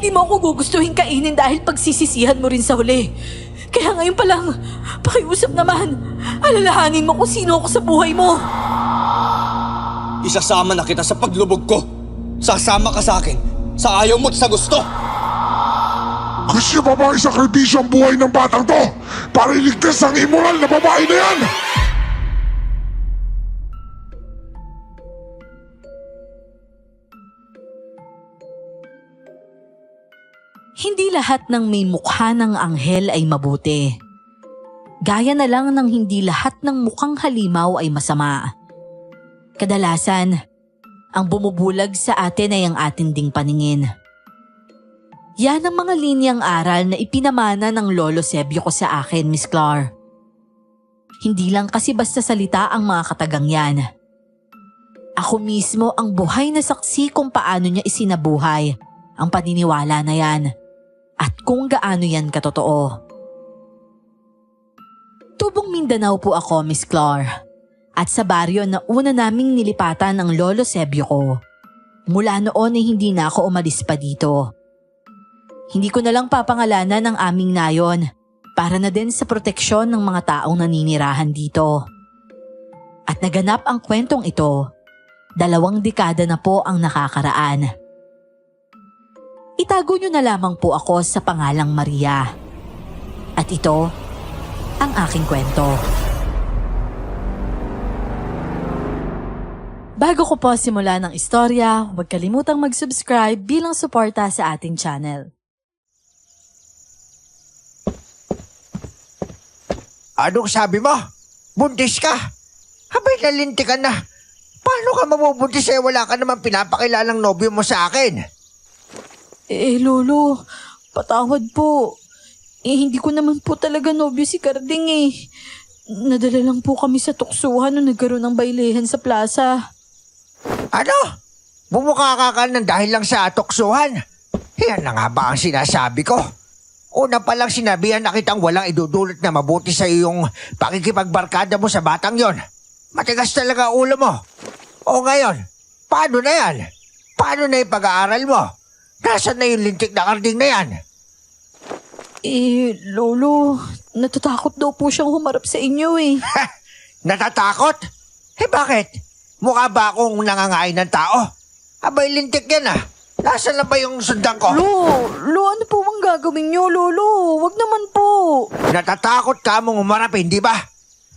hindi mo ako gugustuhin kainin dahil pagsisisihan mo rin sa huli. Kaya ngayon pa lang, pakiusap naman. Alalahanin mo kung sino ako sa buhay mo. Isasama na kita sa paglubog ko. Sasama ka sa akin, sa ayaw mo at sa gusto. Gusto niyo ba ba isakripisyo ang buhay ng batang to para iligtas ang immoral na babae na yan? Hindi lahat ng may mukha ng anghel ay mabuti. Gaya na lang ng hindi lahat ng mukhang halimaw ay masama. Kadalasan, ang bumubulag sa atin ay ang atin ding paningin. Yan ang mga linyang aral na ipinamana ng Lolo Sebio ko sa akin, Miss Clar. Hindi lang kasi basta salita ang mga katagang yan. Ako mismo ang buhay na saksi kung paano niya isinabuhay ang paniniwala na yan at kung gaano yan katotoo. Tubong Mindanao po ako, Miss Clar. At sa baryo na una naming nilipatan ng Lolo Sebio ko. Mula noon ay hindi na ako umalis pa dito. Hindi ko na lang papangalanan ang aming nayon para na din sa proteksyon ng mga taong naninirahan dito. At naganap ang kwentong ito, 2 dekada na po ang nakakaraan. Itago niyo na lamang po ako sa pangalang Maria. At ito ang aking kwento. Bago ko po simulan ng istorya, huwag kalimutang mag-subscribe bilang suporta sa ating channel. Anong sabi mo? Buntis ka? Habay nalinti ka na. Paano ka mabubuntis wala ka naman pinapakilalang nobyo mo sa akin? Lolo, patawad po. Hindi ko naman po talaga nobyo si Carding Nadala lang po kami sa tuksuhan nung nagkaroon ng bailehan sa plaza. Ano? Bumukha ka ng dahil lang sa tuksuhan? Yan na nga ba ang sinasabi ko? Una pa lang sinabihan na kitang walang idudulot na mabuti sa iyong pakikipagbarkada mo sa batang yon. Matigas talaga ulo mo. O ngayon, paano na yan? Paano na yung pag-aaral mo? Nasaan na yung lintik na Carding na yan? Lolo, natatakot daw po siyang humarap sa inyo Ha? Natatakot? Bakit? Mukha ba akong nangangain ng tao? Abay, lintik yan Nasaan na ba yung sundan ko? Lo, ano po bang gagawin niyo, Lolo? Wag naman po. Natatakot ka mong umarap, hindi ba?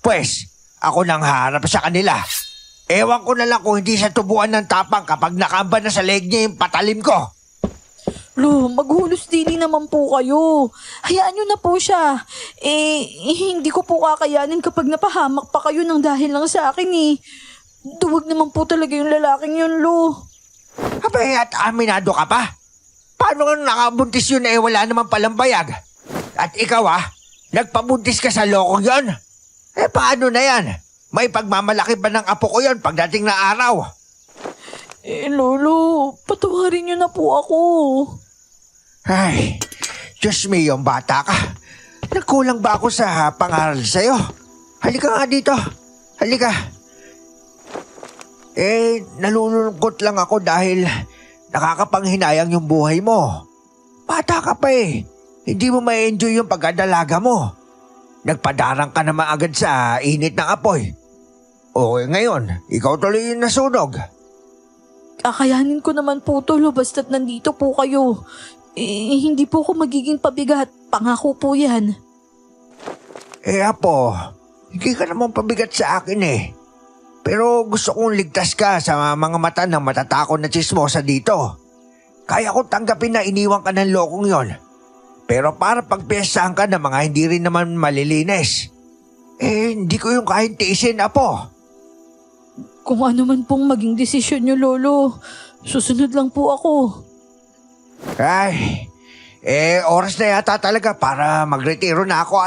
Pwes, ako nang harap sa kanila. Ewan ko na lang kung hindi siya tubuan ng tapang kapag nakamba na sa leg niya yung patalim ko. Lo, maghulos dili naman po kayo. Hayaan niyo na po siya. Hindi ko po kakayanin kapag napahamak pa kayo ng dahil lang sa akin Duwag naman po talaga yung lalaking yun, Lo. Abay, at aminado ka pa? Paano nga nakabuntis yun wala naman palang bayag? At ikaw nagpabuntis ka sa loko yun? Paano na yan? May pagmamalaki ba ng apo ko yun pagdating na araw? Lolo, patawarin niyo na po ako. Ay, Diyos me, yung bata ka. Nagkulang ba ako sa pangaral sa'yo? Halika nga dito. Halika. Nalulungkot lang ako dahil nakakapanghinayang yung buhay mo. Bata ka pa Hindi mo ma-enjoy yung pagdadalaga mo. Nagpadarang ka naman agad sa init ng apoy. O ngayon, ikaw tuloy yung nasunog. Kakayanin ko naman po to, Lo, basta't nandito po kayo. Hindi po ako magiging pabigat. Pangako po yan. Apo, hindi ka naman pabigat sa akin Pero gusto kong ligtas ka sa mga mata ng matatakot na tsismosa dito. Kaya ko tanggapin na iniwan ka ng lokong yon. Pero para pagpiyasahan ka ng mga hindi rin naman malilinis. Hindi ko yung kahit tiisin, Apo. Kung ano man pong maging desisyon niyo, Lolo, susunod lang po ako. Ay, oras na yata talaga para magretiro na ako,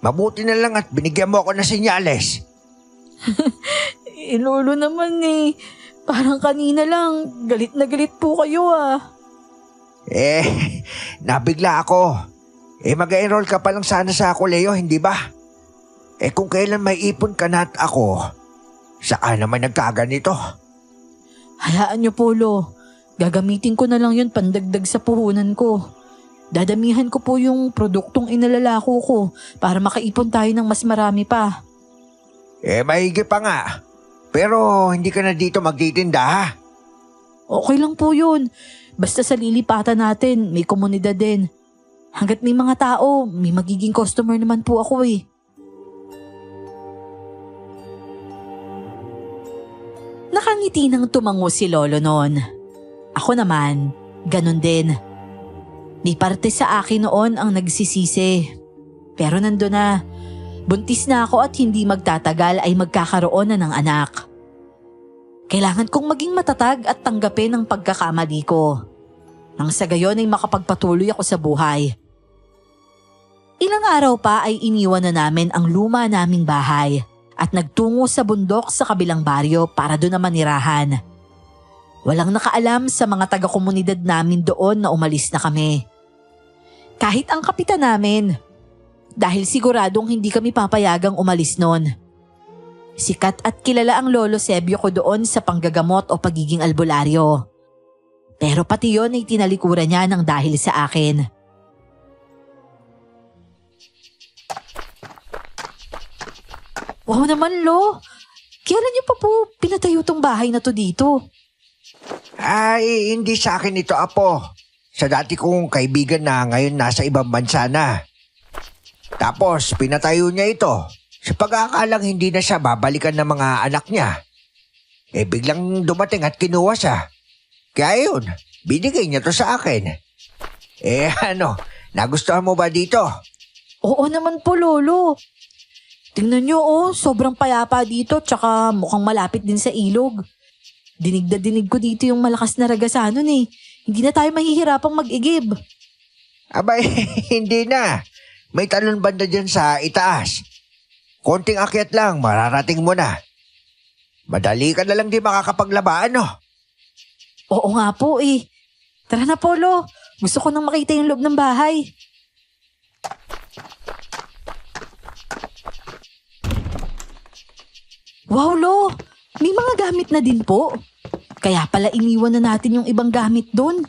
Mabuti na lang at binigyan mo ako ng senyales. Lolo naman parang kanina lang, galit na galit po kayo Nabigla ako. Mag-enroll ka pa lang sana sa koleyo, hindi ba? Kung kailan may ipon ka na at ako, saka naman nagkaganito. Hayaan niyo po, Lo. Gagamitin ko na lang yun pandagdag sa puhunan ko. Dadamihan ko po yung produktong inalalako ko para makaipon tayo ng mas marami pa. Maigi pa nga. Pero hindi ka na dito magtitinda ha? Okay lang po yun. Basta sa lilipatan natin, may komunidad din. Hanggat may mga tao, may magiging customer naman po ako eh. Nakangiti nang tumango si Lolo noon. Ako naman, ganun din. May parte sa akin noon ang nagsisisi. Pero nandun na, buntis na ako at hindi magtatagal ay magkakaroon na ng anak. Kailangan kong maging matatag at tanggapin ang pagkakamali ko. Nang sa gayon ay makapagpatuloy ako sa buhay. Ilang araw pa ay iniwan na namin ang luma naming bahay at nagtungo sa bundok sa kabilang baryo para doon na manirahan. Walang nakaalam sa mga taga-komunidad namin doon na umalis na kami. Kahit ang kapitan namin, dahil siguradong hindi kami papayagang umalis noon. Sikat at kilala ang Lolo Sebio ko doon sa panggagamot o pagiging albularyo. Pero pati yon ay tinalikuran niya ng dahil sa akin. Wow naman, Lo! Kailan niyo pa po pinatayo tong bahay na to dito? Ay, hindi sa akin ito, Apo. Sa dati kong kaibigan na ngayon nasa ibang bansa na. Tapos, pinatayo niya ito sa pag-aakalang hindi na siya babalikan ng mga anak niya. Biglang dumating at kinuha siya. Kaya yun, binigay niya to sa akin. Nagustuhan mo ba dito? Oo naman po, Lolo. Tingnan niyo, sobrang payapa dito tsaka mukhang malapit din sa ilog. Dinig na dinig ko dito yung malakas na ragasanon eh. Hindi na tayo mahihirapang mag-igib. Abay, hindi na. May talon banda dyan sa itaas. Konting akyat lang, mararating mo na. Madali ka na lang di makakapaglabaan, no? Oo nga po eh. Tara na, Polo. Gusto ko nang makita yung loob ng bahay. Wow, Lo! May mga gamit na din po. Kaya pala iniwan na natin yung ibang gamit doon.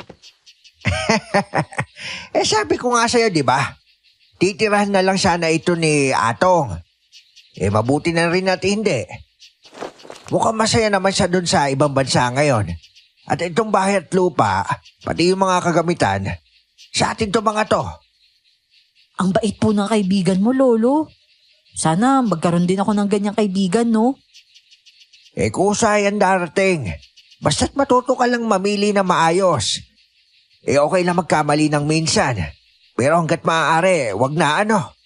Sabi ko nga sa'yo, di ba? Titirahan na lang sana ito ni Atong. Mabuti na rin natin hindi. Mukhang masaya naman siya doon sa ibang bansa ngayon. At itong bahay at lupa, pati yung mga kagamitan, sa atin to mga to. Ang bait po ng kaibigan mo, Lolo. Sana magkaroon din ako ng ganyang kaibigan, no? Kusay ang darating. Basta't matuto ka lang mamili na maayos. Okay lang magkamali ng minsan. Pero hanggat maaari, wag na ano.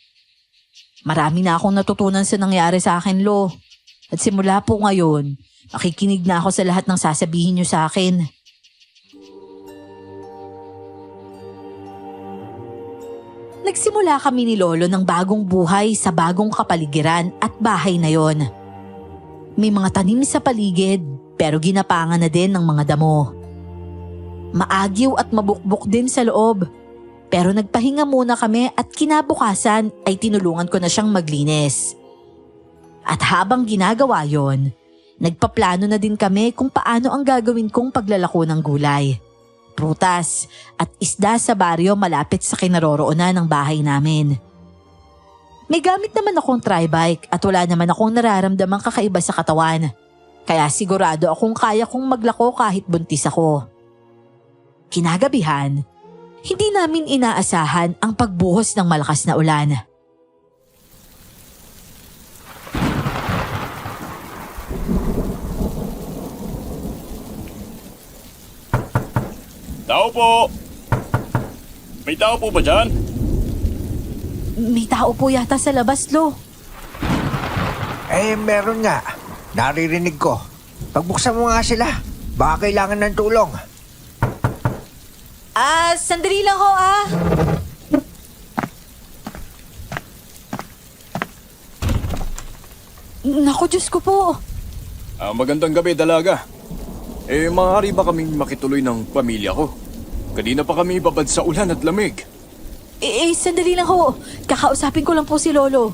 Marami na akong natutunan sa nangyari sa akin, Lo. At simula po ngayon, makikinig na ako sa lahat ng sasabihin niyo sa akin. Nagsimula kami ni Lolo ng bagong buhay sa bagong kapaligiran at bahay na yon. May mga tanim sa paligid pero ginapangan na din ng mga damo. Maagyaw at mabukbok din sa loob. Pero nagpahinga muna kami at kinabukasan ay tinulungan ko na siyang maglinis. At habang ginagawa yon, nagpaplano na din kami kung paano ang gagawin kong paglalako ng gulay, prutas at isda sa baryo malapit sa kinaroroonan ng bahay namin. May gamit naman akong tri-bike at wala naman akong nararamdamang kakaiba sa katawan. Kaya sigurado akong kaya kong maglako kahit buntis ako. Kinagabihan, hindi namin inaasahan ang pagbuhos ng malakas na ulan. Tao po! May tao po ba dyan? May tao po yata sa labas, Lo. Meron nga. Naririnig ko. Pagbuksan mo nga sila. Baka kailangan ng tulong. Sandali lang ho, Naku, Diyos ko po. Magandang gabi, dalaga. Maaari ba kaming makituloy ng pamilya ko? Kanina pa kami babad sa ulan at lamig. Sandali lang ho. Kakausapin ko lang po si Lolo.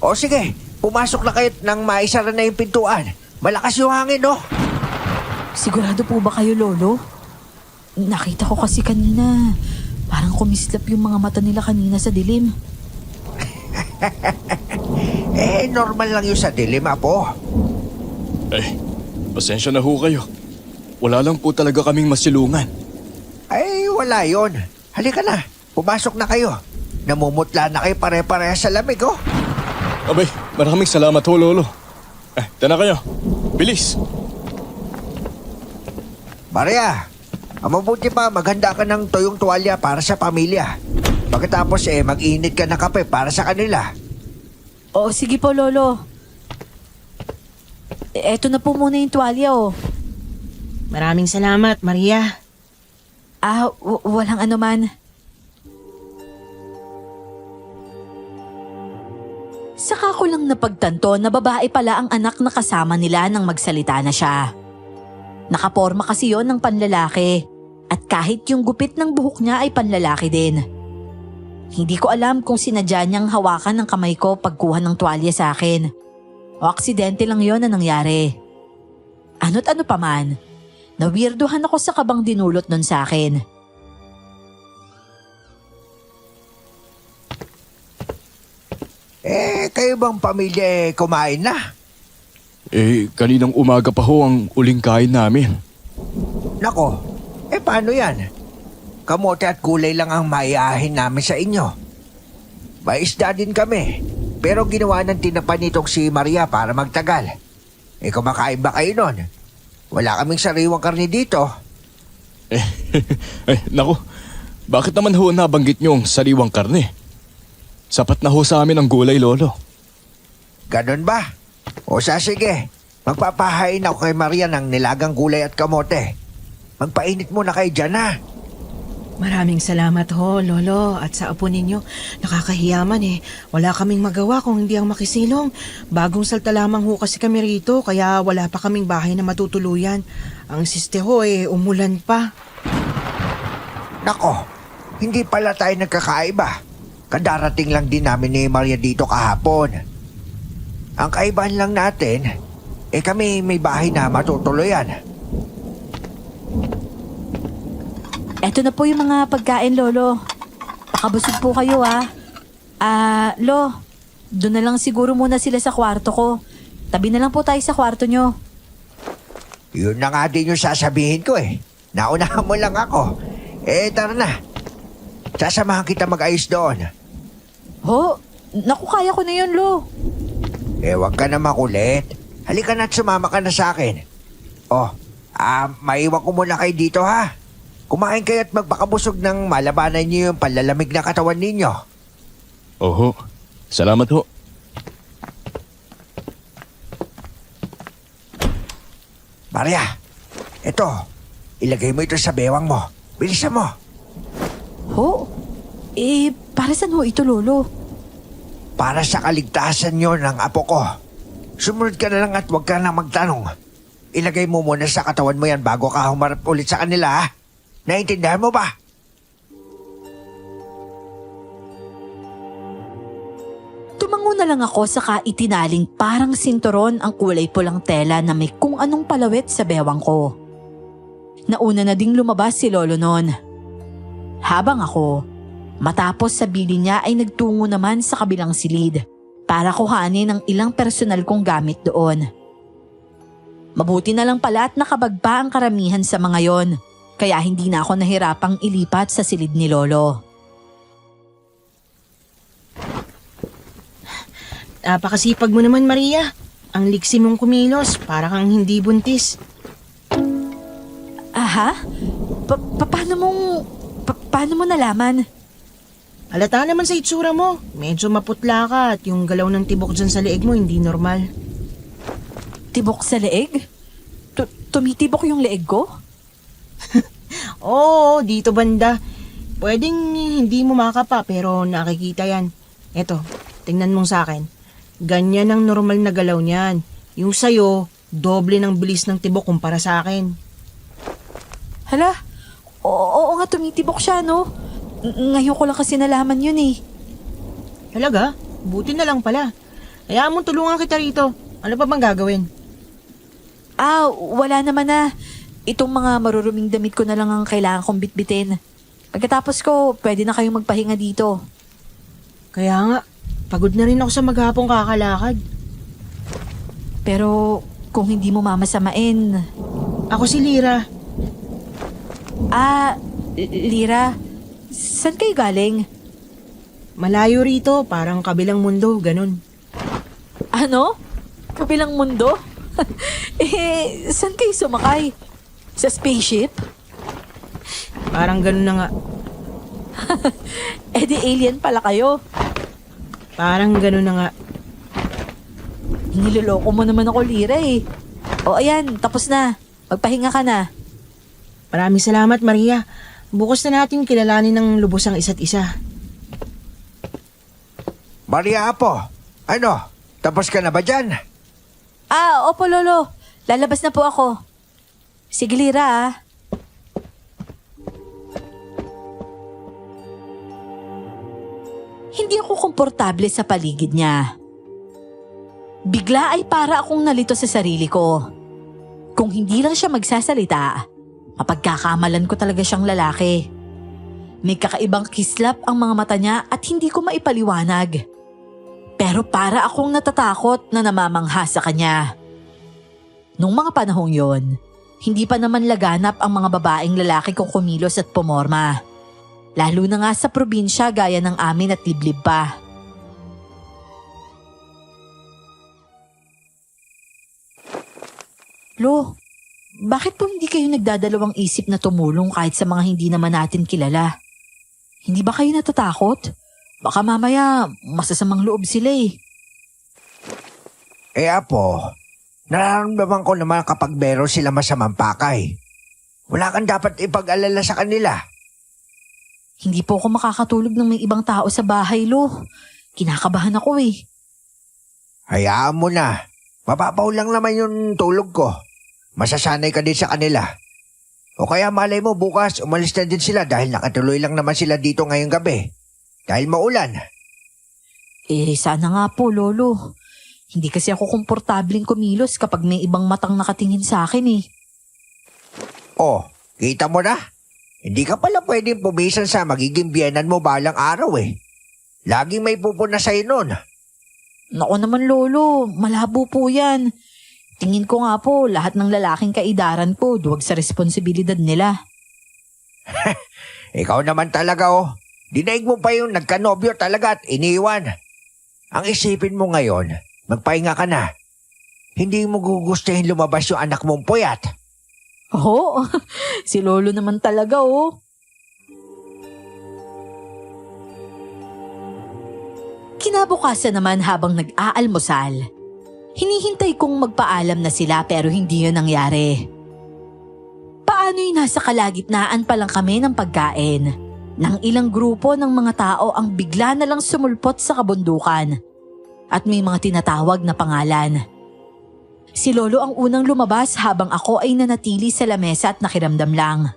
O sige, pumasok na kayo nang maisara na yung pintuan. Malakas yung hangin, no? Sigurado po ba kayo, Lolo? Nakita ko kasi kanina, parang kumislap yung mga mata nila kanina sa dilim. Normal lang yun sa dilim, Apo. Pasensya na ho kayo. Wala lang po talaga kaming masilungan. Ay, wala yon. Halika na, pumasok na kayo. Namumutla na kayo pare-pareha sa lamig, oh. Abay, maraming salamat ho, Lolo. Tana kayo. Bilis. Maria, ang mabuti pa maghanda ka ng tuyong tuwalya para sa pamilya. Pagkatapos mag-init ka ng kape para sa kanila. Oo, sige po, Lolo. Eto na po muna yung tuwalya, oh. Maraming salamat, Maria. Walang anuman. Saka ko lang napagtanto na babae pala ang anak na kasama nila nang magsalita na siya. Nakaporma kasi yon ng panlalaki at kahit yung gupit ng buhok niya ay panlalaki din. Hindi ko alam kung sinadya niyang hawakan ng kamay ko pagkuha ng tuwalya sa akin o aksidente lang yon na nangyari. Ano't ano pa man, nawirduhan ako sa kabang dinulot nun sa akin. Kayo bang pamilya kumain na? Kaninang umaga pa ho ang uling kain namin. Nako, paano yan? Kamote at gulay lang ang maiahin namin sa inyo. May isda din kami, pero ginawa ng tinapa nitong si Maria para magtagal. Kumakain ba kayo nun? Wala kaming sariwang karne dito. Naku, bakit naman ho nabanggit niyo ang sariwang karne? Sapat na ho sa amin ang gulay, Lolo. Ganon ba? O sige, magpapahain ako kay Maria ng nilagang gulay at kamote. Magpainit muna kayo dyan, ha? Maraming salamat ho, Lolo. At sa apo ninyo, nakakahiyaman Wala kaming magawa kung hindi ang makisilong. Bagong salta lamang ho kasi kami rito, kaya wala pa kaming bahay na matutuluyan. Ang siste ho umulan pa. Nako, hindi pala tayo nagkakaiba. Kadarating lang din namin ni Maria dito kahapon. Ang kaibahan lang natin, kami may bahay na matutuluyan. Eto na po yung mga pagkain, Lolo. Pakabusog po kayo, ha. Lo, doon na lang siguro muna sila sa kwarto ko. Tabi na lang po tayo sa kwarto nyo. Yun na nga din yung sasabihin ko Naunahan mo lang ako. Tara na. Sasamahan kita mag-ayos doon. Ho, naku, kaya ko na yun, Lo. Huwag ka na makulit. Halika na at sumama ka na sa akin. Maiwan ko muna kayo dito, ha? Kumain kayo at magpakabusog ng malabanan niyo yung panlalamig na katawan ninyo. Oho, salamat ho. Maria, ilagay mo ito sa bewang mo. Bilisan mo. Ho? Para saan ho ito, Lolo? Para sa kaligtasan nyo ng apo ko. Sumunod ka na lang at huwag ka na magtanong. Ilagay mo muna sa katawan mo yan bago ka humarap ulit sa kanila, ha? Naintindihan mo ba? Tumango na lang ako saka itinaling parang sinturon ang kulay pulang tela na may kung anong palawit sa bewang ko. Nauna na ding lumabas si Lolo noon. Habang ako, matapos sabili niya ay nagtungo naman sa kabilang silid para kuhanin ang ilang personal kong gamit doon. Mabuti na lang pala at nakabagpa ang karamihan sa mga yon, kaya hindi na ako nahirapang ilipat sa silid ni Lolo. Napakasipag mo naman, Maria. Ang liksi mong kumilos, para kang hindi buntis. Aha? Paano mo nalaman? Halata naman sa itsura mo. Medyo maputla ka at yung galaw ng tibok dyan sa leeg mo hindi normal. Tibok sa leeg? Tumitibok yung leeg ko? Oo, dito banda. Pwedeng hindi mo makapa pero nakikita yan. Eto, tingnan mong sa akin. Ganyan ang normal na galaw niyan. Yung sayo, doble ng bilis ng tibok kumpara sa akin. Hala, oo nga tumitibok siya, no? Ngayon ko lang kasi nalaman yun eh. Talaga? Buti na lang pala. Kaya mo tulungan kita rito. Ano pa bang gagawin? Wala naman na. Itong mga maruruming damit ko na lang ang kailangan kong bitbitin. Pagkatapos ko, pwede na kayong magpahinga dito. Kaya nga, pagod na rin ako sa maghapong kakalakad. Pero kung hindi mo mamasamain... Ako si Lira. Lira, saan kayo galing? Malayo rito, parang kabilang mundo, ganun. Ano? Kabilang mundo? Saan kayo sumakay? Sa spaceship? Parang ganun na nga. Di alien pala kayo. Parang ganun na nga. Niloloko mo naman ako, Lira eh. O ayan, tapos na. Magpahinga ka na. Maraming salamat, Maria. Bukas na natin kilalanin ng lubos ang isa't isa. Maria Apo, ano? Tapos ka na ba dyan? Opo, Lolo. Lalabas na po ako. Sige, Lira. Hindi ako komportable sa paligid niya. Bigla ay para akong nalito sa sarili ko. Kung hindi lang siya magsasalita, mapagkakamalan ko talaga siyang lalaki. May kakaibang kislap ang mga mata niya at hindi ko maipaliwanag. Pero para akong natatakot na namamangha sa kanya. Nung mga panahong yon, hindi pa naman laganap ang mga babaeng lalaki kong kumilos at pumorma. Lalo na nga sa probinsya gaya ng amin at liblib pa. Lo, bakit po hindi kayo nagdadalawang isip na tumulong kahit sa mga hindi naman natin kilala? Hindi ba kayo natatakot? Baka mamaya masasamang loob sila eh. Apo, nararamdaman ko naman kapag meron sila masamang pakay. Wala kang dapat ipag-alala sa kanila. Hindi po ako makakatulog ng may ibang tao sa bahay, Lo. Kinakabahan ako eh. Hayaan mo na. Mababaw lang naman yung tulog ko. Masasanay ka din sa kanila. O kaya malay mo bukas umalis na din sila dahil nakatuloy lang naman sila dito ngayong gabi. Dahil maulan. Sana nga po, Lolo. Hindi kasi ako komportabling kumilos kapag may ibang matang nakatingin sa akin eh. Oh, kita mo na? Hindi ka pala pwedeng pumisan sa magiging biyenan mo balang araw eh. Laging may pupuna sa'yo nun. Naku naman, Lolo. Malabo po yan. Tingin ko nga po, lahat ng lalaking kaidaran ko duwag sa responsibilidad nila. Ikaw naman talaga oh. Dinaig mo pa yung nagkanobyo talaga at iniwan. Ang isipin mo ngayon, magpahinga ka na. Hindi mo gugustuhin lumabas yung anak mong puyat. Oo, si Lolo naman talaga oh. Kinabukasan naman habang nag-aalmusal, hinihintay kong magpaalam na sila pero hindi yun nangyari. Paano'y nasa kalagitnaan pa lang kami ng pagkain nang ilang grupo ng mga tao ang bigla na lang sumulpot sa kabundukan at may mga tinatawag na pangalan. Si Lolo ang unang lumabas habang ako ay nanatili sa lamesa at nakiramdam lang.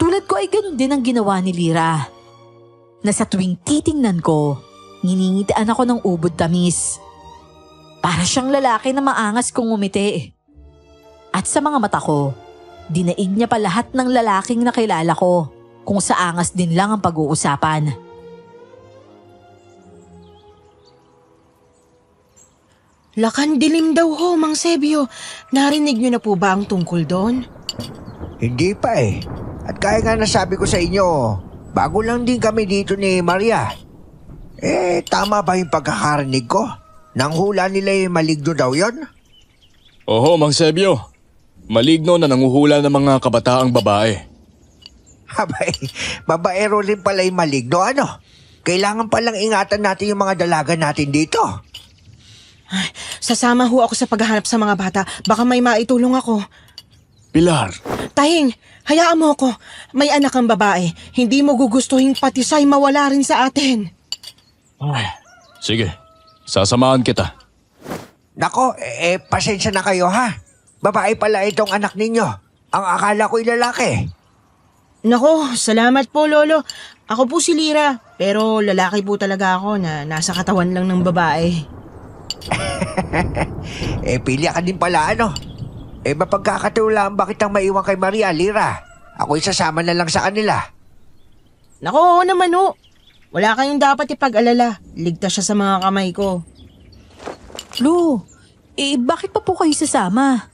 Tulad ko ay ganun din ang ginawa ni Lira. Na sa tuwing titingnan ko, nginingitian ako ng ubod tamis. Para siyang lalaki na maangas kung ngumiti. At sa mga mata ko, dinaig niya pa lahat ng lalaking nakilala ko kung sa angas din lang ang pag-uusapan. Lakan dilim daw ho, Mang Sebio. Narinig niyo na po ba ang tungkol doon? Hindi pa eh. At kaya nga nasabi ko sa inyo, bago lang din kami dito ni Maria. Tama ba yung pagkakarinig ko? Nang hula nila maligno daw yon? Oho, Mang Sebio. Maligno na nanguhula ng mga kabataang babae. Abay, babaero rin pala yung maligno ano? Kailangan palang ingatan natin yung mga dalaga natin dito. Ay, sasama ho ako sa paghahanap sa mga bata. Baka may maitulong ako. Pilar, Tahing, hayaan mo ako. May anak kang babae. Hindi mo gugustuhin pati siya'y mawala rin sa atin. sige. Sasamahan kita. Nako, pasensya na kayo ha. Babae pala itong anak ninyo. Ang akala ko'y lalaki. Nako, salamat po, Lolo. Ako po si Lira, pero lalaki po talaga ako na nasa katawan lang ng babae. Pilya ka din pala ano. Mapagkakatiwalaan ba kitang maiwan kay Maria, Lira? Ako'y sasama na lang sa kanila. Naku, oo naman ho. Wala kayong dapat ipag-alala. Ligtas siya sa mga kamay ko. Lo, bakit pa po kayo sasama?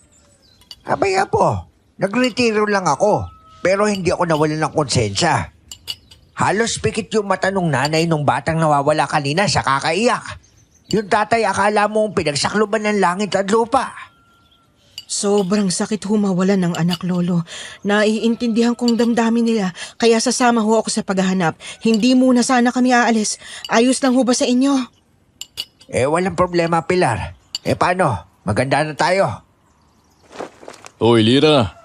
Abaya po, nagretiro lang ako. Pero hindi ako nawalan ng konsensya. Halos pikit yung mata nung nanay nung batang nawawala kanina sa kakaiyak. Yung tatay akala mong pinagsakluban ng langit at lupa. Sobrang sakit humawalan ng anak, Lolo. Naiintindihan kong damdamin nila, kaya sasama ho ako sa paghahanap. Hindi muna sana kami aalis. Ayos lang ho ba sa inyo? Walang problema, Pilar. Paano? Maganda na tayo. Hoy, Lira.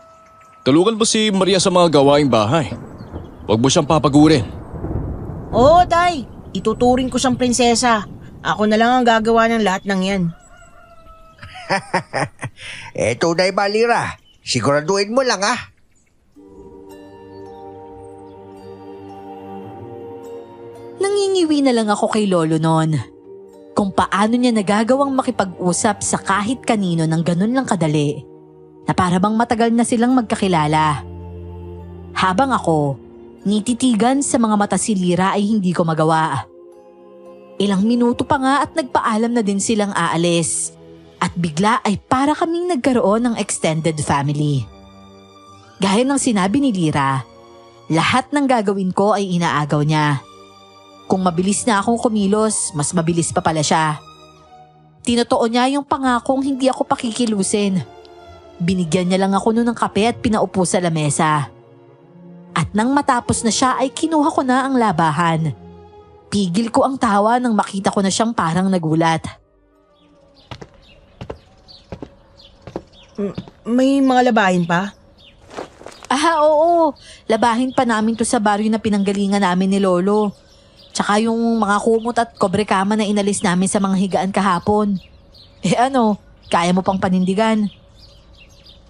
Tulungan mo si Maria sa mga gawaing bahay. Huwag mo siyang papagurin. Oo, Tay. Ituturing ko siyang prinsesa. Ako na lang ang gagawa ng lahat ng yan. Tunay ba, Lira? Siguraduhin mo lang, ha? Nangingiwi na lang ako kay Lolo noon. Kung paano niya nagagawang makipag-usap sa kahit kanino ng ganun lang kadali, na para bang matagal na silang magkakilala. Habang ako, nititigan sa mga mata si Lira ay hindi ko magawa. Ilang minuto pa nga at nagpaalam na din silang aalis. At bigla ay para kaming nagkaroon ng extended family. Gaya ng sinabi ni Lira, lahat ng gagawin ko ay inaagaw niya. Kung mabilis na akong kumilos, mas mabilis pa pala siya. Tinotoo niya yung pangakong hindi ako pakikilusin. Binigyan niya lang ako noon ng kape at pinaupo sa lamesa. At nang matapos na siya ay kinuha ko na ang labahan. Pigil ko ang tawa nang makita ko na siyang parang nagulat. May mga labahin pa? Oo. Labahin pa namin to sa baryo na pinanggalingan namin ni Lolo. Tsaka yung mga kumot at kobrekama na inalis namin sa mga higaan kahapon. Kaya mo pang panindigan?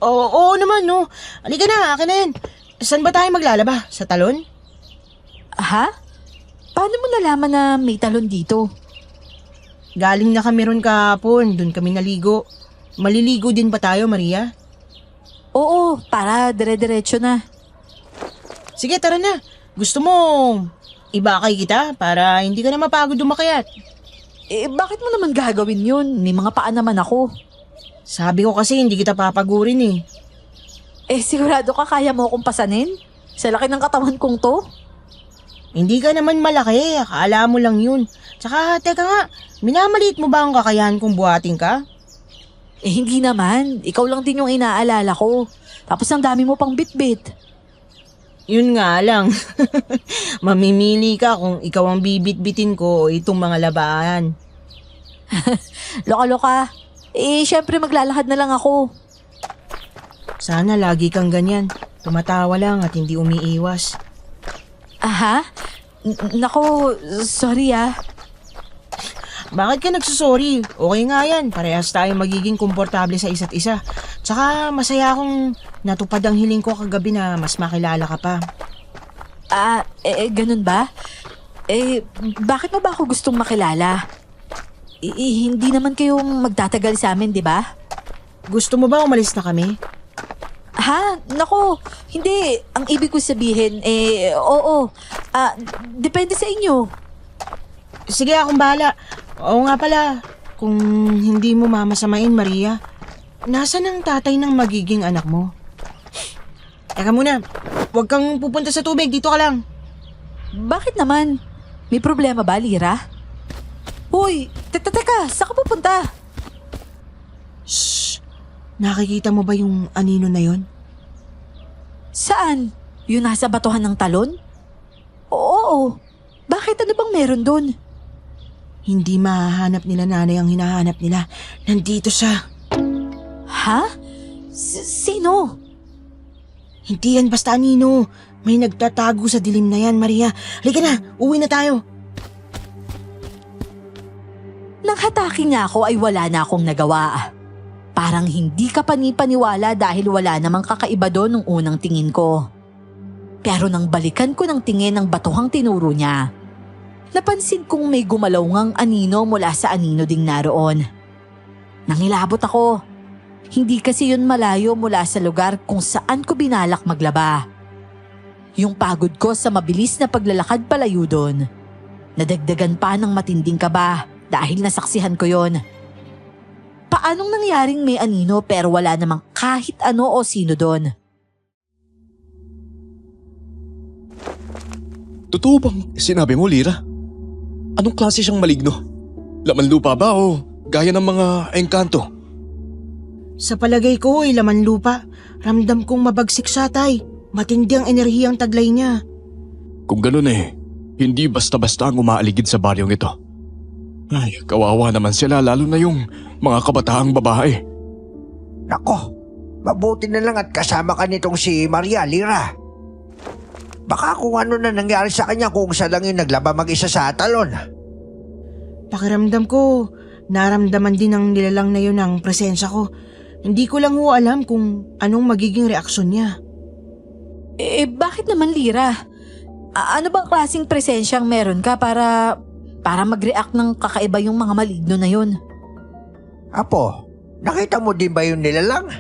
Oo naman, no. Halika na, akin na yan. Saan ba tayo maglalaba? Sa talon? Ha? Paano mo nalaman na may talon dito? Galing na kami ron kahapon. Doon kami naligo. Maliligo din ba tayo, Maria? Oo, para dire-diretso na. Sige, tara na. Gusto mo ibakay kita para hindi ka na mapagod umakyat? Bakit mo naman gagawin yun? May mga paa naman ako. Sabi ko kasi hindi kita papagurin eh. Sigurado ka kaya mo akong pasanin? Sa laki ng katawan kong to? Hindi ka naman malaki. Akala mo lang yun. Tsaka, teka nga, minamaliit mo ba ang kakayahan kung buhatin ka? Hindi naman. Ikaw lang din yung inaalala ko. Tapos ang dami mo pang bitbit. Yun nga lang. Mamimili ka kung ikaw ang bibit-bitin ko o itong mga labahan. Loka-loka. Syempre maglalakad na lang ako. Sana lagi kang ganyan. Tumatawa lang at hindi umiiwas. Aha? Nako, sorry ah. Bakit ka nagsusorry? Okay nga yan. Parehas tayo magiging komportable sa isa't isa. Tsaka masaya akong natupad ang hiling ko kagabi na mas makilala ka pa. Ganun ba? Bakit mo ba ako gustong makilala? Hindi naman kayo magtatagal sa amin, di ba? Gusto mo ba umalis na kami? Ha? Nako, hindi. Ang ibig ko sabihin, oo. Depende sa inyo. Sige, akong bahala. Oo nga pala, kung hindi mo mamasamain, Maria, nasaan ang tatay ng magiging anak mo? Teka muna, huwag kang pupunta sa tubig, dito ka lang. Bakit naman? May problema ba, Lira? Hoy, teka, saan ka pupunta? Shh! Nakikita mo ba yung anino na yon? Saan? Yung nasa batuhan ng talon? Oo. Bakit? Ano bang meron dun? Hindi mahahanap nila nanay ang hinahanap nila. Nandito siya. Ha? Sino? Hindi yan basta anino. May nagtatago sa dilim na yan, Maria. Halika na, uwi na tayo. Nang hatake niya ako ay wala na akong nagawa. Parang hindi ka panipaniwala dahil wala namang kakaiba doon nung unang tingin ko. Pero nang balikan ko ng tingin ng batuhang tinuro niya, napansin kong may gumalaw ngang anino mula sa anino ding naroon. Nangilabot ako. Hindi kasi yun malayo mula sa lugar kung saan ko binalak maglaba. Yung pagod ko sa mabilis na paglalakad palayo doon, nadagdagan pa ng matinding kaba dahil nasaksihan ko yon. Paanong nangyaring may anino pero wala namang kahit ano o sino doon? Totoo bang sinabi mo, Lira? Anong klase siyang maligno? Laman lupa ba o gaya ng mga engkanto? Sa palagay ko ay laman lupa. Ramdam kong mabagsik siya, Tay. Matindi ang enerhiyang taglay niya. Kung ganun hindi basta-basta ang umaaligid sa baryong ito. Ay, kawawa naman sila lalo na yung mga kabataang babae. Nako, mabuti na lang at kasama ka nitong si Maria, Lira. Baka kung ano na nangyari sa kanya kung siya lang yung naglaba mag-isa sa talon. Pakiramdam ko, naramdaman din ng nilalang na yun ang presensya ko. Hindi ko lang alam kung anong magiging reaksyon niya. Bakit naman, Lira? Ano bang klaseng presensyang meron ka para mag-react ng kakaiba yung mga maligno na yun? Apo, nakita mo din ba yung nilalang?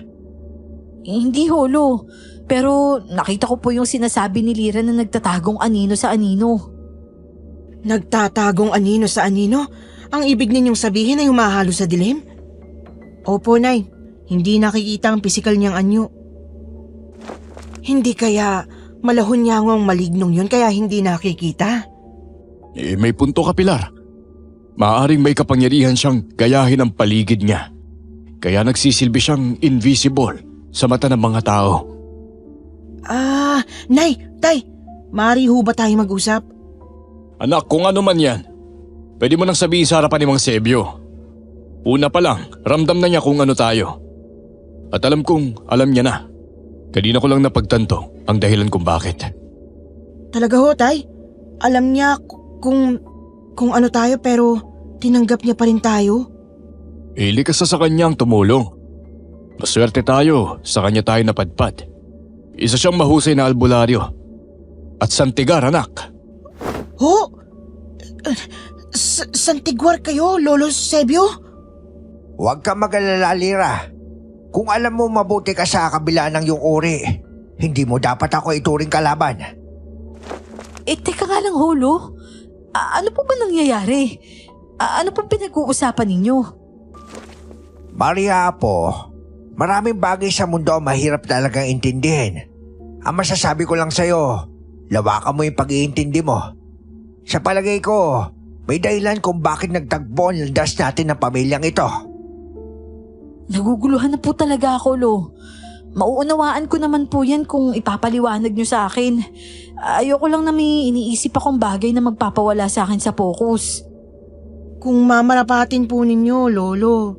Hindi, Holo. Pero nakita ko po yung sinasabi ni Lira na nagtatagong anino sa anino. Nagtatagong anino sa anino? Ang ibig ninyong sabihin ay humahalo sa dilim? Opo, Nay. Hindi nakikita ang pisikal niyang anyo. Hindi kaya malahon niya ang malignong yun kaya hindi nakikita? May punto ka, Pilar. Maaaring may kapangyarihan siyang gayahin ang paligid niya. Kaya nagsisilbi siyang invisible sa mata ng mga tao. Nay, Tay, maaari ho ba tayo mag-usap? Anak, kung ano man yan, pwede mo nang sabihin sa harapan ni Mang Sebio. Una pa lang, ramdam na niya kung ano tayo. At alam kong alam niya na. Kanina ko lang napagtanto ang dahilan kung bakit. Talaga ho, Tay? Alam niya kung ano tayo pero tinanggap niya pa rin tayo? Likas sa kanya ang tumulong. Maswerte tayo, sa kanya tayo napadpad. Isa siyang mahusay na albularyo. At santigar, anak. Ho? Santigwar kayo, Lolo Sebio? Huwag ka mag-alala, Lira. Kung alam mo mabuti ka sa kabila ng iyong uri, hindi mo dapat ako ituring kalaban. Teka nga lang, Holo. Ano po ba nangyayari? Ano pong pinag-uusapan ninyo? Maria, Apo, maraming bagay sa mundo ang mahirap talagang intindihin. Ang masasabi ko lang sa'yo, lawakan mo yung pag-iintindi mo. Sa palagay ko, may dahilan kung bakit nagtagpo ang landas natin ng pamilyang ito. Naguguluhan na po talaga ako, Lo. Mauunawaan ko naman po yan kung ipapaliwanag nyo sa akin. Ayoko lang na may iniisip akong bagay na magpapawala sa akin sa focus. Kung mamarapatin po ninyo, Lolo,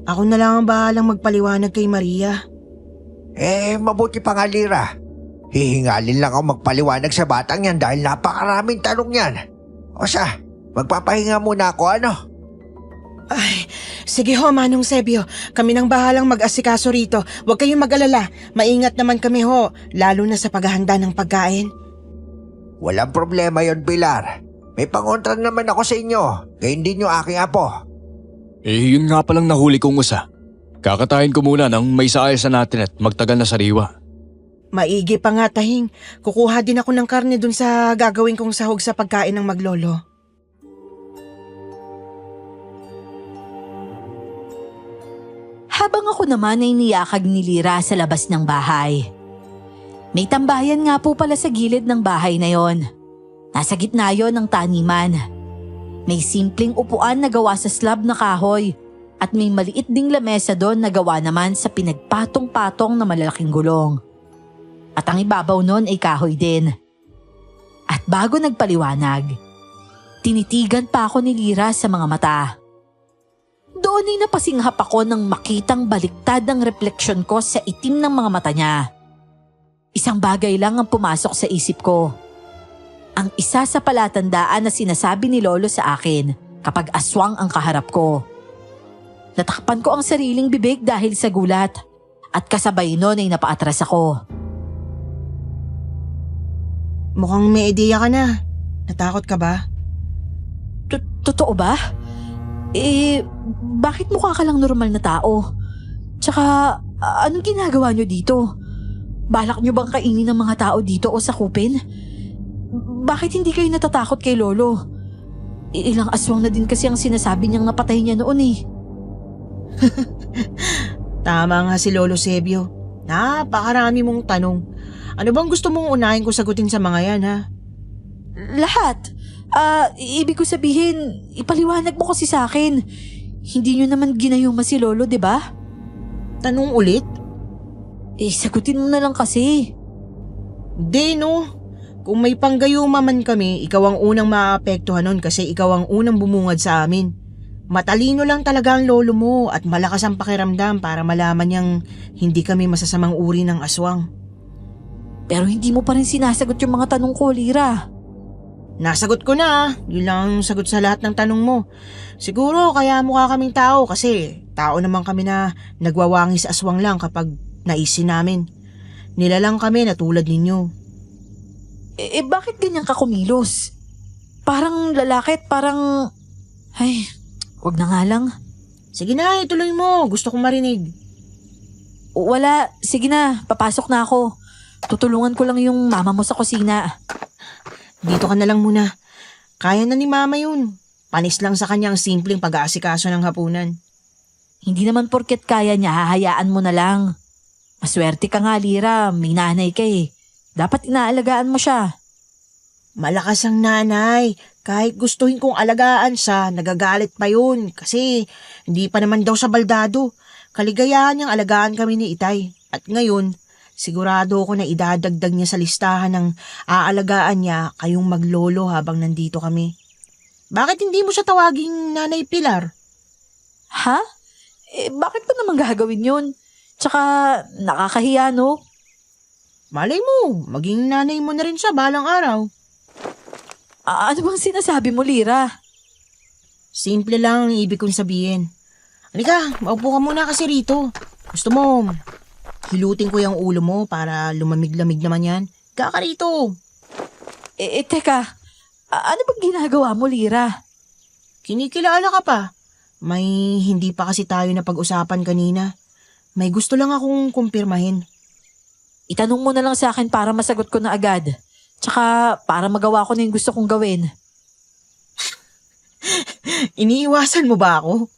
ako na lang ang bahalang magpaliwanag kay Maria. Mabuti pa nga, Lira. Hihingalin lang ako magpaliwanag sa batang yan dahil napakaraming tanong yan. O siya, magpapahinga muna ako, ano? Ay, sige ho, Manong Sebio. Kami nang bahalang mag-asikaso rito. Huwag kayong mag-alala. Maingat naman kami ho, lalo na sa paghahanda ng pagkain. Walang problema yon, Pilar. May pangontra naman ako sa inyo. Gayun din yung aking apo. Yun nga palang nahuli kong usa. Kakatayin ko muna nang may saayos na natin at magtagal na sariwa. Maigi pa nga, Tahing. Kukuha din ako ng karne dun sa gagawin kong sahog sa pagkain ng maglolo. Habang ako naman ay niyakag ni Lira sa labas ng bahay. May tambayan nga po pala sa gilid ng bahay na yon. Nasa gitna yon ng taniman. May simpleng upuan na gawa sa slab na kahoy at may maliit ding lamesa doon na gawa naman sa pinagpatong-patong na malalaking gulong. At ang ibabaw noon ay kahoy din. At bago nagpaliwanag, tinitigan pa ako ni Lira sa mga mata. Doon ay napasinghap ako nang makitang baliktad ang refleksyon ko sa itim ng mga mata niya. Isang bagay lang ang pumasok sa isip ko. Ang isa sa palatandaan na sinasabi ni Lolo sa akin kapag aswang ang kaharap ko. Natakpan ko ang sariling bibig dahil sa gulat at kasabay noon ay napaatras ako. Mukhang may ideya ka na. Natakot ka ba? Totoo ba? Bakit mukha ka lang normal na tao? Tsaka, anong ginagawa nyo dito? Balak nyo bang kainin ng mga tao dito o sakupin? Bakit hindi kayo natatakot kay Lolo? Ilang aswang na din kasi ang sinasabi niyang napatay niya noon eh. Tama nga si Lolo Sebio. Napakarami mong tanong. Ano bang gusto mong unahin ko sagutin sa mga yan, ha? Lahat. Ibig ko sabihin, ipaliwanag mo kasi sa akin. Hindi nyo naman ginayuma si Lolo, di ba? Tanong ulit? Sagutin mo na lang kasi. Di, no. Kung may panggayuma man kami, ikaw ang unang maapektuhan nun kasi ikaw ang unang bumungad sa amin. Matalino lang talaga ang lolo mo at malakas ang pakiramdam para malaman niyang hindi kami masasamang uri ng aswang. Pero hindi mo pa rin sinasagot yung mga tanong ko, Lira. Nasagot ko na. Yun lang ang sagot sa lahat ng tanong mo. Siguro kaya mukha kaming tao kasi tao naman kami na nagwawangis aswang lang kapag naisin namin. Nilalang kami na tulad ninyo. Bakit ganyan ka kumilos? Parang lalaki at parang... Ay, wag na nga lang. Sige na, ituloy mo. Gusto kong marinig. Wala, sige na, papasok na ako. Tutulungan ko lang yung mama mo sa kusina. Dito ka na lang muna. Kaya na ni mama yun. Panis lang sa kanya ang simpleng pag-aasikaso ng hapunan. Hindi naman porket kaya niya, hahayaan mo na lang. Maswerte ka nga, Lira. May nanay ka eh. Dapat inaalagaan mo siya. Malakas ang nanay. Kahit gustuhin kong alagaan siya, nagagalit pa yun. Kasi hindi pa naman daw sa baldado. Kaligayahan niyang alagaan kami ni Itay. At ngayon, sigurado ako na idadagdag niya sa listahan ng aalagaan niya kayong maglolo habang nandito kami. Bakit hindi mo siya tawaging Nanay Pilar? Ha? Bakit pa naman gagawin yun? Tsaka nakakahiya, no? Malay mo, maging nanay mo na rin siya balang araw. Ano bang sinasabi mo, Lira? Simple lang ang ibig kong sabihin. Halika, maupo ka muna kasi rito. Gusto mo, hilutin ko yung ulo mo para lumamig-lamig naman yan. Kaka rito. Teka, ano bang ginagawa mo, Lira? Kinikilala ka pa. May hindi pa kasi tayo na pag-usapan kanina. May gusto lang akong kumpirmahin. Itanong mo na lang sa akin para masagot ko na agad. Tsaka para magawa ko na yung gusto kong gawin. Iniiwasan mo ba ako?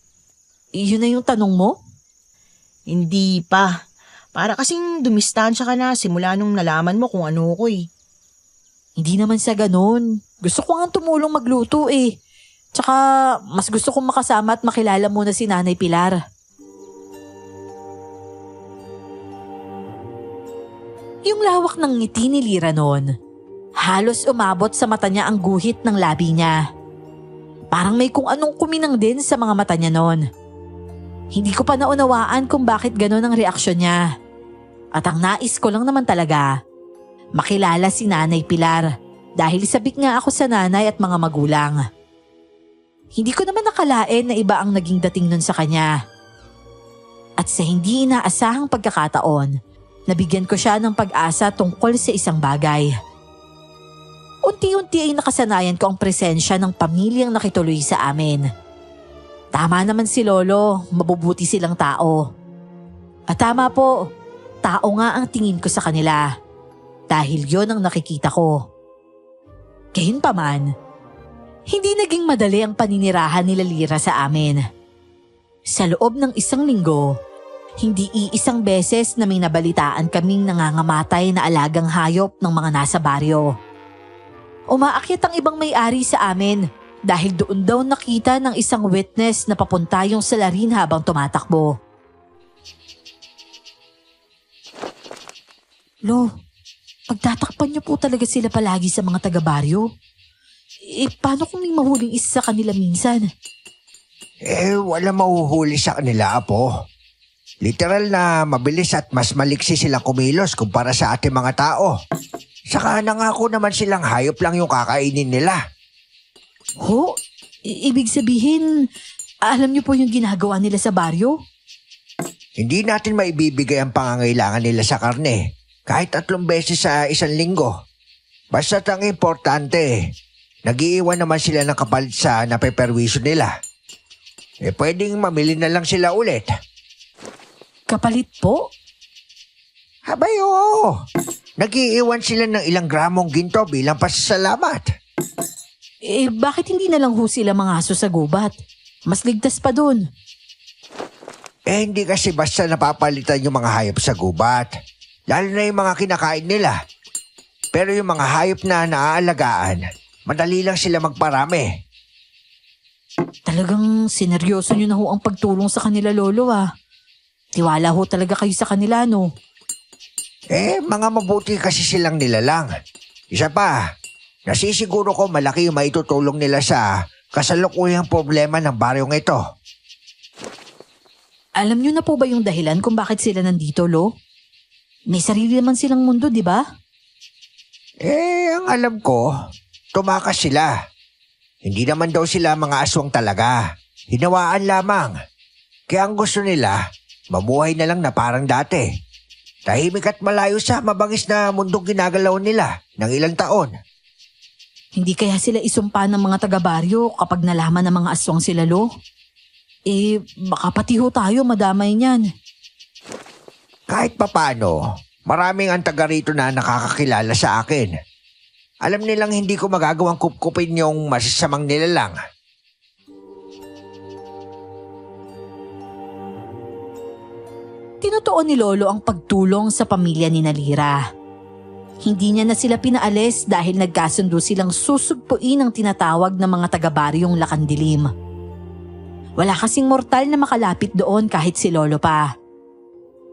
Iyon na yung tanong mo? Hindi pa. Para kasing dumistansya ka na simula nung nalaman mo kung ano ko eh. Hindi naman sa ganun. Gusto ko nga tumulong magluto eh. Tsaka mas gusto kong makasama at makilala muna si Nanay Pilar. Yung lawak ng ngiti ni Lira noon, halos umabot sa mata niya ang guhit ng labi niya. Parang may kung anong kuminang din sa mga mata niya noon. Hindi ko pa naunawaan kung bakit gano'n ang reaksyon niya. At ang nais ko lang naman talaga, makilala si Nanay Pilar dahil sabik nga ako sa nanay at mga magulang. Hindi ko naman nakalain na iba ang naging dating nun sa kanya. At sa hindi inaasahang pagkakataon, nabigyan ko siya ng pag-asa tungkol sa isang bagay. Unti-unti ay nakasanayan ko ang presensya ng pamilyang nakituloy sa amin. Tama naman si Lolo, mabubuti silang tao. At tama po, tao nga ang tingin ko sa kanila. Dahil yon ang nakikita ko. Gayunpaman, hindi naging madali ang paninirahan nila Lira sa amin. Sa loob ng 1 linggo, hindi iisang beses na may nabalitaan kaming nangangamatay na alagang hayop ng mga nasa baryo. Umaakyat ang ibang may-ari sa amin dahil doon daw nakita ng isang witness na papunta yung salarin habang tumatakbo. Lo, pagtatakpan niyo po talaga sila palagi sa mga taga-baryo? Paano kung may mahuling isa sa kanila minsan? Wala mahuhuli sa kanila, Apo. Literal na mabilis at mas maliksi silang kumilos kumpara sa ating mga tao. Saka nangako naman silang hayop lang yung kakainin nila. Ho? Ibig sabihin, alam niyo po yung ginagawa nila sa baryo? Hindi natin maibibigay ang pangangailangan nila sa karne kahit 3 beses sa 1 linggo. Basta't ang importante, nag-iiwan naman sila ng kapalit sa napeperwisyo nila. Pwedeng mamili na lang sila ulit. Kapalit po? Abay, oo. Nag-iiwan sila ng ilang gramong ginto bilang pasasalamat. Bakit hindi na lang ho sila mga aso sa gubat? Mas ligtas pa dun. Hindi kasi basta napapalitan yung mga hayop sa gubat. Lalo na yung mga kinakain nila. Pero yung mga hayop na naaalagaan, madali lang sila magparami. Talagang sineryoso nyo na ho ang pagtulong sa kanila, Lolo Tiwala ho talaga kayo sa kanila, no? Mga mabuti kasi silang nilalang. Isa pa, nasisiguro ko malaki yung maitutulong nila sa kasalukuyang problema ng baryong ito. Alam nyo na po ba yung dahilan kung bakit sila nandito, Lo? May sarili naman silang mundo, di ba? Ang alam ko, tumakas sila. Hindi naman daw sila mga aswang talaga. Hinawaan lamang. Kaya ang gusto nila, mabuhay na lang na parang dati. Tahimik at malayo sa mabangis na mundong ginagalaw nila ng ilang taon. Hindi kaya sila isumpa ng mga taga-baryo kapag nalaman ng mga aswang sila, Lo? Baka pati ho tayo madamay niyan. Kahit papano, maraming ang taga rito na nakakakilala sa akin. Alam nilang hindi ko magagawang kupkupin yung masasamang nilalang. Tinutuon ni Lolo ang pagtulong sa pamilya ni Nalira. Hindi niya na sila pinaalis dahil nagkasundo silang susugpuin ang tinatawag ng mga taga-baryong Lakandilim. Wala kasing mortal na makalapit doon kahit si Lolo pa.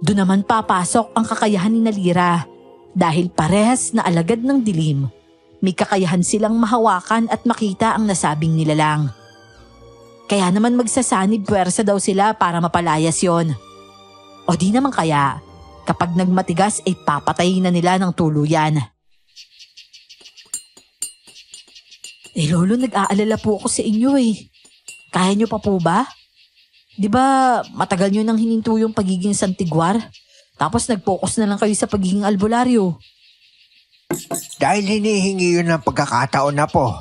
Doon naman papasok ang kakayahan ni Nalira dahil parehas na alagad ng dilim. May kakayahan silang mahawakan at makita ang nasabing nilalang. Kaya naman magsasanib puwersa daw sila para mapalayas yon. O di naman kaya, kapag nagmatigas ay papatayin na nila ng tuluyan. Lolo, nag-aalala po ako sa inyo Kaya niyo pa po ba? Di ba matagal niyo nang hininto yung pagiging santigwar? Tapos nag-focus na lang kayo sa pagiging albularyo. Dahil hinihingi yun ng pagkakataon na po.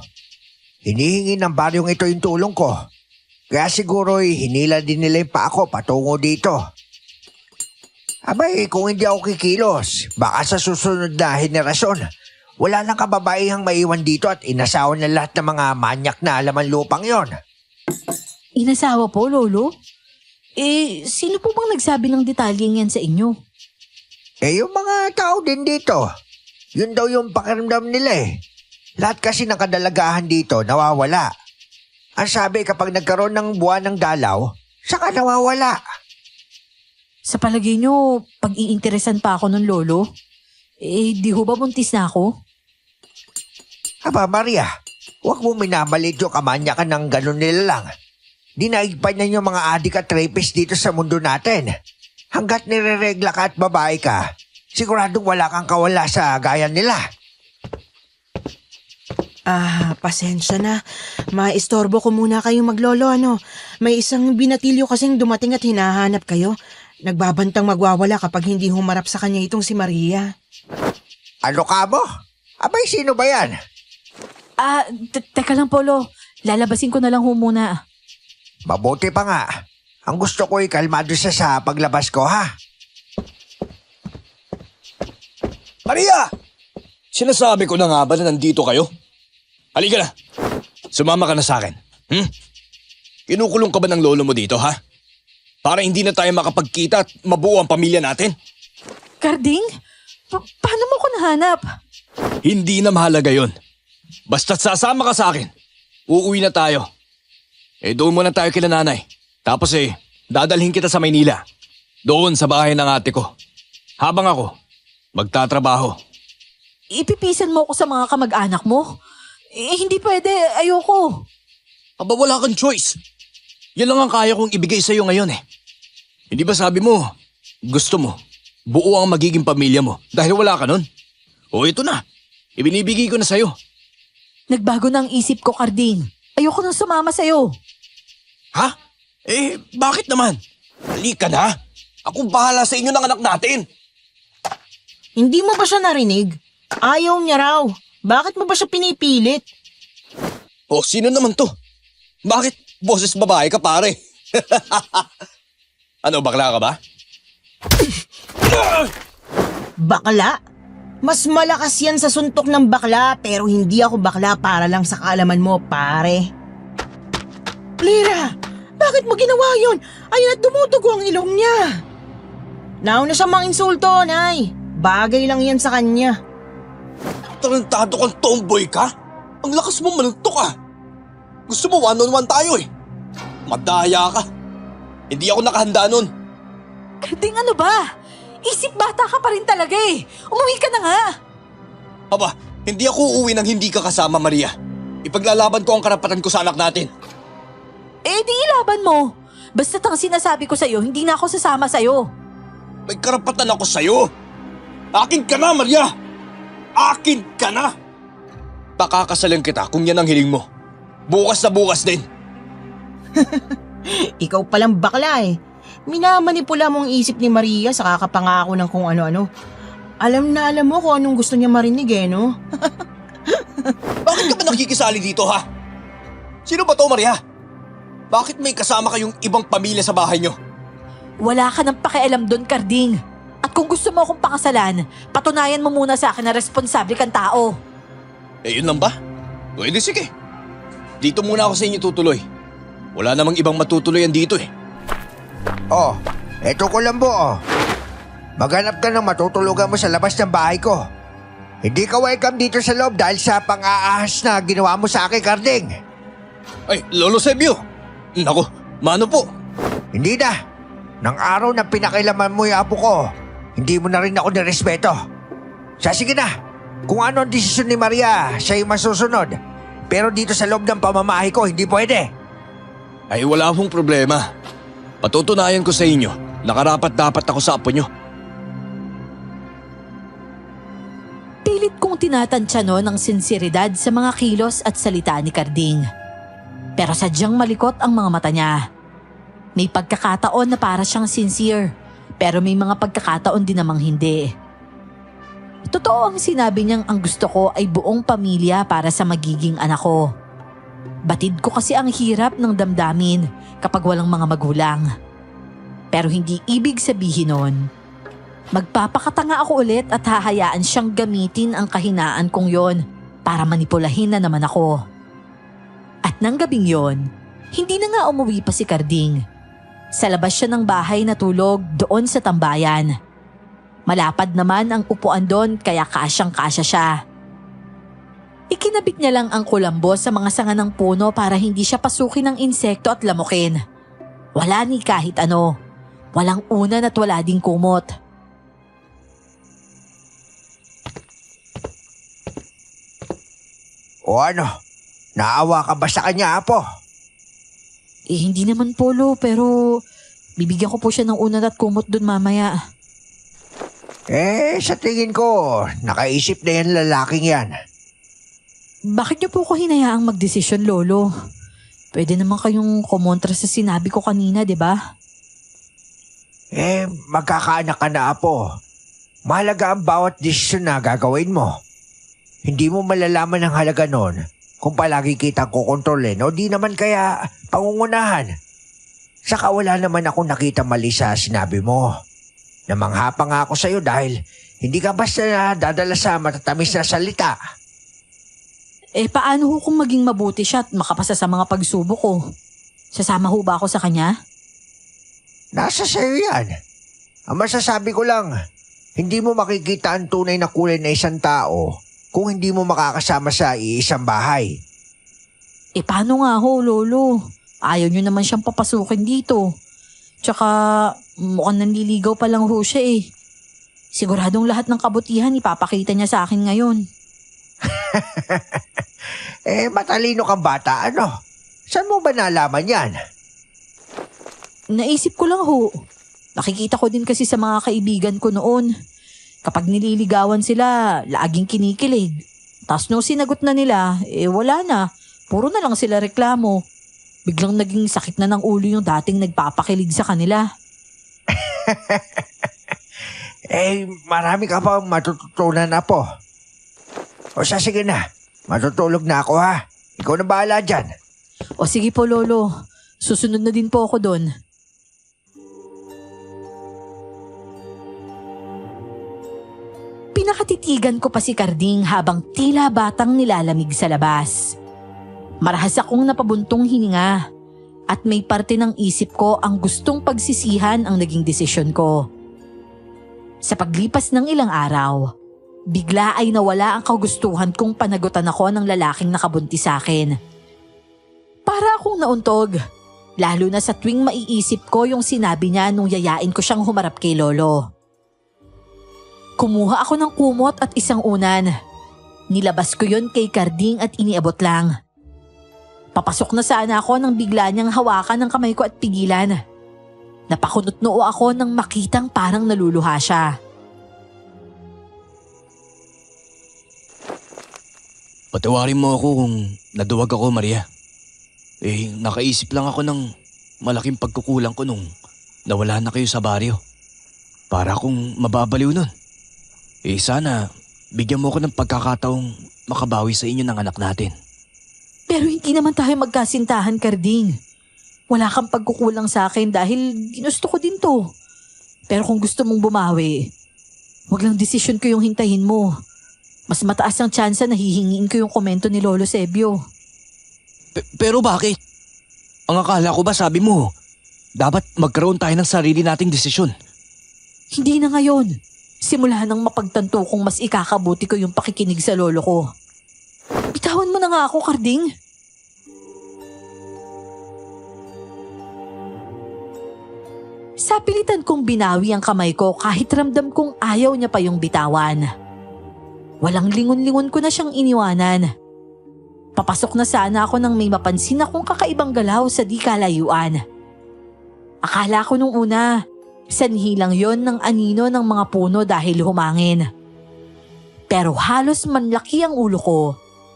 Hinihingi ng baryong ito yung tulong ko. Kaya siguro'y hinila din nila yung pa ako patungo dito. Abay, kung hindi ako kikilos, baka sa susunod na henerasyon, wala nang kababaihang maiwan dito at inasawan na lahat ng mga manyak na alaman lupang yon. Inasawa po, Lolo? Sino po bang nagsabi ng detalyeng yan sa inyo? Yung mga tao din dito. Yun daw yung pakiramdam nila Lahat kasi ng kadalagahan dito nawawala. Ang sabi kapag nagkaroon ng buwan ng dalaw, saka nawawala. Sa palagay nyo, pag-iinteresan pa ako ng Lolo? Di ho ba buntis na ako? Aba Maria, huwag mo minamalit yung kamanyakan ng ganun nila lang. Dinaigpan niya yung mga adik at rapist dito sa mundo natin. Hanggat nireregla ka at babae ka, siguradong wala kang kawala sa gaya nila. Pasensya na. Maistorbo ko muna kayong maglolo, May isang binatilyo kasing dumating at hinahanap kayo. Nagbabantang magwawala kapag hindi humarap sa kanya itong si Maria. Ano ka mo? Abay, sino ba yan? Teka lang, Polo. Lalabasin ko na lang ho muna. Mabuti pa nga. Ang gusto ko'y kalmado siya sa paglabas ko, ha? Maria! Sinasabi ko na nga ba na nandito kayo? Halika na. Sumama ka na sa akin. Kinukulong ka ba ng lolo mo dito, ha? Para hindi na tayo makapagkita at mabuo ang pamilya natin? Karding? Paano mo ko nahanap? Hindi na mahalaga yon. Basta't sasama ka sa akin. Uuwi na tayo. Doon muna tayo kila nanay. Tapos dadalhin kita sa Maynila. Doon sa bahay ng ate ko. Habang ako, magtatrabaho. Ipipisan mo ako sa mga kamag-anak mo? Hindi pwede. Ayoko. Aba, wala kang choice. Yan lang ang kaya kong ibigay sa'yo ngayon Hindi ba sabi mo, gusto mo, buo ang magiging pamilya mo dahil wala ka nun? O ito na, ibinibigay ko na sa'yo. Nagbago na ang isip ko, Carding. Ayoko nang sumama sa'yo. Ha? Bakit naman? Halika na. Akong bahala sa inyo ng anak natin. Hindi mo ba siya narinig? Ayaw niya raw. Bakit mo ba siya pinipilit? O, sino naman to? Bakit boses babae ka, pare? Ano, bakla ka ba? Bakla? Mas malakas yan sa suntok ng bakla pero hindi ako bakla para lang sa kaalaman mo, pare. Lira, bakit mo ginawa yun? Ayun at dumudugo ang ilong niya. Nauna siya mga insulto, Nay. Bagay lang yan sa kanya. Tarantado kang tomboy ka? Ang lakas mo manuntok ah. Gusto mo one-on-one tayo eh. Madaya ka. Hindi ako nakahanda nun. Karding, ano ba? Isip bata ka pa rin talaga eh. Umuwi ka na nga. Aba, hindi ako uuwi nang hindi ka kasama, Maria. Ipaglalaban ko ang karapatan ko sa anak natin. Eh di ilaban mo. Basta't ang sinasabi ko sa'yo, hindi na ako sasama sa'yo. May karapatan ako sa'yo. Akin ka na, Maria. Akin ka na. Pakakasalan kita kung yan ang hiling mo. Bukas na bukas din. Ikaw palang bakla eh. Minamanipula mo ang isip ni Maria sa kakapangako ng kung ano-ano. Alam na alam mo kung anong gusto niya marinig eh, no? Bakit ka ba nakikisali dito, ha? Sino ba to, Maria? Bakit may kasama kayong ibang pamilya sa bahay nyo? Wala ka nang pakialam doon, Karding. At kung gusto mo akong pakasalan, patunayan mo muna sa akin na responsable kang tao. Eh, yun lang ba? Pwede, sige. Dito muna ako sa inyo tutuloy. Wala namang ibang matutuloyan dito eh. Oh, eto ko lang oh. Maghanap ka ng matutulugan mo sa labas ng bahay ko. Hindi ka welcome dito sa loob dahil sa pang-aahas na ginawa mo sa akin, Karding. Ay, Lolo Sebio! Naku, mano po? Hindi na. Nang araw na pinakilaman mo yung apo ko, hindi mo na rin ako nirespeto. Sige na. Kung ano ang desisyon ni Maria, siya yung masusunod. Pero dito sa loob ng pamamahay ko, hindi pwede. Ay, wala akong problema. Patutunayan ko sa inyo na karapat-dapat ako sa apo nyo. Pilit kong tinatansya noon ang sinseridad sa mga kilos at salita ni Karding. Pero sadyang malikot ang mga mata niya. May pagkakataon na para siyang sincere, pero may mga pagkakataon din namang hindi. Totoo ang sinabi niyang ang gusto ko ay buong pamilya para sa magiging anak ko. Batid ko kasi ang hirap ng damdamin kapag walang mga magulang. Pero hindi ibig sabihin nun, magpapakatanga ako ulit at hahayaan siyang gamitin ang kahinaan kong yon para manipulahin na naman ako. At nang gabing yon, hindi na nga umuwi pa si Karding. Sa labas siya ng bahay natulog doon sa tambayan. Malapad naman ang upuan doon kaya kasyang-kasya siya. Ikinabit niya lang ang kulambo sa mga sanga ng puno para hindi siya pasukin ng insekto at lamukin. Wala ni kahit ano. Walang unan at wala ding kumot. O ano? Naawa ka ba sa kanya, apo? Eh hindi naman polo pero bibigyan ko po siya ng unan at kumot doon mamaya. Sa tingin ko, nakaisip na yan lalaking yan. Bakit niyo po ko hinayaang magdesisyon, Lolo? Pwede naman kayong kumontra sa sinabi ko kanina, di ba? Magkakaanak ka na, apo. Mahalaga ang bawat desisyon na gagawin mo. Hindi mo malalaman ang halaga nun kung palagi kitang kukontrolin o di naman kaya pangungunahan. Saka wala naman ako nakita mali sa sinabi mo. Namangha pa nga ako sa'yo dahil hindi ka basta dadala sa matatamis na salita. Paano ho kung maging mabuti siya at makapasa sa mga pagsubok ko? Sasama ho ba ako sa kanya? Nasa sa'yo yan. Ang masasabi ko lang, hindi mo makikita ang tunay na kulay na isang tao kung hindi mo makakasama sa iisang bahay. Paano nga ho, Lolo? Ayaw niyo naman siyang papasukin dito. Tsaka mukhang nanliligaw pa lang ho siya eh. Siguradong lahat ng kabutihan ipapakita niya sa akin ngayon. Matalino kang bata, ano? Saan mo ba nalaman yan? Naisip ko lang ho. Nakikita ko din kasi sa mga kaibigan ko noon. Kapag nililigawan sila, laging kinikilig. Tapos nung sinagot na nila, wala na. Puro na lang sila reklamo. Biglang naging sakit na ng ulo yung dating nagpapakilig sa kanila. Marami ka pang matututunan na po. O sige na, matutulog na ako ha. Ikaw na bahala dyan. O sige po, Lolo. Susunod na din po ako doon. Nakatitigan ko pa si Carding habang tila batang nilalamig sa labas. Marahas akong napabuntong hininga at may parte ng isip ko ang gustong pagsisihan ang naging desisyon ko. Sa paglipas ng ilang araw, bigla ay nawala ang kagustuhan kong panagutan ako ng lalaking nakabuntis sa akin. Para akong nauntog, lalo na sa tuwing maiisip ko yung sinabi niya nung yayain ko siyang humarap kay Lolo. Kumuha ako ng kumot at isang unan. Nilabas ko yon kay Carding at iniabot lang. Papasok na sana ako nang bigla niyang hawakan ng kamay ko at pigilan. Napakunot noo ako nang makitang parang naluluha siya. Patawarin mo ako kung naduwag ako, Maria. Nakaisip lang ako ng malaking pagkukulang ko nung nawala na kayo sa baryo. Para akong mababaliw nun. Sana bigyan mo ko ng pagkakataong makabawi sa inyo ng anak natin. Pero hindi naman tayo magkasintahan, Carding. Wala kang pagkukulang sa akin dahil ginusto ko din to. Pero kung gusto mong bumawi, wag lang desisyon ko yung hintayin mo. Mas mataas ang tsansa na hihingiin ko yung komento ni Lolo Sebio. Pero bakit? Ang akala ko ba sabi mo, dapat magkaroon tayo ng sarili nating desisyon. Hindi na ngayon. Simula nang mapagtanto kong mas ikakabuti ko yung pakikinig sa lolo ko. Bitawan mo na nga ako, Carding. Sa pilitan kong binawi ang kamay ko kahit ramdam kong ayaw niya pa yung bitawan. Walang lingon-lingon ko na siyang iniwanan. Papasok na sana ako nang may mapansin akong kakaibang galaw sa di kalayuan. Akala ko nung una, sanhi lang yon ng anino ng mga puno dahil humangin. Pero halos manlaki ang ulo ko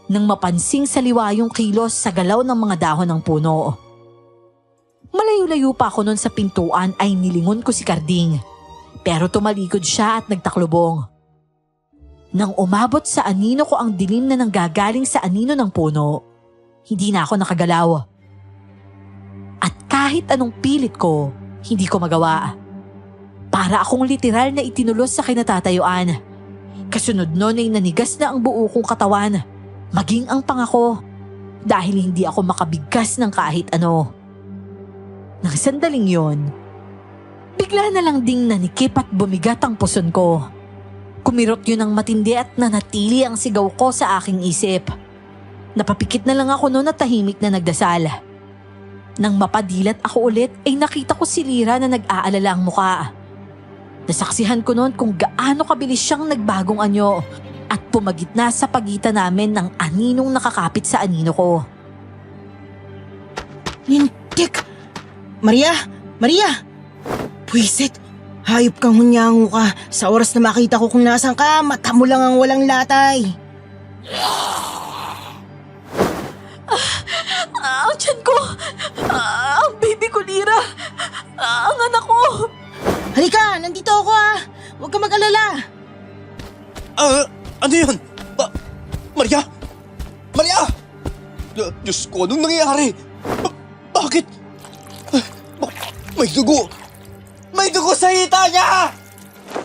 nang mapansing saliwa yung kilos sa galaw ng mga dahon ng puno. Malayo-layo pa ako nun sa pintuan ay nilingon ko si Carding. Pero tumalikod siya at nagtaklubong. Nang umabot sa anino ko ang dilim na nanggagaling sa anino ng puno, hindi na ako nakagalaw. At kahit anong pilit ko, hindi ko magawa. Para akong literal na itinulos sa kinatatayuan. Kasunod nun ay nanigas na ang buo kong katawan, maging ang pangako, dahil hindi ako makabigkas ng kahit ano. Nang sandaling yon, bigla na lang ding nanikip at bumigat ang puson ko. Kumirot yun ng matindi at nanatili ang sigaw ko sa aking isip. Napapikit na lang ako noon at tahimik na nagdasal. Nang mapadilat ako ulit ay nakita ko si Lira na nag-aalala ang muka. Nasaksihan ko noon kung gaano kabilis siyang nagbagong anyo at pumagitna sa pagitan namin ng aninong nakakapit sa anino ko. Lintik! Maria! Maria! Pwisit! Hayop kang hunyango ka. Sa oras na makita ko kung nasan ka, mata mo lang ang walang latay. Ang tiyan ko! Ang baby ko, Lira! Ang anak ko! Halika! Nandito ako Huwag ka mag-alala. Ano yun? Maria? Maria! Diyos ko, anong nangyayari? Bakit? May dugo! May dugo sa hita niya!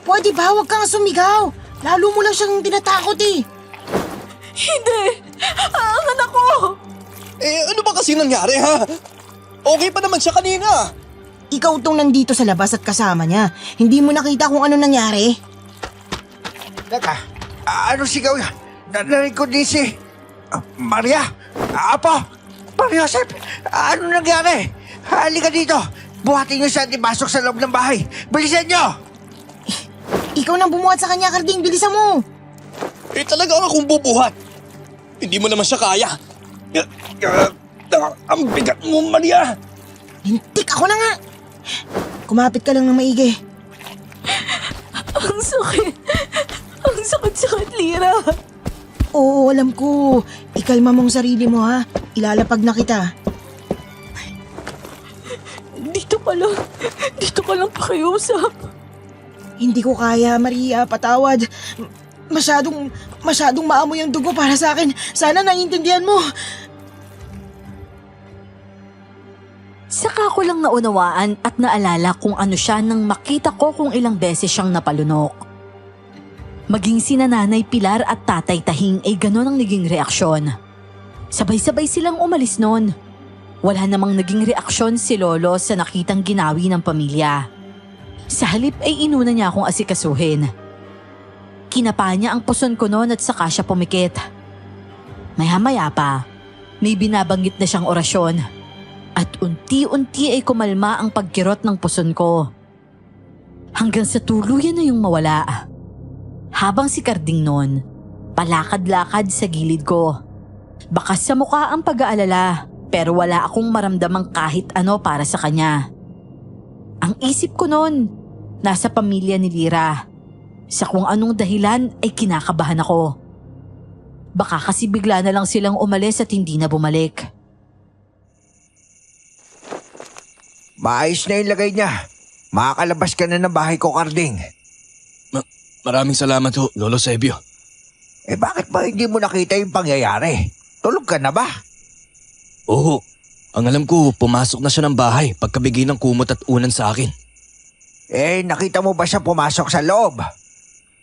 Pwede ba? Huwag kang sumigaw. Lalo mo lang siyang tinatakot eh. Hindi! Ang anak ko! Ano ba kasi nangyari, ha? Okay pa naman siya kanina. Ikaw tong nandito sa labas at kasama niya. Hindi mo nakita kung ano nangyari? Teka, ano sigaw yan? Narinig ko din si... Maria? Apo? Maria Josep? Ano nangyari? Halika dito. Buhatin niyo siya at ipasok sa loob ng bahay. Bilisan niyo! Ikaw nang bumuhat sa kanya, Carding. Bilisan mo! Talaga akong bubuhat. Hindi mo naman siya kaya. Ang bigat mo, Maria! Lintik, ako na nga! Kumapit ka lang ng maigi. Ang sakit! Ang sakit-sakit, Lira! Oo, alam ko. Ikalma mong sarili mo Ilalapag na kita. Dito ka lang pakiusap. Hindi ko kaya, Maria. Patawad. Masyadong maamoy ang dugo para sa akin. Sana naiintindihan mo. Saka ko lang naunawaan at naalala kung ano siya nang makita ko kung ilang beses siyang napalunok. Maging sina Nanay Pilar at Tatay Tahing ay ganon ang naging reaksyon. Sabay-sabay silang umalis noon. Wala namang naging reaksyon si Lolo sa nakitang ginawi ng pamilya. Sa halip ay inuna niya akong asikasuhin. Kinapa niya ang puson ko noon at saka siya pumikit. Maya-maya pa, may binabanggit na siyang orasyon. At unti-unti ay kumalma ang pagkirot ng puson ko. Hanggang sa tuluyan na yung mawala. Habang si Karding noon, palakad-lakad sa gilid ko. Bakas sa mukha ang pag-aalala pero wala akong maramdamang kahit ano para sa kanya. Ang isip ko noon, nasa pamilya ni Lira. Sa kung anong dahilan ay kinakabahan ako. Baka kasi bigla na lang silang umalis at hindi na bumalik. Maayos na yung lagay niya. Makakalabas ka na ng bahay ko, Karding. Maraming salamat ho, Lolo Sebio. Bakit ba hindi mo nakita yung pangyayari? Tulog ka na ba? Oo, ang alam ko pumasok na siya ng bahay pagkabigay ng kumot at unan sa akin. Nakita mo ba siya pumasok sa loob?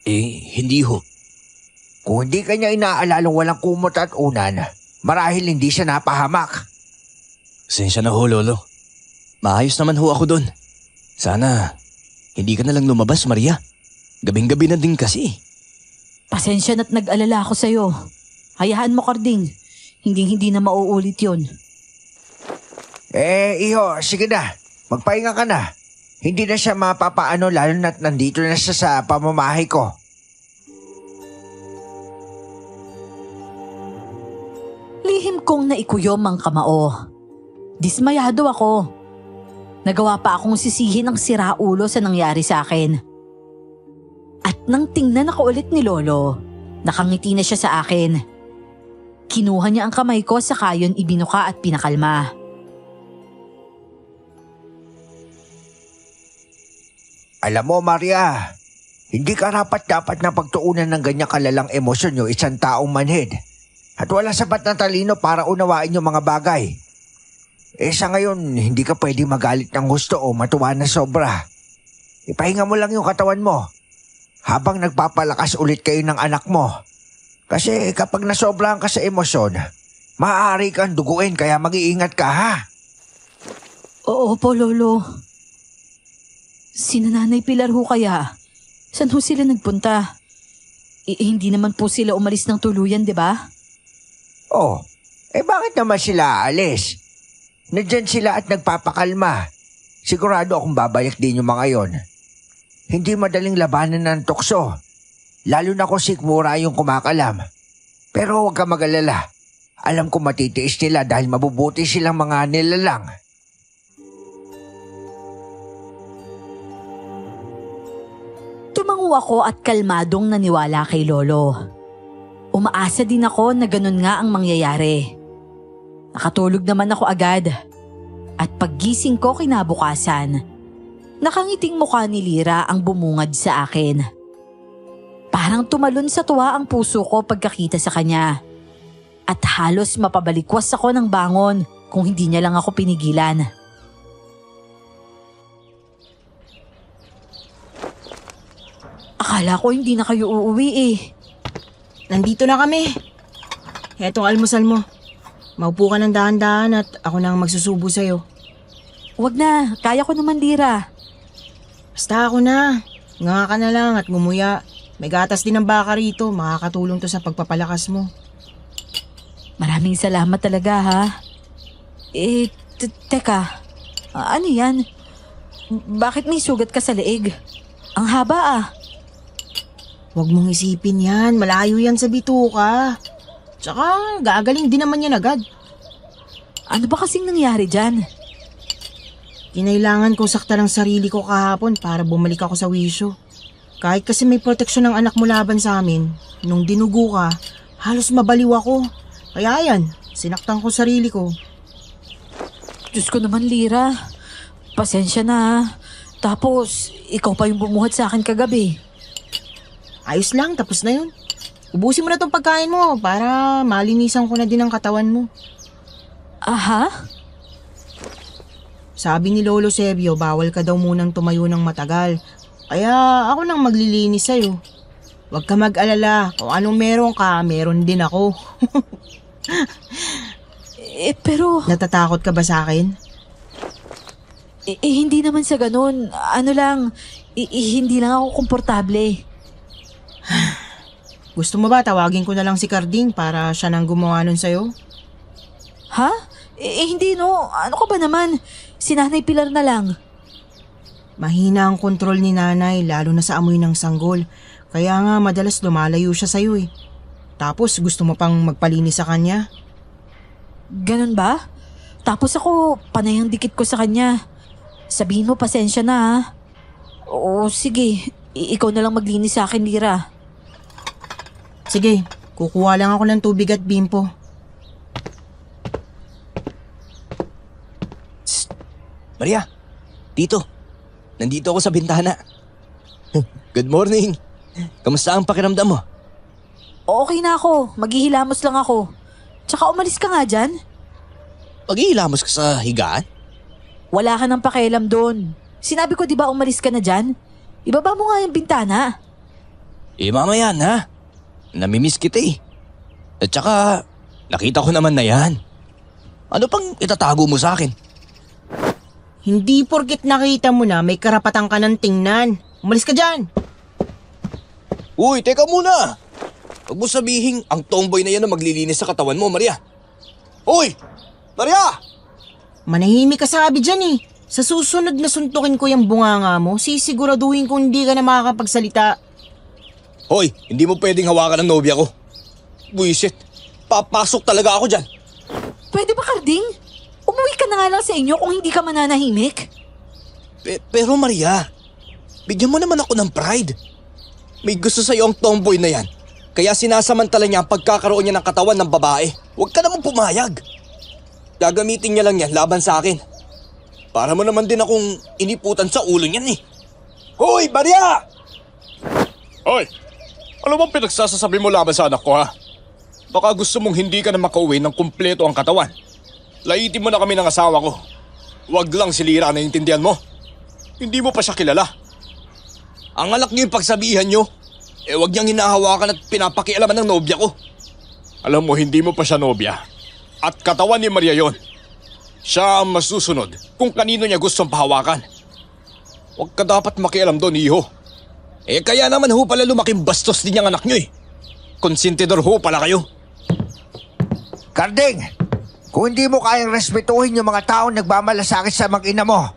Hindi ho. Kung hindi kanya inaalalang walang kumot at unan, marahil hindi siya napahamak. Pasensya na ho, Lolo. Maayos naman ho ako doon. Sana hindi ka na lang lumabas, Maria. Gabing-gabi na din kasi. Pasensya na't nag-alala ako sa'yo. Hayaan mo, Karding. Hindi na mauulit yun. Iho, sige na. Magpahinga ka na. Hindi na siya mapapaano lalo na't nandito na siya sa pamamahay ko. Lihim kong naikuyom ang kamao. Dismayado ako. Nagawa pa akong sisihin ang siraulo sa nangyari sa akin. At nang tingnan ako ulit ni Lolo, nakangiti na siya sa akin. Kinuha niya ang kamay ko sa kayon ibinuka at pinakalma. Alam mo, Maria, hindi ka dapat na pagtuunan ng ganyang kalalang emosyon yung isang taong manhid. At wala sapat na talino para unawain yung mga bagay. Sa ngayon, hindi ka pwede magalit ng gusto o matuwa na sobra. Ipahinga mo lang yung katawan mo habang nagpapalakas ulit kayo ng anak mo. Kasi kapag nasobrahan ka sa emosyon, maaari kang duguin kaya mag-iingat ka, ha? Oo po, Lolo. Sina Nanay Pilar ho kaya? Saan ho sila nagpunta? Hindi naman po sila umalis ng tuluyan, di ba? Oh, bakit naman sila aalis? Nandyan sila at nagpapakalma. Sigurado akong babalik din yung mga yon. Hindi madaling labanan ng tukso. Lalo na kung sikmura yung kumakalam. Pero huwag ka mag-alala. Alam ko matitiis nila dahil mabubuti silang mga nilalang. Tumango ako at kalmadong naniwala kay Lolo. Umaasa din ako na ganun nga ang mangyayari. Nakatulog naman ako agad. At paggising ko kinabukasan, nakangiting mukha ni Lira ang bumungad sa akin. Parang tumalon sa tuwa ang puso ko pagkakita sa kanya. At halos mapabalikwas ako ng bangon kung hindi niya lang ako pinigilan. Akala ko hindi na kayo uuwi eh. Nandito na kami. Hetong almusal mo. Maupo ka ng dahan-dahan at ako nang magsusubo sa'yo. Huwag na, kaya ko naman, Lira. Basta ako na. Nga ka na lang at ngumuya. May gatas din ng baka rito. Makakatulong to sa pagpapalakas mo. Maraming salamat talaga, ha? Teka. Ano yan? Bakit may sugat ka sa leeg? Ang haba ah. Huwag mong isipin yan. Malayo yan sa bituka. Tsaka gagaling din naman yan agad. Ano ba kasing nangyari dyan? Kinailangan kong sakta ng sarili ko kahapon para bumalik ako sa wisyo. Kahit kasi may proteksyon ng anak mo laban sa amin, nung dinugo ka, halos mabaliw ako. Kaya yan, sinaktan ko sarili ko. Diyos ko naman, Lira. Pasensya na ha. Tapos, ikaw pa yung bumuhat sa akin kagabi. Ayos lang, tapos na yun. Ubusin mo na tong pagkain mo para malinisan ko na din ang katawan mo. Aha? Sabi ni Lolo Sebio, bawal ka daw munang tumayo ng matagal. Kaya ako nang maglilinis sa'yo. Huwag ka mag-alala. Kung anong meron ka, meron din ako. Pero Natatakot ka ba sa akin? hindi naman sa ganun. Ano lang, hindi lang ako komportable. Gusto mo ba tawagin ko na lang si Carding para siya nang gumawa nun sa'yo? Ha? Hindi no. Ano ka ba naman? Si Nanay Pilar na lang. Mahina ang kontrol ni nanay lalo na sa amoy ng sanggol. Kaya nga madalas lumalayo siya sa'yo eh. Tapos gusto mo pang magpalinis sa kanya? Ganun ba? Tapos ako, panay ang dikit ko sa kanya. Sabihin mo, pasensya na ha. Oo, sige. Ikaw na lang maglinis sa akin, Lira. Sige, kukuha lang ako ng tubig at bimpo. Maria, dito. Nandito ako sa bintana. Good morning. Kamusta ang pakiramdam mo? Okay na ako. Maghihilamos lang ako. Tsaka umalis ka nga dyan. Paghihilamos ka sa higaan? Wala ka ng pakialam doon. Sinabi ko di ba umalis ka na dyan? Ibaba mo nga yung bintana. Mamaya na. Namimiss kita eh. At saka, nakita ko naman na yan. Ano pang itatago mo sa akin? Hindi porkit nakita mo na may karapatan ka ng tingnan. Umalis ka dyan! Uy, teka muna! Huwag mo sabihin ang tomboy na yan na maglilinis sa katawan mo, Maria. Uy! Maria! Manahimik ka sabi dyan eh. Sa susunod na suntukin ko yung bunganga mo, sisiguraduhin kung hindi ka na makakapagsalita. Hoy, hindi mo pwedeng hawakan ng nobya ko. Buisit, papasok talaga ako dyan. Pwede ba, Carding? Umuwi ka na nga lang sa inyo kung hindi ka mananahimik. Pero Maria, bigyan mo naman ako ng pride. May gusto sa'yo ang tomboy na yan. Kaya sinasamantala niya ang pagkakaroon niya ng katawan ng babae. Huwag ka naman pumayag. Gagamitin niya lang yan laban sa akin. Para mo naman din akong iniputan sa ulo niyan eh. Hoy, Maria! Hoy! Ano bang pinagsasasabi mo laban sa anak ko ha? Baka gusto mong hindi ka na makauwi ng kumpleto ang katawan. Laitin mo na kami ng asawa ko. Huwag lang si Lira, naiintindihan mo? Hindi mo pa siya kilala. Ang alak niyo yung pagsabihan niyo. Huwag niyang hinahawakan at pinapakialaman ng nobya ko. Alam mo, hindi mo pa siya nobya. At katawan ni Maria yon. Siya ang masusunod kung kanino niya gustong pahawakan. Huwag ka dapat makialam doon, iho. Kaya naman ho pala lumaking bastos din yung anak niyo eh. Konsentidor ho pala kayo. Carding, kung hindi mo kayang respetuhin yung mga taong nagmamalasakit sa mag-ina mo,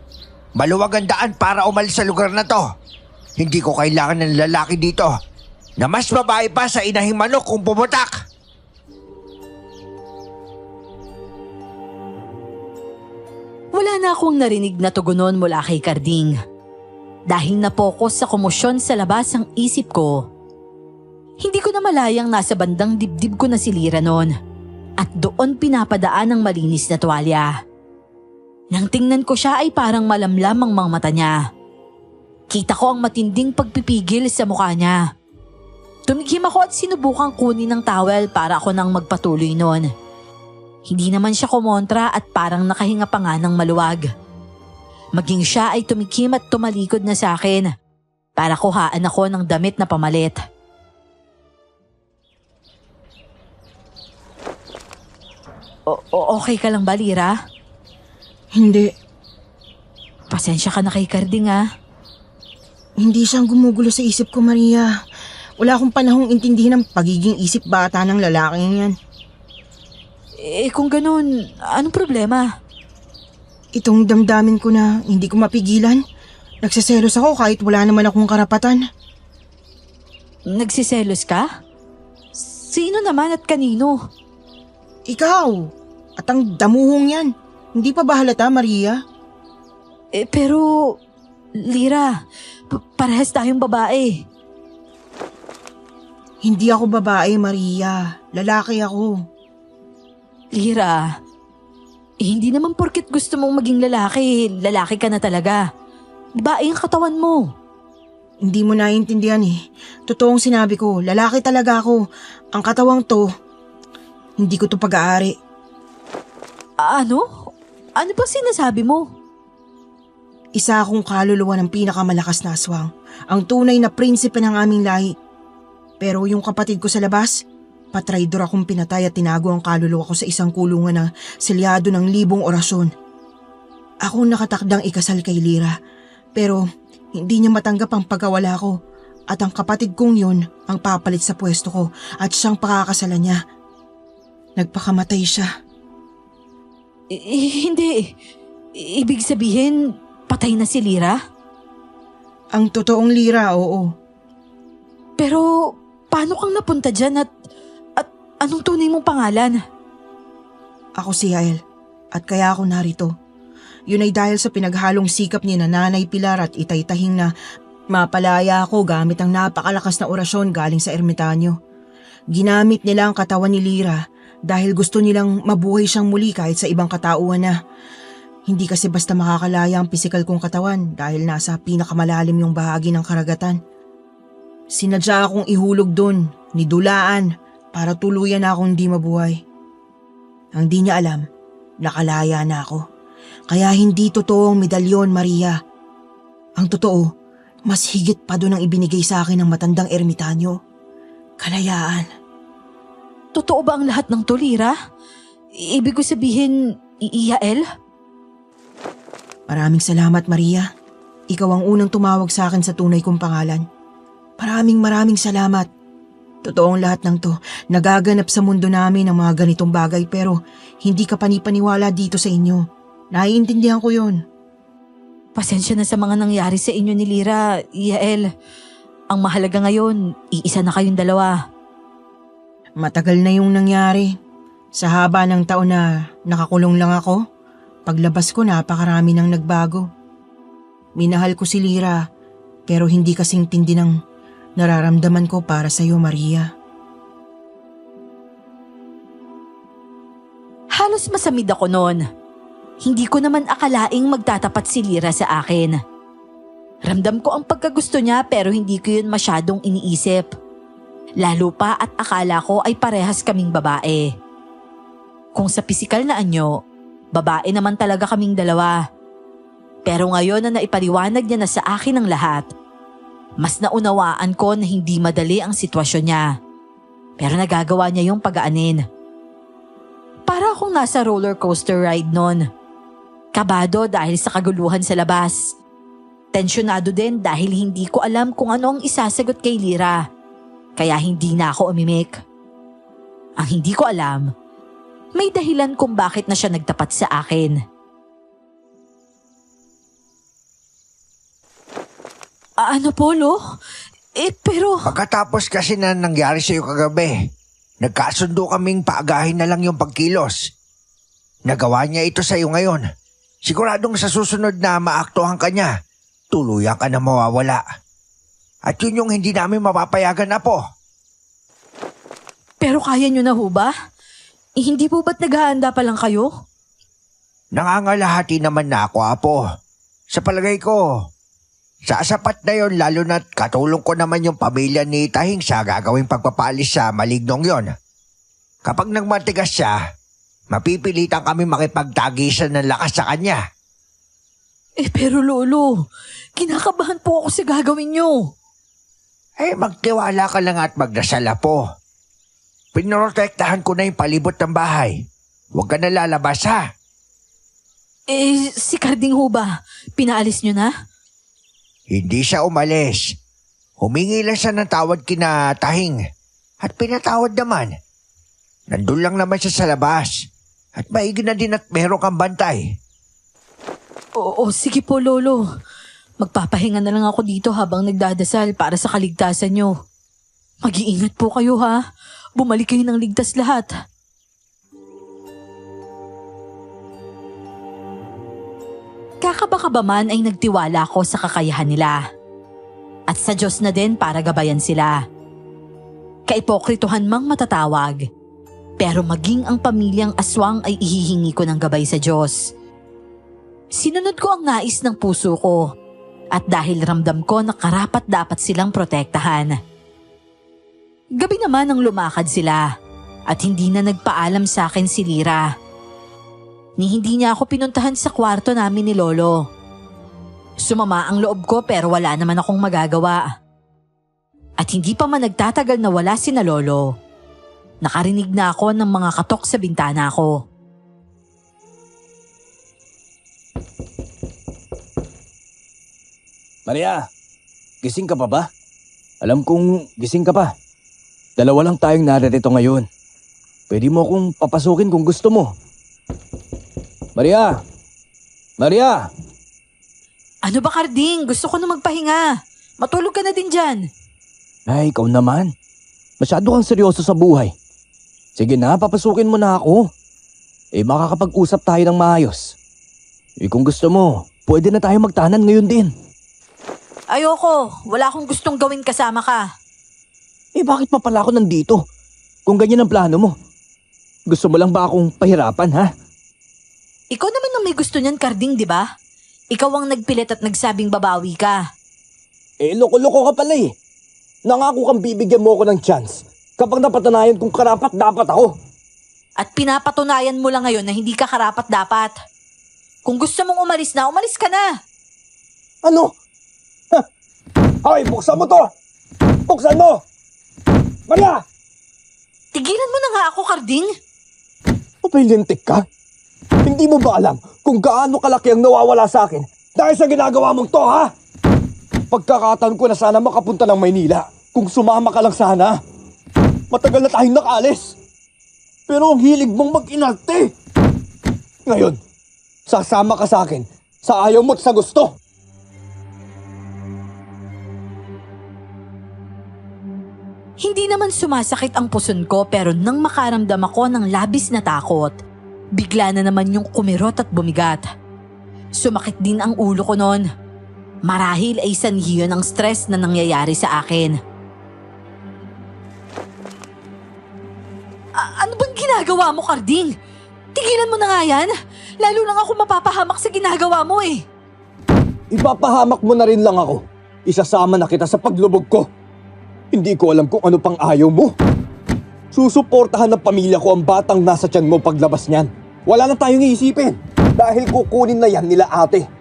maluwag ang daan para umalis sa lugar na to. Hindi ko kailangan ng lalaki dito na mas babae pa sa inahing manok kung pumutak. Wala na akong narinig na tugunon mula kay Carding. Dahil napokus sa komosyon sa labas ang isip ko. Hindi ko na malayang nasa bandang dibdib ko na si Lira noon at doon pinapadaan ang malinis na tuwalya. Nang tingnan ko siya ay parang malamlam ang mga mata niya. Kita ko ang matinding pagpipigil sa mukha niya. Tumighim ako at sinubukang kunin ng towel para ako nang magpatuloy noon. Hindi naman siya kumontra at parang nakahinga pa nga ng maluwag. Maging siya ay tumikim at tumalikod na sa akin para kuhaan ako ng damit na pamalit. Okay ka lang ba, Lira? Hindi. Pasensya ka na kay Carding ah. Hindi siyang gumugulo sa isip ko, Maria. Wala akong panahong intindihin ang pagiging isip bata ng lalaking yan. Kung ganun, anong problema? Itong damdamin ko na hindi ko mapigilan. Nagsiselos ako kahit wala naman akong karapatan. Nagsiselos ka? Sino naman at kanino? Ikaw! At ang damuhong yan. Hindi pa ba halata, Maria? Pero, Lira, parehas tayong babae. Hindi ako babae, Maria. Lalaki ako. Lira, hindi naman porket gusto mong maging lalaki, lalaki ka na talaga. Babae ang katawan mo. Hindi mo naiintindihan eh. Totoong sinabi ko, lalaki talaga ako. Ang katawang to, hindi ko to pag-aari. Ano? Ano ba sinasabi mo? Isa akong kaluluwa ng pinakamalakas na aswang. Ang tunay na prinsipe ng aming lahi. Pero yung kapatid ko sa labas, patraidor akong pinatay at tinago ang kaluluwa ko sa isang kulungan na selyado ng 1,000 orasyon. Ako nakatakdang ikasal kay Lira, pero hindi niya matanggap ang pagkawala ko at ang kapatid kong yun ang papalit sa pwesto ko at siyang pakakasalan niya. Nagpakamatay siya. Hindi. Ibig sabihin, patay na si Lira? Ang totoong Lira, oo. Pero paano kang napunta dyan at anong tunay mong pangalan? Ako si Yael at kaya ako narito. Yun ay dahil sa pinaghalong sikap ni Nanay Pilar at Itay-Tahing na mapalaya ako gamit ang napakalakas na orasyon galing sa ermitanyo. Ginamit nila ang katawan ni Lira dahil gusto nilang mabuhay siyang muli kahit sa ibang katauhan na. Hindi kasi basta makakalaya ang pisikal kong katawan dahil nasa pinakamalalim yung bahagi ng karagatan. Sinadya akong ihulog dun, nidulaan, para tuluyan na akong di mabuhay. Ang di niya alam, nakalaya na ako. Kaya hindi totoong medalyon, Maria. Ang totoo, mas higit pa doon ang ibinigay sa akin ng matandang ermitanyo. Kalayaan. Totoo ba ang lahat ng to, Lira? Ibig ko sabihin, Yael? Maraming salamat, Maria. Ikaw ang unang tumawag sa akin sa tunay kong pangalan. Maraming salamat. Totoong lahat ng to, nagaganap sa mundo namin ang mga ganitong bagay pero hindi ka panipaniwala dito sa inyo. Naiintindihan ko yun. Pasensya na sa mga nangyari sa inyo ni Lira, Yael. Ang mahalaga ngayon, iisa na kayong dalawa. Matagal na yung nangyari. Sa haba ng taon na nakakulong lang ako, paglabas ko napakarami nang nagbago. Minahal ko si Lira, pero hindi kasing tindi ng nararamdaman ko para sa iyo, Maria. Halos masamid ako noon. Hindi ko naman akalaing magtatapat si Lira sa akin. Ramdam ko ang pagkagusto niya pero hindi ko yun masyadong iniisip. Lalo pa at akala ko ay parehas kaming babae. Kung sa pisikal na anyo, babae naman talaga kaming dalawa. Pero ngayon na naipaliwanag niya na sa akin ang lahat, mas naunawaan ko na hindi madali ang sitwasyon niya. Pero nagagawa niya yung pag-aanin. Para akong nasa roller coaster ride noon. Kabado dahil sa kaguluhan sa labas. Tensyonado din dahil hindi ko alam kung ano ang isasagot kay Lira. Kaya hindi na ako umimik. Ang hindi ko alam, may dahilan kung bakit na siya nagtapat sa akin. Ano po, Lo? Pero... Pagkatapos kasi na nangyari sa'yo kagabi, nagkasundo kaming paagahin na lang yung pagkilos. Nagawa niya ito sa'yo ngayon. Siguradong sa susunod na maaktuhan ka niya, tuluyan ka na mawawala. At yun yung hindi namin mapapayagan na po. Pero kaya niyo na ho ba? Hindi po ba't naghahanda pa lang kayo? Nangangalahati naman na ako, Apo. Sa palagay ko, sasapat na yon lalo na't katulong ko naman yung pamilya ni Tahing sa gagawing pagpapalis sa malignong yon. Kapag nagmatigas siya, mapipilitan kami makipagtagisan ng lakas sa kanya. Pero Lolo, kinakabahan po ako sa gagawin niyo. Magtiwala ka lang at magdasal, Apo. Pinorotektahan ko na yung palibot ng bahay. Huwag ka na lalabas, ha? Si Carding ho ba? Pinaalis niyo na? Hindi siya umalis. Humingi lang siya ng tawad kina Tahing. At pinatawad naman. Nandun lang naman siya sa labas. At maigi na din at meron kang bantay. Oo, sige po Lolo. Magpapahinga na lang ako dito habang nagdadasal para sa kaligtasan niyo. Mag-iingat po kayo ha. Bumalik kayo ng ligtas lahat. Kakabaka ba man ay nagtiwala ko sa kakayahan nila. At sa Diyos na din para gabayan sila. Kaipokrituhan mang matatawag. Pero maging ang pamilyang aswang ay ihihingi ko ng gabay sa Diyos. Sinunod ko ang nais ng puso ko. At dahil ramdam ko na karapat dapat silang protektahan. Gabi naman nang lumakad sila. At hindi na nagpaalam sa akin si Lira. Hindi niya ako pinuntahan sa kwarto namin ni Lolo. Sumama ang loob ko pero wala naman akong magagawa. At hindi pa man nagtatagal na wala sina Lolo, nakarinig na ako ng mga katok sa bintana ko. Maria, gising ka pa ba? Alam kong gising ka pa. Dalawa lang tayong naririto ngayon. Pwede mo akong papasukin kung gusto mo. Maria! Maria! Ano ba, Karding? Gusto ko na magpahinga. Matulog ka na din dyan. Ay, ikaw naman. Masyado kang seryoso sa buhay. Sige na, papasukin mo na ako. Makakapag-usap tayo ng maayos. Kung gusto mo, pwede na tayo magtanan ngayon din. Ayoko. Wala akong gustong gawin kasama ka. Bakit pa pala ako nandito? Kung ganyan ang plano mo. Gusto mo lang ba akong pahirapan, ha? Ikaw naman ang may gusto niyan, Karding, di ba? Ikaw ang nagpilit at nagsabing babawi ka. Loko-loko ka pala eh. Nangako kang bibigyan mo ako ng chance kapag napatunayan kung karapat dapat ako. At pinapatunayan mo lang ngayon na hindi ka karapat dapat. Kung gusto mong umalis na, umalis ka na. Ano? Hoy, buksan mo to! Buksan mo! Maria! Tigilan mo na nga ako, Karding. Papilintik ka? Hindi mo ba alam kung gaano kalaki ang nawawala sa akin dahil sa ginagawa mong to, ha? Pagkakataon ko na sana makapunta ng Maynila kung sumama ka lang sana. Matagal na tayong nakalis. Pero ang hilig mong mag-inarte. Ngayon, sasama ka sa akin sa ayaw mo at sa gusto. Hindi naman sumasakit ang puson ko pero nang makaramdam ako ng labis na takot, bigla na naman yung kumirot at bumigat. Sumakit din ang ulo ko noon. Marahil ay sanhi yun ng stress na nangyayari sa akin. Ano bang ginagawa mo, Karding? Tigilan mo na nga yan. Lalo lang ako mapapahamak sa ginagawa mo eh. Ipapahamak mo na rin lang ako. Isasama na kita sa paglubog ko. Hindi ko alam kung ano pang ayaw mo. Susuportahan ng pamilya ko ang batang nasa tiyan mo paglabas niyan. Wala na tayong iisipin dahil kukunin na yan nila ate.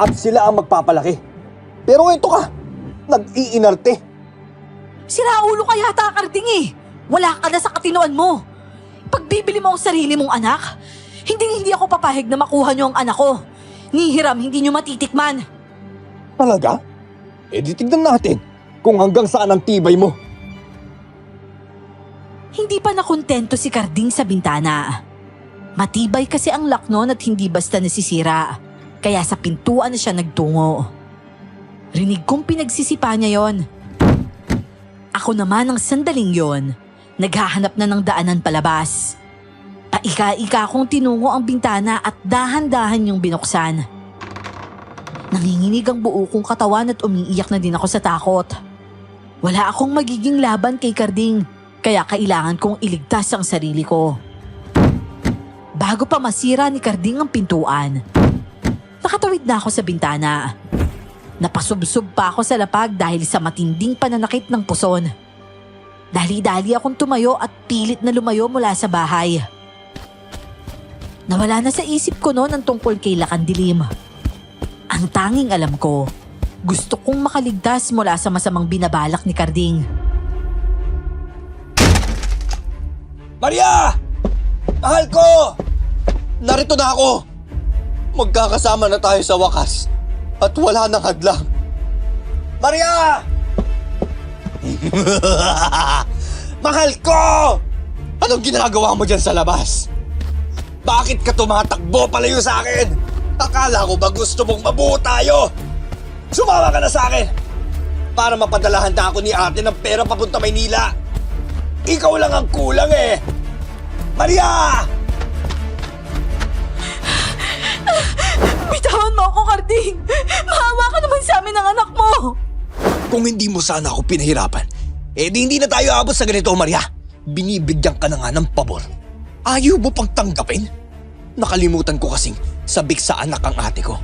At sila ang magpapalaki. Pero ito ka, nag-iinarte. Siraulo ka yata, Karding eh. Wala ka na sa katinoan mo. Pagbibili mo ang sarili mong anak, hindi ako papahig na makuha niyo ang anak ko. Nihiram, hindi niyo matitikman. Talaga? Di tignan natin kung hanggang saan ang tibay mo. Hindi pa nakontento si Karding sa bintana. Matibay kasi ang lock noon at hindi basta nasisira. Kaya sa pintuan na siya nagtungo. Rinig kong pinagsisipa niya yon. Ako naman ang sandaling yon, naghahanap na ng daanan palabas. Paika-ika kong tinungo ang bintana at dahan-dahan yung binuksan. Nanginginig ang buo kong katawan at umiiyak na din ako sa takot. Wala akong magiging laban kay Karding, kaya kailangan kong iligtas ang sarili ko. Bago pa masira ni Karding ang pintuan, nakatawid na ako sa bintana. Napasubsob pa ako sa lapag dahil sa matinding pananakit ng puson. Dali-dali akong tumayo at pilit na lumayo mula sa bahay. Nawala na sa isip ko noon ang tungkol kay Lakandilim. Ang tanging alam ko, gusto kong makaligtas mula sa masamang binabalak ni Karding. Maria! Mahal ko! Narito na ako! Magkakasama na tayo sa wakas at wala nang hadlang. Maria! Mahal ko! Anong ginagawa mo dyan sa labas? Bakit ka tumatakbo palayo sa akin? Akala ko ba gusto mong mabuo tayo? Sumama ka na sa akin para mapadalahan na ako ni ate ng pera papunta Maynila. Ikaw lang ang kulang eh. Maria! Bitawan mo ako, Karding! Maawa ka naman sa amin ng anak mo! Kung hindi mo sana ako pinahirapan, di hindi na tayo abot sa ganito, Maria. Binibigyan ka na nga ng pabor. Ayaw mo pang tanggapin? Nakalimutan ko kasing sabik sa anak ang ate ko.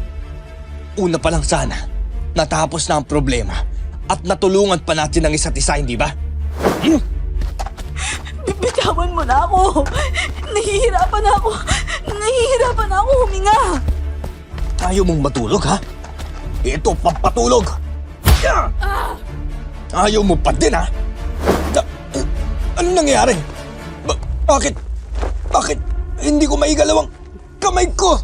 Una pa lang sana, natapos na ang problema at natulungan pa natin ang isa't isa, hindi ba? Bitawan mo na ako! Nahihirapan na ako! Nahihirapan na ako huminga! Ayaw mong matulog, ha? Ito, pampatulog! Ayaw mo pa din, ha? Ano nangyari? Bakit? Bakit hindi ko maigalawang kamay ko?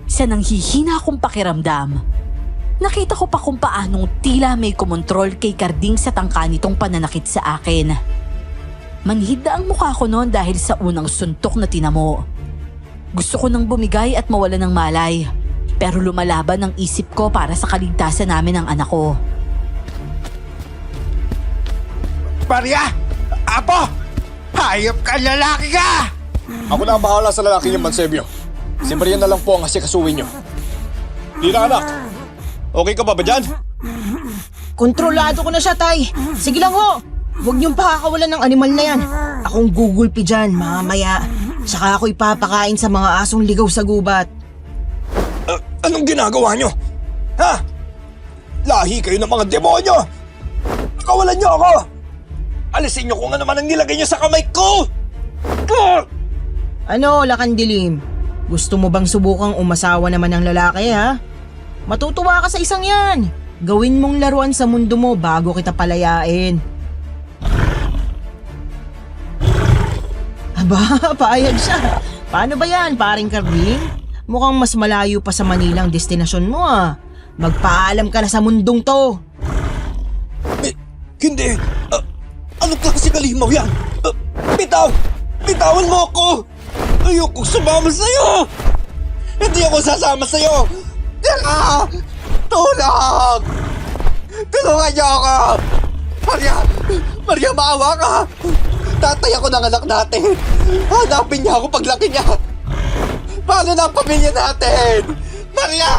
Sa nanghihina kong pakiramdam, nakita ko pa kung paanong tila may kumontrol kay Karding sa tangka nitong pananakit sa akin. Manhid na ang mukha ko noon dahil sa unang suntok na tinamo. Gusto ko nang bumigay at mawala ng malay, pero lumalaban ang isip ko para sa kaligtasan namin ng anak ko. Maria! Apo! Hayop ka, lalaki ka! Ako na ang bahala sa lalaki niyo, Mansebio. Si Maria na lang po ang asikasuhin niyo. Tira, anak. Okay ka ba dyan? Kontrolado ko na siya, Tay. Sige lang ho. Huwag niyong pakakawalan ng animal na yan. Akong gugulpi dyan, mamaya. Saka ako ipapakain sa mga asong ligaw sa gubat. Anong ginagawa nyo? Ha? Lahi kayo ng mga demonyo! Pakawalan nyo ako! Alisin nyo kung ano man ang nilagay nyo sa kamay ko! Ano, Lakandilim? Gusto mo bang subukang umasawa naman ng lalaki, ha? Matutuwa ka sa isang yan. Gawin mong laruan sa mundo mo bago kita palayain. Aba, paayag siya. Paano ba yan, paring Karding? Mukhang mas malayo pa sa Manila ang destinasyon mo, ah. Magpaalam ka na sa mundong to. Hindi! Anong klase kalimaw yan? Bitaw! Bitawan mo ako! Ayokong sumama sa'yo! Hindi ako sasama sa'yo! Tira! Tulong! Tulungan niyo ako! Maria! Maria, maawa ka! Tatay ako ng anak natin! Hanapin niya ako paglaki niya! Paano na ang pamilya natin? Maria!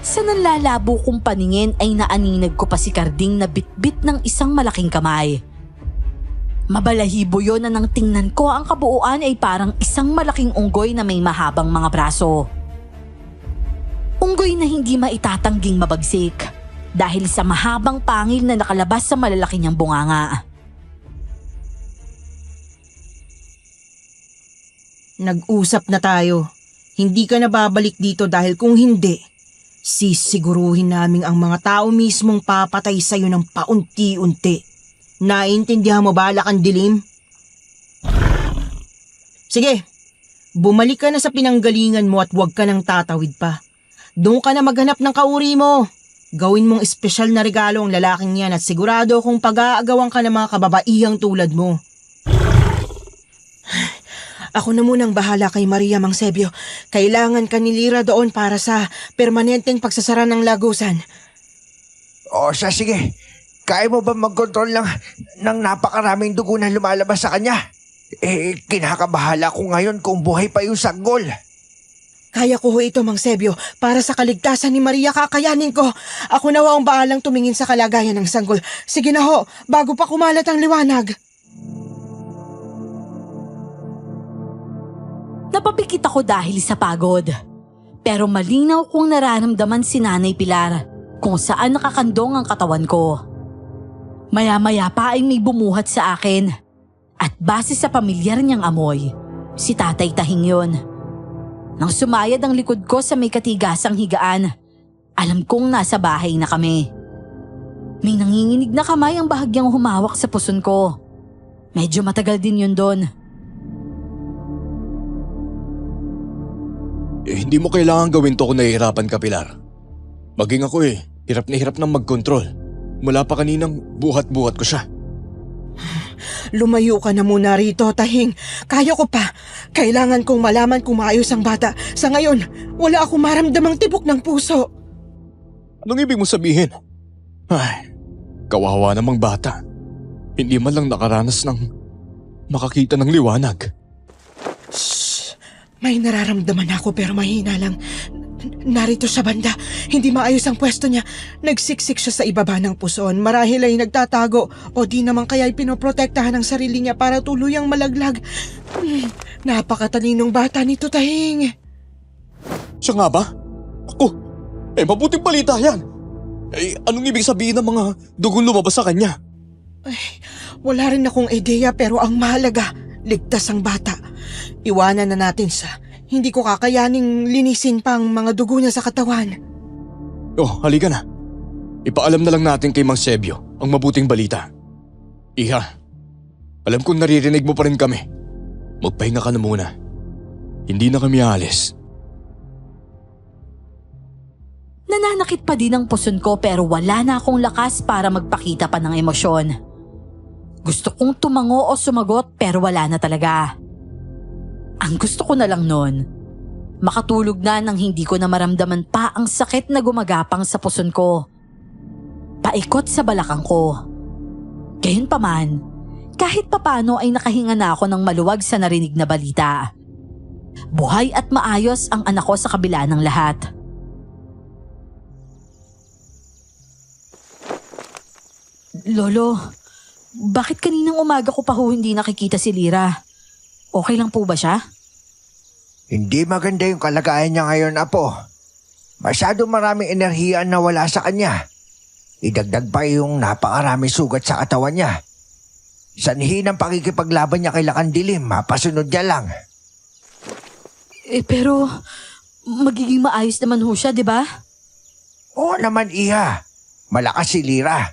Sa nanlalabo kong paningin ay naaninag ko pa si Karding na bitbit ng isang malaking kamay. Mabalahibo yon na nang tingnan ko ang kabuuan ay parang isang malaking unggoy na may mahabang mga braso. Unggoy na hindi maitatangging mabagsik dahil sa mahabang pangil na nakalabas sa malalaki niyang bunganga. Nag-usap na tayo. Hindi ka na babalik dito dahil kung hindi, sisiguruhin naming ang mga tao mismong papatay sa'yo ng paunti-unti. Naintindihan mo ba, Lakandilim? Sige, bumalik ka na sa pinanggalingan mo at huwag ka nang tatawid pa. Doon ka na maghanap ng kauri mo. Gawin mong espesyal na regalo ang lalaking yan at sigurado kung pag-aagawan ka ng mga kababaihang tulad mo. Ako na munang bahala kay Maria Mangsebio. Kailangan ka ni Lira doon para sa permanenteng pagsasara ng lagusan. O siya, sige. Kaya mo ba mag-control ng napakaraming dugo na lumalabas sa kanya? Kinakabahala ko ngayon kung buhay pa yung sanggol. Kaya ko ho ito, Mangsebio. Para sa kaligtasan ni Maria, kakayanin ko. Ako na ho ang baalang tumingin sa kalagayan ng sanggol. Sige na ho, bago pa kumalat ang liwanag. Napapikit ako dahil sa pagod. Pero malinaw kong nararamdaman si Nanay Pilar kung saan nakakandong ang katawan ko. Maya-maya pa ay may bumuhat sa akin. At base sa pamilyar niyang amoy, si Tatay Tahing yun. Nang sumayad ang likod ko sa may katigasang higaan, alam kong nasa bahay na kami. May nanginginig na kamay ang bahagyang humawak sa puson ko. Medyo matagal din yun doon. Hindi mo kailangan gawin to kung nahihirapan ka, Pilar. Maging ako hirap na hirap nang mag-control. Mula pa kaninang buhat-buhat ko siya. Lumayo ka na muna rito, Tahing. Kaya ko pa. Kailangan kong malaman kung maayos ang bata. Sa ngayon, wala akong maramdamang tibok ng puso. Anong ibig mo sabihin? Ay, kawawa namang bata. Hindi man lang nakaranas ng makakita ng liwanag. Shh! May nararamdaman ako pero mahina lang. Narito sa banda. Hindi maayos ang pwesto niya. Nagsiksik siya sa ibaba ng puson. Marahil ay nagtatago o di naman kaya ay pinoprotektahan ang sarili niya para tuluyang malaglag. Napakatalinong bata nito, Tahing. Siya nga ba? Ako? Mabuting balita yan. Anong ibig sabihin ng mga dugong lumabas sa kanya? Wala rin akong ideya pero ang mahalaga, ligtas ang bata. Iwanan na natin sa hindi ko kakayaning linisin pang mga dugo niya sa katawan. Oh, halika na. Ipaalam na lang natin kay Mang Sebio ang mabuting balita. Iha, alam kong naririnig mo pa rin kami. Magpahinga ka na muna. Hindi na kami aalis. Nananakit pa din ang puson ko pero wala na akong lakas para magpakita pa ng emosyon. Gusto kong tumango o sumagot pero wala na talaga. Ang gusto ko na lang nun, makatulog na nang hindi ko na maramdaman pa ang sakit na gumagapang sa puson ko. Paikot sa balakang ko. Gayunpaman, kahit papano ay nakahinga na ako ng maluwag sa narinig na balita. Buhay at maayos ang anak ko sa kabila ng lahat. Lolo, bakit kaninang umaga ko pa hindi nakikita si Lira? Okay lang po ba siya? Hindi maganda yung kalagayan niya ngayon, Apo. Masyado maraming enerhiya na wala sa kanya. Idagdag pa yung napakaraming sugat sa katawan niya. Sanhi ng pakikipaglaban niya kay Lakandilim, mapasunod niya lang. Pero magiging maayos naman ho siya, di ba? Oo naman, Iha. Malakas si Lira.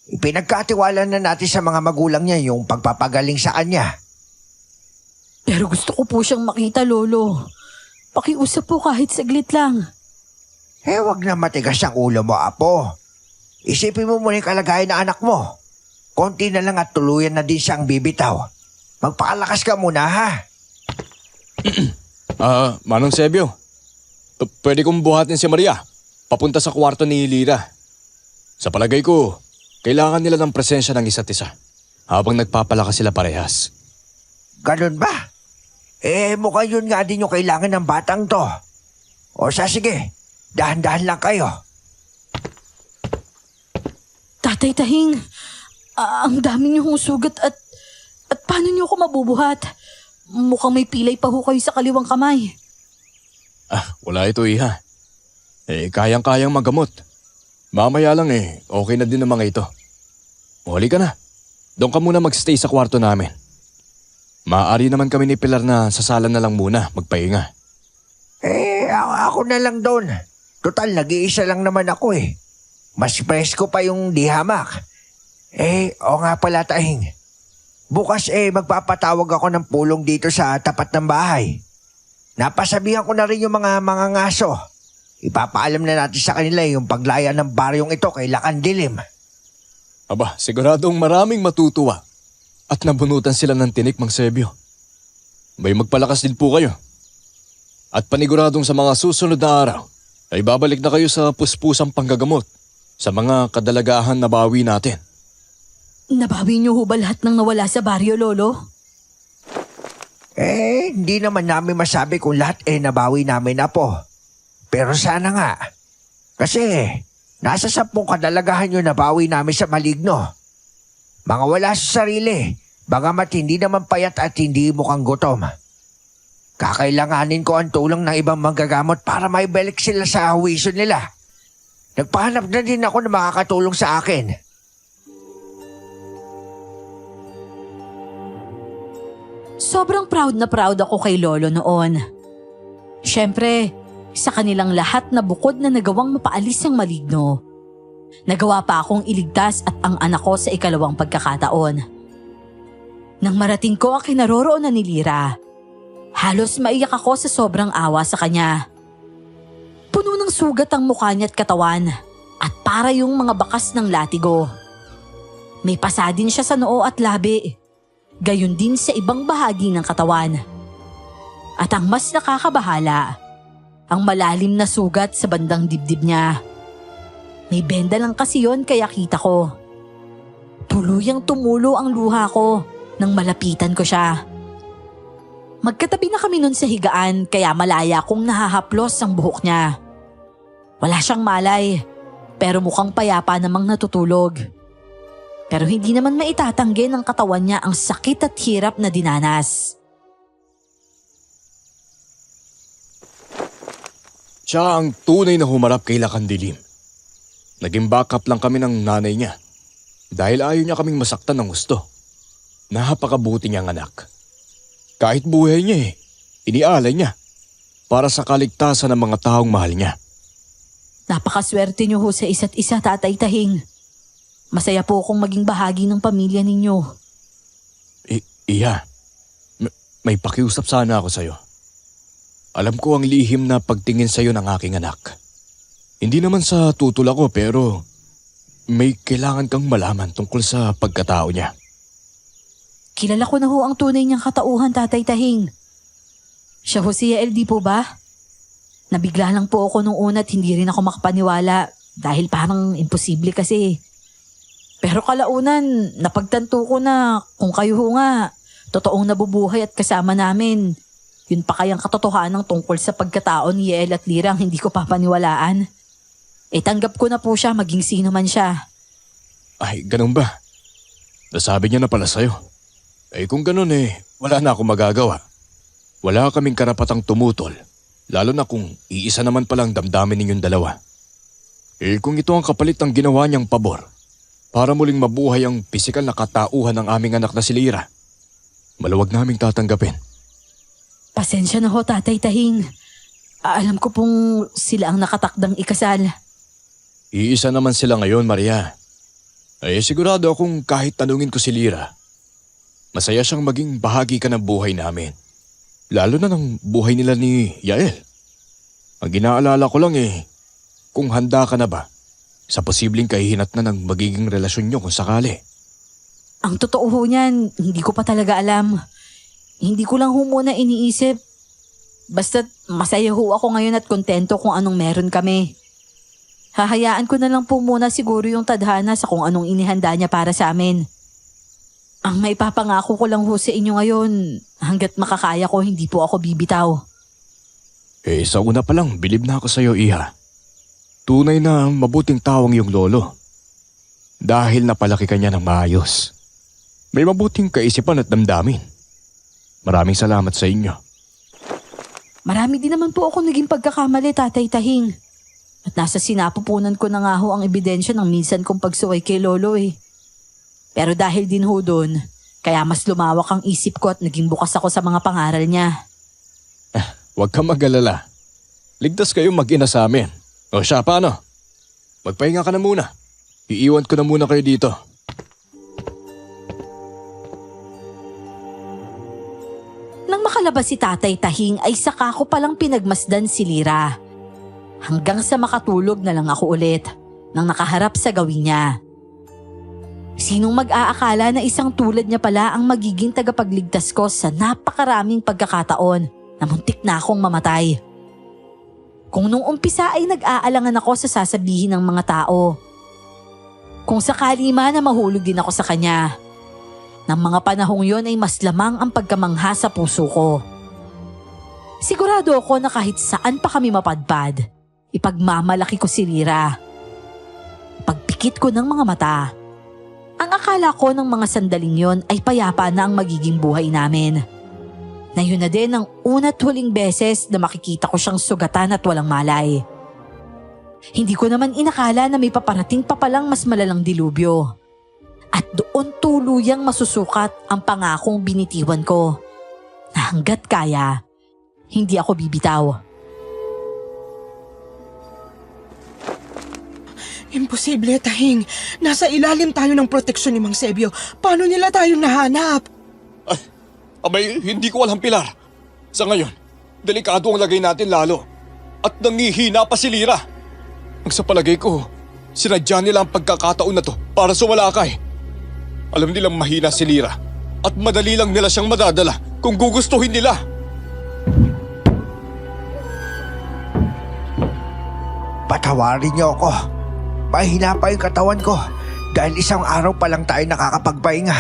Ipinagkatiwala na natin sa mga magulang niya yung pagpapagaling sa kanya. Pero gusto ko po siyang makita, Lolo. Pakiusap po kahit saglit lang. Wag na matigas ang ulo mo, Apo. Isipin mo muna yung kalagayan ng anak mo. Konti na lang at tuluyan na din siyang bibitaw. Magpakalakas ka muna, ha? Manong Sebio, pwede kong buhatin si Maria papunta sa kwarto ni Lira. Sa palagay ko, kailangan nila ng presensya ng isa't isa habang nagpapalakas sila parehas. Ganun ba? Mukhang yun nga din yung kailangan ng batang to. O sige, dahan-dahan lang kayo. Tatay Tahing, ang dami niyo hong sugat at paano niyo ako mabubuhat? Mukhang may pilay pa ho kayo sa kaliwang kamay. Wala ito, Iha. Kayang-kayang magamot. Mamaya lang okay na din ang mga ito. Huli ka na. Doon ka muna magstay sa kwarto namin. Maaari naman kami ni Pilar na sa sala na lang muna magpahinga. Ako na lang doon. Total, nag-iisa lang naman ako Mas presko pa yung dihamak. O nga pala, Tahing. Bukas magpapatawag ako ng pulong dito sa tapat ng bahay. Napasabihan ko na rin yung mga ngaso. Ipapaalam na natin sa kanila yung paglaya ng baryong ito kay Lakandilim. Aba, siguradong maraming matutuwa at nabunutan sila ng tinik, Mang Sebio. May magpalakas din po kayo. At paniguradong sa mga susunod na araw ay babalik na kayo sa puspusang panggagamot sa mga kadalagahan na bawi natin. Nabawi niyo ho ba lahat ng nawala sa baryo, Lolo? Hindi naman namin masabi kung lahat nabawi namin na po. Pero sana nga. Kasi nasa 10 kadalagahan yung nabawi namin sa maligno. Mga wala sa sarili, bagamat hindi naman payat at hindi mukhang gutom. Kakailanganin ko ang tulong ng ibang manggagamot para maibalik sila sa huwisyo nila. Nagpahanap na din ako na makakatulong sa akin. Sobrang proud ako kay Lolo noon. Siyempre, sa kanilang lahat na bukod na nagawang mapaalis ang maligno, nagawa pa akong iligtas at ang anak ko sa ikalawang pagkakataon. Nang marating ko ang kinaroroonan ni Lira, halos maiyak ako sa sobrang awa sa kanya. Puno ng sugat ang mukha niya at katawan at para yung mga bakas ng latigo. May pasa din siya sa noo at labi, gayon din sa ibang bahagi ng katawan. At ang mas nakakabahala, ang malalim na sugat sa bandang dibdib niya. May benda lang kasi yon kaya kita ko. Tuluyang tumulo ang luha ko nang malapitan ko siya. Magkatabi na kami nun sa higaan kaya malaya kong nahahaplos ang buhok niya. Wala siyang malay pero mukhang payapa namang natutulog. Pero hindi naman maitatanggi ng katawan niya ang sakit at hirap na dinanas. Siya ang tunay na humarap kay Lakandilim. Naging backup lang kami ng nanay niya dahil ayaw niya kaming masaktan ng gusto. Napakabuti niyang anak. Kahit buhay niya inialay niya para sa kaligtasan ng mga taong mahal niya. Napakaswerte niyo ho sa isa't isa, Tatay Tahing. Masaya po akong maging bahagi ng pamilya ninyo. Iya, may pakiusap sana ako sa'yo. Alam ko ang lihim na pagtingin sa'yo ng aking anak. Hindi naman sa tutol ako pero may kailangan kang malaman tungkol sa pagkatao niya. Kilala ko na ho ang tunay niyang katauhan, Tatay Tahing. Siya ho si Yael, di po ba? Nabigla lang po ako nung una at hindi rin ako makapaniwala dahil parang imposible kasi. Pero kalaunan, napagtanto ko na kung kayo ho nga, totoong nabubuhay at kasama namin. Yun pa kayang katotohanan tungkol sa pagkatao ni Yael at Lira ang hindi ko papaniwalaan. Tanggap ko na po siya maging sino man siya. Ay, ganun ba? Nasabi niya na pala sa'yo. Kung ganun wala na akong magagawa. Wala kaming karapatang tumutol, lalo na kung iisa naman palang damdamin ninyong dalawa. Kung ito ang kapalit ng ginawa niyang pabor, para muling mabuhay ang pisikal na katauhan ng aming anak na si Lira, maluwag naming tatanggapin. Pasensya na ho, Tatay Tahing. Alam ko pong sila ang nakatakdang ikasal. Iisa naman sila ngayon, Maria. Sigurado akong kahit tanungin ko si Lira, masaya siyang maging bahagi ka ng buhay namin. Lalo na ng buhay nila ni Yael. Ang ginaalala ko lang kung handa ka na ba sa posibleng kahihinat na ng magiging relasyon niyo kung sakali. Ang totoo ho niyan, hindi ko pa talaga alam. Hindi ko lang ho muna iniisip. Basta't masaya ho ako ngayon at kontento kung anong meron kami. Hahayaan ko na lang po muna siguro yung tadhana sa kung anong inihanda niya para sa amin. Ang may papangako ko lang ho sa inyo ngayon, hanggat makakaya ko hindi po ako bibitaw. Sa una pa lang, bilib na ako sa'yo, Iha. Tunay na mabuting tawang iyong lolo. Dahil napalaki ka niya ng maayos. May mabuting kaisipan at damdamin. Maraming salamat sa inyo. Marami din naman po ako naging pagkakamali, Tatay Tahing. At nasa sinapupunan ko na nga ho ang ebidensya ng minsan kong pagsuway kay Lolo Pero dahil din ho doon, kaya mas lumawak ang isip ko at naging bukas ako sa mga pangaral niya. Huwag kang mag-alala. Ligtas kayo mag-ina sa amin. O siya, paano? Magpahinga ka na muna. Iiwan ko na muna kayo dito. Nang makalabas si Tatay Tahing ay saka ko palang pinagmasdan si Lira. Hanggang sa makatulog na lang ako ulit nang nakaharap sa gawin niya. Sinong mag-aakala na isang tulad niya pala ang magiging tagapagligtas ko sa napakaraming pagkakataon na muntik na akong mamatay. Kung nung umpisa ay nag-aalangan ako sa sasabihin ng mga tao. Kung sakali man na mahulog din ako sa kanya. Nang mga panahong yon ay mas lamang ang pagkamangha sa puso ko. Sigurado ako na kahit saan pa kami mapadpad, ipagmamalaki ko si Lira. Pagpikit ko ng mga mata, ang akala ko ng mga sandaling yon ay payapa na ang magiging buhay namin. Na yun na din ang una't huling beses na makikita ko siyang sugatan at walang malay. Hindi ko naman inakala na may paparating pa palang mas malalang dilubyo. At doon tuluyang masusukat ang pangakong binitiwan ko. Na hanggat kaya, hindi ako bibitaw. Imposible, Tahing. Nasa ilalim tayo ng proteksyon ni Mang Sebio. Paano nila tayong nahanap? Abay, hindi ko alam, Pilar. Sa ngayon, delikado ang lagay natin lalo. At nangihina pa si Lira. Ang sa palagay ko, sinadya nila ang pagkakataon na to para sumalakay. Alam nilang mahina si Lira at madali lang nila siyang madadala kung gugustuhin nila. Patawarin niyo ako. Mahina pa yung katawan ko dahil isang araw pa lang tayo nakakapagpahinga.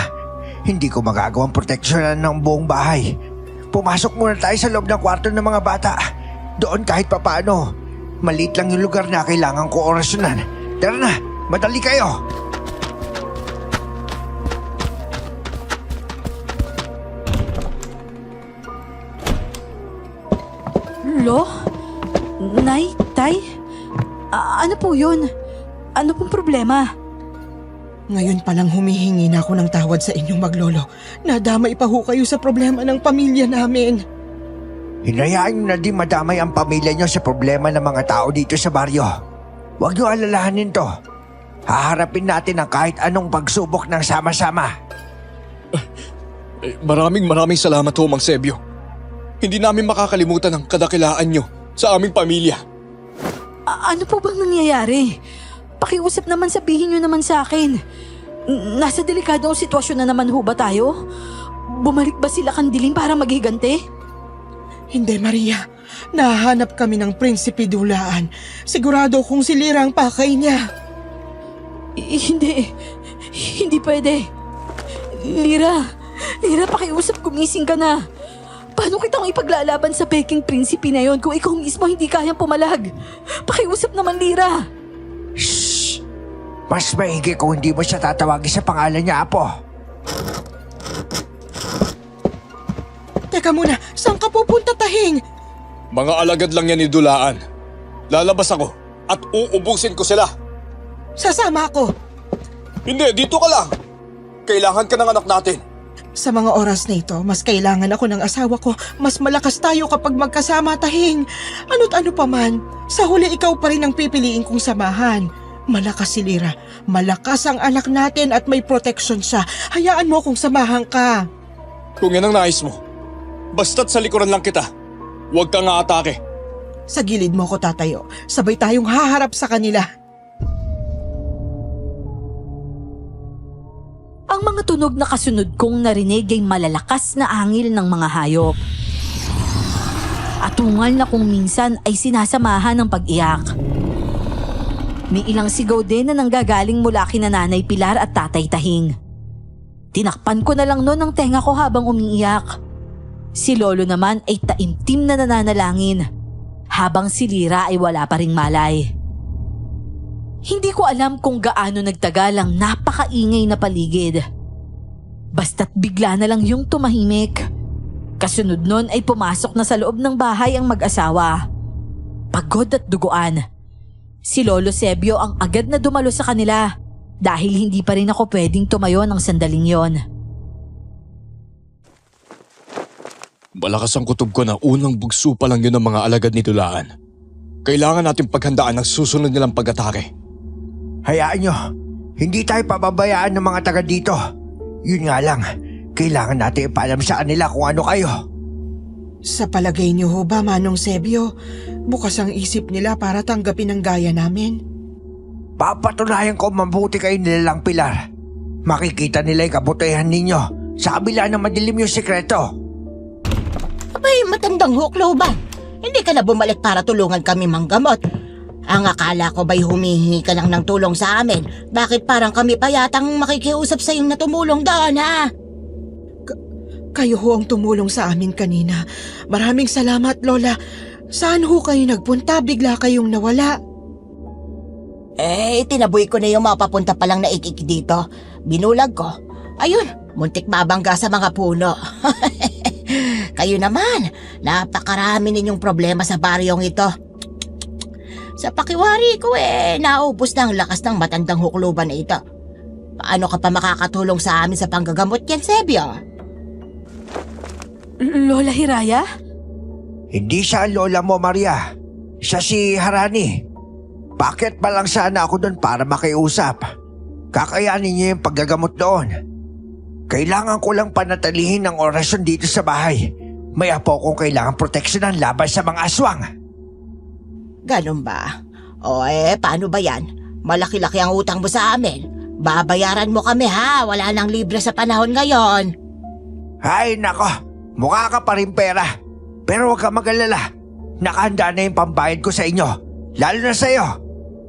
Hindi ko magagawang proteksyonan ng buong bahay. Pumasok muna tayo sa loob ng kwarto ng mga bata. Doon kahit papaano. Maliit lang yung lugar na kailangan ko orasyonan. Tara na, madali kayo. Lo? Nay? Tay? Ano po yun? Ano pong problema? Ngayon palang humihingi na ako ng tawad sa inyong maglolo. Nadamay pa ho kayo sa problema ng pamilya namin. Hinayaan nyo na din madamay ang pamilya nyo sa problema ng mga tao dito sa baryo. Huwag nyo alalahanin to. Haharapin natin ang kahit anong pagsubok ng sama-sama. Maraming salamat ho, Mang Sebio. Hindi namin makakalimutan ang kadakilaan nyo sa aming pamilya. Ano po bang nangyayari? Pakiusap naman, sabihin nyo naman sa akin. Nasa delikadong sitwasyon na naman ho ba tayo? Bumalik ba sila Kandiling para maghigante? Hindi, Maria. Nahanap kami ng Prinsipe Dulaan. Sigurado kung si Lira ang pakay niya. Hindi pwede. Lira, pakiusap, gumising ka na. Paano kitang ipaglalaban sa peking prinsipe na yon kung ikaw mismo hindi kayang pumalag? Pakiusap naman, Lira. Shhh! Mas maigi kung hindi mo siya tatawagin sa pangalan niya, Apo. Teka muna, saan ka pupunta, Tahing? Mga alagad lang yan ni Dulaan. Lalabas ako at uubusin ko sila. Sasama ako. Hindi, dito ka lang. Kailangan ka ng anak natin. Sa mga oras na ito, mas kailangan ako ng asawa ko. Mas malakas tayo kapag magkasama, Tahing. Ano't ano pa man, sa huli ikaw pa rin ang pipiliin kong samahan. Malakas si Lira. Malakas ang anak natin at may protection siya. Hayaan mo kung samahan ka. Kung yan ang nais mo, basta't sa likuran lang kita. Huwag kang aatake. Sa gilid mo ko tatayo. Sabay tayong haharap sa kanila. Ang mga tunog na kasunod kong narinig ay malalakas na angil ng mga hayop. Atungal na kung minsan ay sinasamahan ng pag-iyak. May ilang sigaw din na nanggagaling mula kina Nanay Pilar at Tatay Tahing. Tinakpan ko na lang noon ang tenga ko habang umiiyak. Si Lolo naman ay taimtim na nananalangin, habang si Lira ay wala pa ring malay. Hindi ko alam kung gaano nagtagal ang napakaingay na paligid. Basta't bigla na lang yung tumahimik. Kasunod nun ay pumasok na sa loob ng bahay ang mag-asawa. Pagod at duguan. Si Lolo Sebio ang agad na dumalo sa kanila dahil hindi pa rin ako pwedeng tumayo ng sandaling yon. Malakas ang kutob ko na unang bugso pa lang yun ng mga alagad ni Dulaan. Kailangan natin paghandaan ang susunod nilang pag-atake. Hayaan nyo, hindi tayo pababayaan ng mga taga dito. Yun nga lang, kailangan natin ipaalam sa kanila kung ano kayo. Sa palagay niyo ho ba, Manong Sebio, bukas ang isip nila para tanggapin ang gaya namin? Papatunayan ko mabuti kayo nilalang Pilar. Makikita nila yung kabutihan ninyo sa kabila ng madilim yung sekreto. Abay, matandang huklo ba? Hindi ka na bumalik para tulungan kami manggamot. Ang akala ko ba'y humihingi ka lang ng tulong sa amin? Bakit parang kami pa yatang makikiusap sa iyong natumulong doon, ha? Kayo ho ang tumulong sa amin kanina. Maraming salamat, Lola. Saan ho kayo nagpunta? Bigla kayong nawala. Tinaboy ko na yung mapapunta palang na ikik dito. Binulag ko. Ayun, muntik mabangga sa mga puno. Kayo naman, napakarami ninyong problema sa baryong ito. Sa pakiwari ko naubos na ang lakas ng matandang hukluban na ito. Paano ka pa makakatulong sa amin sa panggagamot yan, Sebio? Lola Hiraya? Hindi siya ang lola mo, Maria. Siya si Harani. Bakit pa lang sana ako doon para makiusap? Kakayanin niyo yung paggagamot doon. Kailangan ko lang panatilihin ang orasyon dito sa bahay. May apo kong kailangan proteksyonan laban sa mga aswang. Ganun ba? Paano ba yan? Malaki-laki ang utang mo sa amin. Babayaran mo kami, ha? Wala nang libre sa panahon ngayon. Ay, nako. Mukha ka pa rin pera. Pero huwag ka mag-alala. Nakahanda na yung pambayad ko sa inyo. Lalo na sa'yo.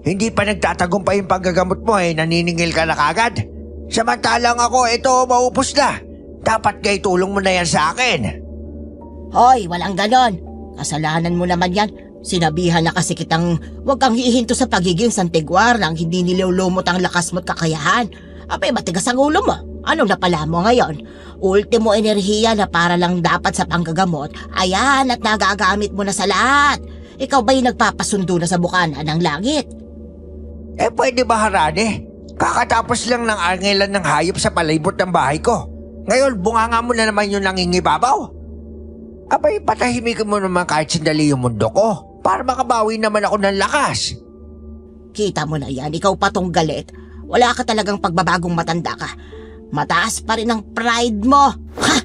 Hindi pa nagtatagumpay yung paggagamot mo naniningil ka na kagad. Samantalang ako, ito, maupos na. Dapat kay tulong mo na yan sa akin. Hoy, walang ganon. Kasalanan mo naman yan. Sinabihan na kasi kitang huwag kang hihinto sa pagiging santigwar nang hindi nilulumot ang lakas mo't kakayahan. Abay, matigas ang ulo mo. Anong napala mo ngayon? Ultimo enerhiya na para lang dapat sa panggagamot, ayan at nagagamit mo na sa lahat. Ikaw ba'y nagpapasundo na sa bukana ng langit? Pwede ba, Harani? Kakatapos lang ng angelan ng hayop sa palibot ng bahay ko. Ngayon, bunganga mo na naman yung nangingibabaw. Abay, patahimikin mo naman kahit sandali yung mundo ko para makabawi naman ako ng lakas. Kita mo na yan, ikaw pa tong galit. Wala ka talagang pagbabagong matanda ka. Mataas pa rin ang pride mo. Ha!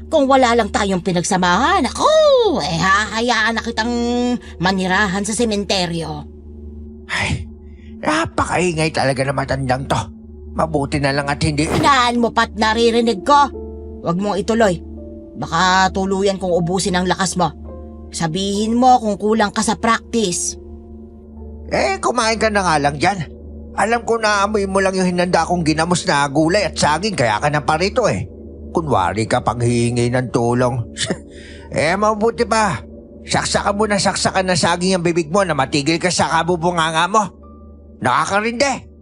Kung wala lang tayong pinagsamahan, ako, hahayaan na kitang manirahan sa sementeryo. Ay, napakaingay talaga na matandang to. Mabuti na lang at hindi... Inaan mo pa't naririnig ko. Huwag mong ituloy. Baka tuluyan kong ubusin ang lakas mo. Sabihin mo kung kulang ka sa practice. Kumain ka na nga lang dyan. Alam ko na amoy mo lang yung hinanda kong ginamos na gulay at saging kaya ka na parito Kunwari ka pang hihingi ng tulong. Mabuti pa. Saksakan mo na saksakan na saging ang bibig mo na matigil ka sa kabubunganga mo. Nakakarinde.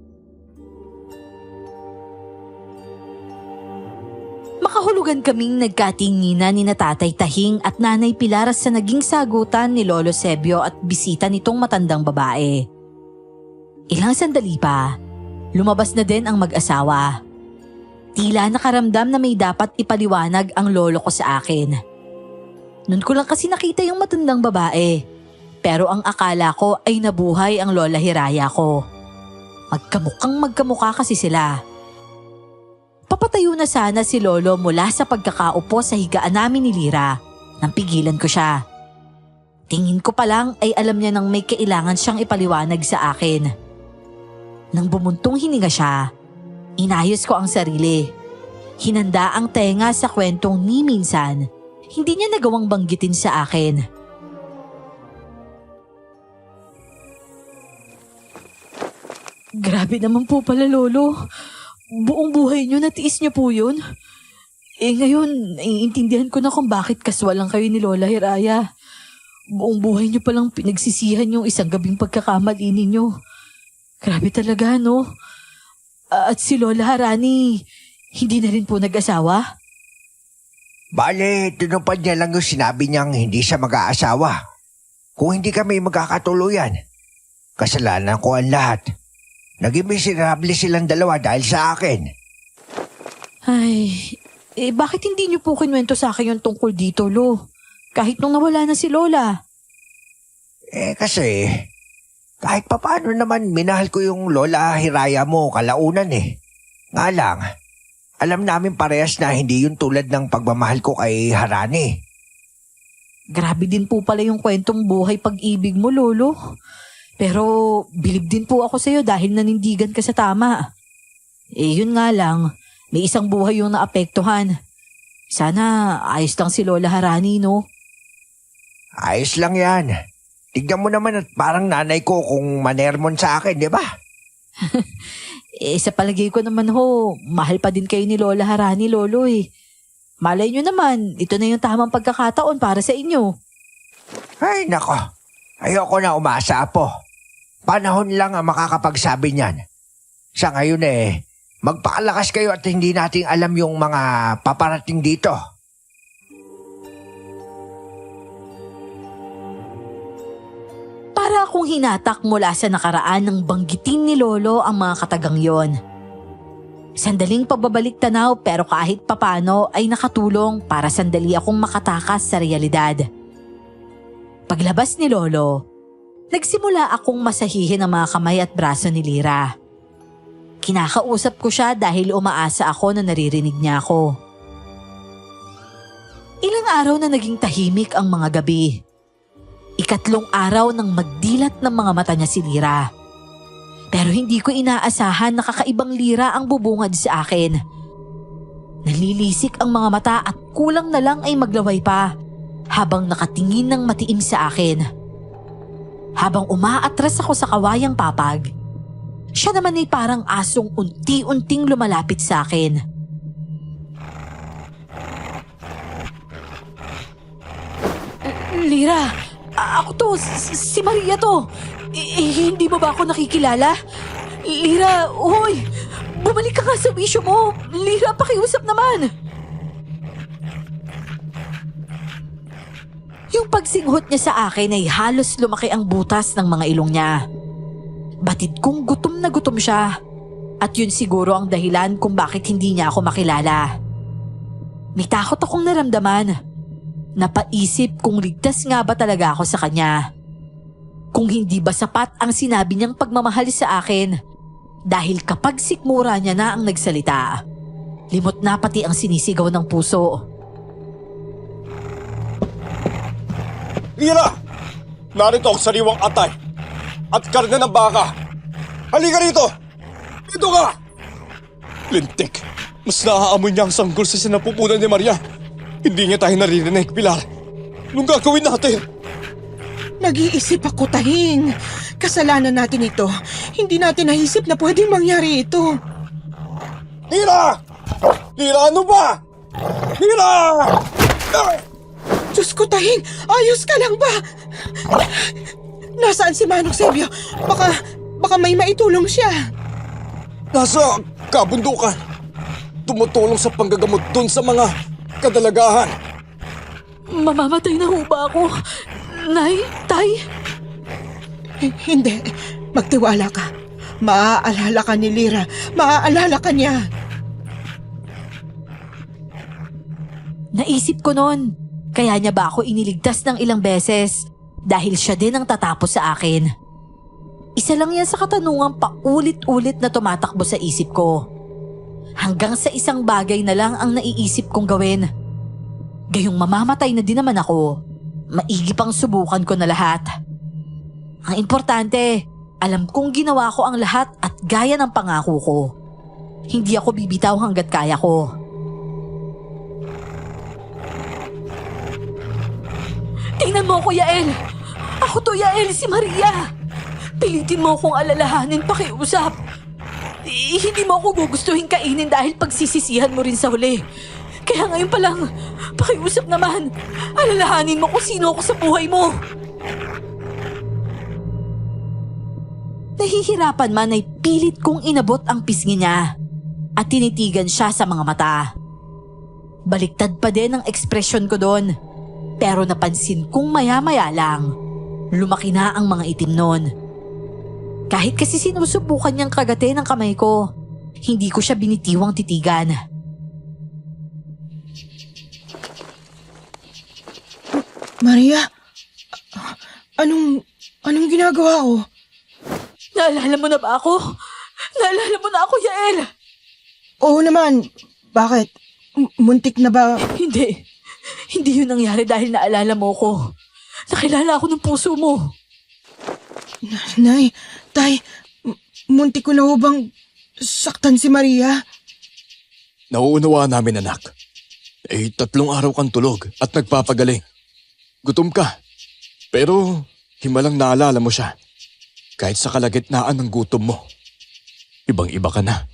Makahulugan kaming nagkatinginan ni Tatay Tahing at Nanay Pilar sa naging sagutan ni Lolo Sebio at bisita nitong matandang babae. Ilang sandali pa, lumabas na din ang mag-asawa. Tila nakaramdam na may dapat ipaliwanag ang lolo ko sa akin. Noon ko lang kasi nakita yung matandang babae, pero ang akala ko ay nabuhay ang Lola Hiraya ko. Magkamukha kasi sila. Papatayo na sana si Lolo mula sa pagkakaupo sa higaan namin ni Lira nang pigilan ko siya. Tingin ko pa lang ay alam niya nang may kailangan siyang ipaliwanag sa akin. Nang bumuntong hininga siya, inayos ko ang sarili. Hinanda ang tenga sa kwentong ni minsan, hindi niya nagawang banggitin sa akin. Grabe naman po pala, Lolo. Buong buhay niyo, natiis niyo po yun. Ngayon, naiintindihan ko na kung bakit kaswalang kayo ni Lola Hiraya. Buong buhay niyo palang pinagsisihan yung isang gabing pagkakamali ninyo. Grabe talaga, no? At si Lola Harani, hindi na rin po nag-asawa? Bale, tinupad niya lang yung sinabi niyang hindi siya mag-aasawa. Kung hindi kami magkakatuluyan, kasalanan ko ang lahat. Naging miserable silang dalawa dahil sa akin. Ay, bakit hindi niyo po kinuwento sa akin yung tungkol dito, Lo? Kahit nung nawala na si Lola. Kasi, kahit papaano naman minahal ko yung Lola Hiraya mo kalaunan Nga lang, alam namin parehas na hindi yun tulad ng pagmamahal ko kay Harani. Grabe din po pala yung kwentong buhay pag-ibig mo, Lolo. Pero bilib din po ako sa'yo dahil nanindigan ka sa tama. Yun nga lang, may isang buhay yung naapektuhan. Sana ayos lang si Lola Harani, no? Ayos lang yan. Tignan mo naman at parang nanay ko kung manermon sa akin, di ba? Sa palagay ko naman mahal pa din kayo ni Lola Harani, Lolo Malay nyo naman, ito na yung tamang pagkakataon para sa inyo. Ay, nako. Ayoko na umasa, Apo. Panahon lang ang makakapagsabi niyan. Sa ngayon magpakalakas kayo at hindi nating alam yung mga paparating dito. Para akong hinatak mula sa nakaraan ng banggitin ni Lolo ang mga katagang yon. Sandaling pagbabalik tanaw pero kahit papano ay nakatulong para sandali akong makatakas sa realidad. Paglabas ni Lolo, nagsimula akong masahihin ang mga kamay at braso ni Lira. Kinakausap ko siya dahil umaasa ako na naririnig niya ako. Ilang araw na naging tahimik ang mga gabi. Ikatlong araw nang magdilat ng mga mata niya si Lira. Pero hindi ko inaasahan na kakaibang Lira ang bubungad sa akin. Nalilisik ang mga mata at kulang na lang ay maglaway pa habang nakatingin ng matiim sa akin. Habang umaatras ako sa kawayang papag, siya naman ay parang asong unti-unting lumalapit sa akin. Lira, ako to, si Maria to. Hindi mo ba ako nakikilala? Lira, hoy, bumalik ka nga sa wisyo mo. Lira, pakiusap naman. Yung pagsinghot niya sa akin ay halos lumaki ang butas ng mga ilong niya. Batid kong gutom na gutom siya. At yun siguro ang dahilan kung bakit hindi niya ako makilala. May takot akong naramdaman. Napaisip kung ligtas nga ba talaga ako sa kanya. Kung hindi ba sapat ang sinabi niyang pagmamahal sa akin. Dahil kapag sikmura niya na ang nagsalita, limot na pati ang sinisigaw ng puso. Lira! Narito ang sariwang atay at karne ng baka. Halika rito! Dito ka! Lintik, mas naaamoy niya ang sanggol sa sinapupunan ni Maria. Hindi niya tayo naririnig, Pilar. Anong gagawin natin? Nag-iisip ako, Tahing. Kasalanan natin ito. Hindi natin naisip na pwedeng mangyari ito. Lira! Lira, ano ba? Lira! Diyos ko, Tahing! Ayos ka lang ba? Nasaan si Manong Sebio? Baka may maitulong siya. Nasa kabundukan. Tumutulong sa panggagamot dun sa mga kadalagahan. Mamamatay na ho ba ako? Nay, Tay? Hindi. Magtiwala ka. Maaalala ka ni Lira. Maaalala ka niya. Naisip ko noon. Kaya niya ba ako iniligtas ng ilang beses? Dahil siya din ang tatapos sa akin. Isa lang yan sa katanungang paulit-ulit na tumatakbo sa isip ko. Hanggang sa isang bagay na lang ang naiisip kong gawin. Gayong mamamatay na din naman ako, maigi pang subukan ko na lahat. Ang importante, alam kong ginawa ko ang lahat at gaya ng pangako ko. Hindi ako bibitaw hanggat kaya ko. Tingnan mo ko, Yael! Ako to, Yael, si Maria! Pilitin mo akong alalahanin pakiusap. Hindi mo ako gugustuhin kainin dahil pagsisisihan mo rin sa huli. Kaya ngayon pa lang, pakiusap naman. Alalahanin mo kung sino ako sa buhay mo. Nahihirapan man ay pilit kong inabot ang pisngi niya at tinitigan siya sa mga mata. Baliktad pa din ang ekspresyon ko doon. Pero napansin kong maya-maya lang, lumaki na ang mga itim noon. Kahit kasi sinusubukan niyang kagatin ang kamay ko, hindi ko siya binitiwang titigan. Maria? Anong ginagawa ko? Naalala mo na ba ako? Naalala mo na ako, Yael? Oo naman. Bakit? Muntik na ba? Hindi. Hindi yun nangyari dahil naalala mo ko. Nakilala ako ng puso mo. Nay, Tay, muntik ko na ho bang saktan si Maria? Nauunawaan namin, anak. 3 araw kang tulog at nagpapagaling. Gutom ka. Pero himalang naalala mo siya. Kahit sa kalagitnaan ng gutom mo. Ibang-iba ka na.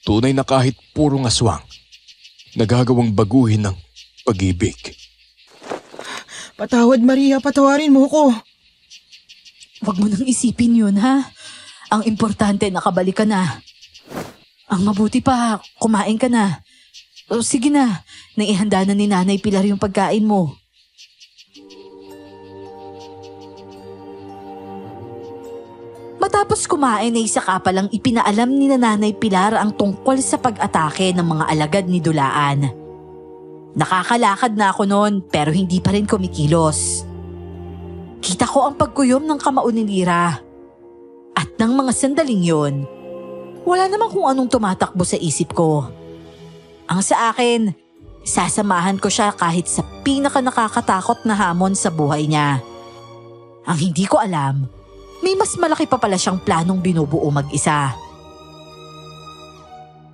Tunay na kahit purong aswang. Nagagawang baguhin ng pag-ibig. Patawad, Maria. Patawarin mo ko. Huwag mo nang isipin yun, ha? Ang importante, nakabalik ka na. Ang mabuti pa, kumain ka na. O, sige na, naihanda na ni Nanay Pilar yung pagkain mo. Matapos kumain ay isa ka palang ipinaalam ni Nanay Pilar ang tungkol sa pag-atake ng mga alagad ni Dulaan. Nakakalakad na ako noon pero hindi pa rin kumikilos. Kita ko ang pagkuyom ng kamao ni Lira. At ng mga sandaling yon, wala namang kung anong tumatakbo sa isip ko. Ang sa akin, sasamahan ko siya kahit sa pinaka nakakatakot na hamon sa buhay niya. Ang hindi ko alam, may mas malaki pa pala siyang planong binubuo mag-isa.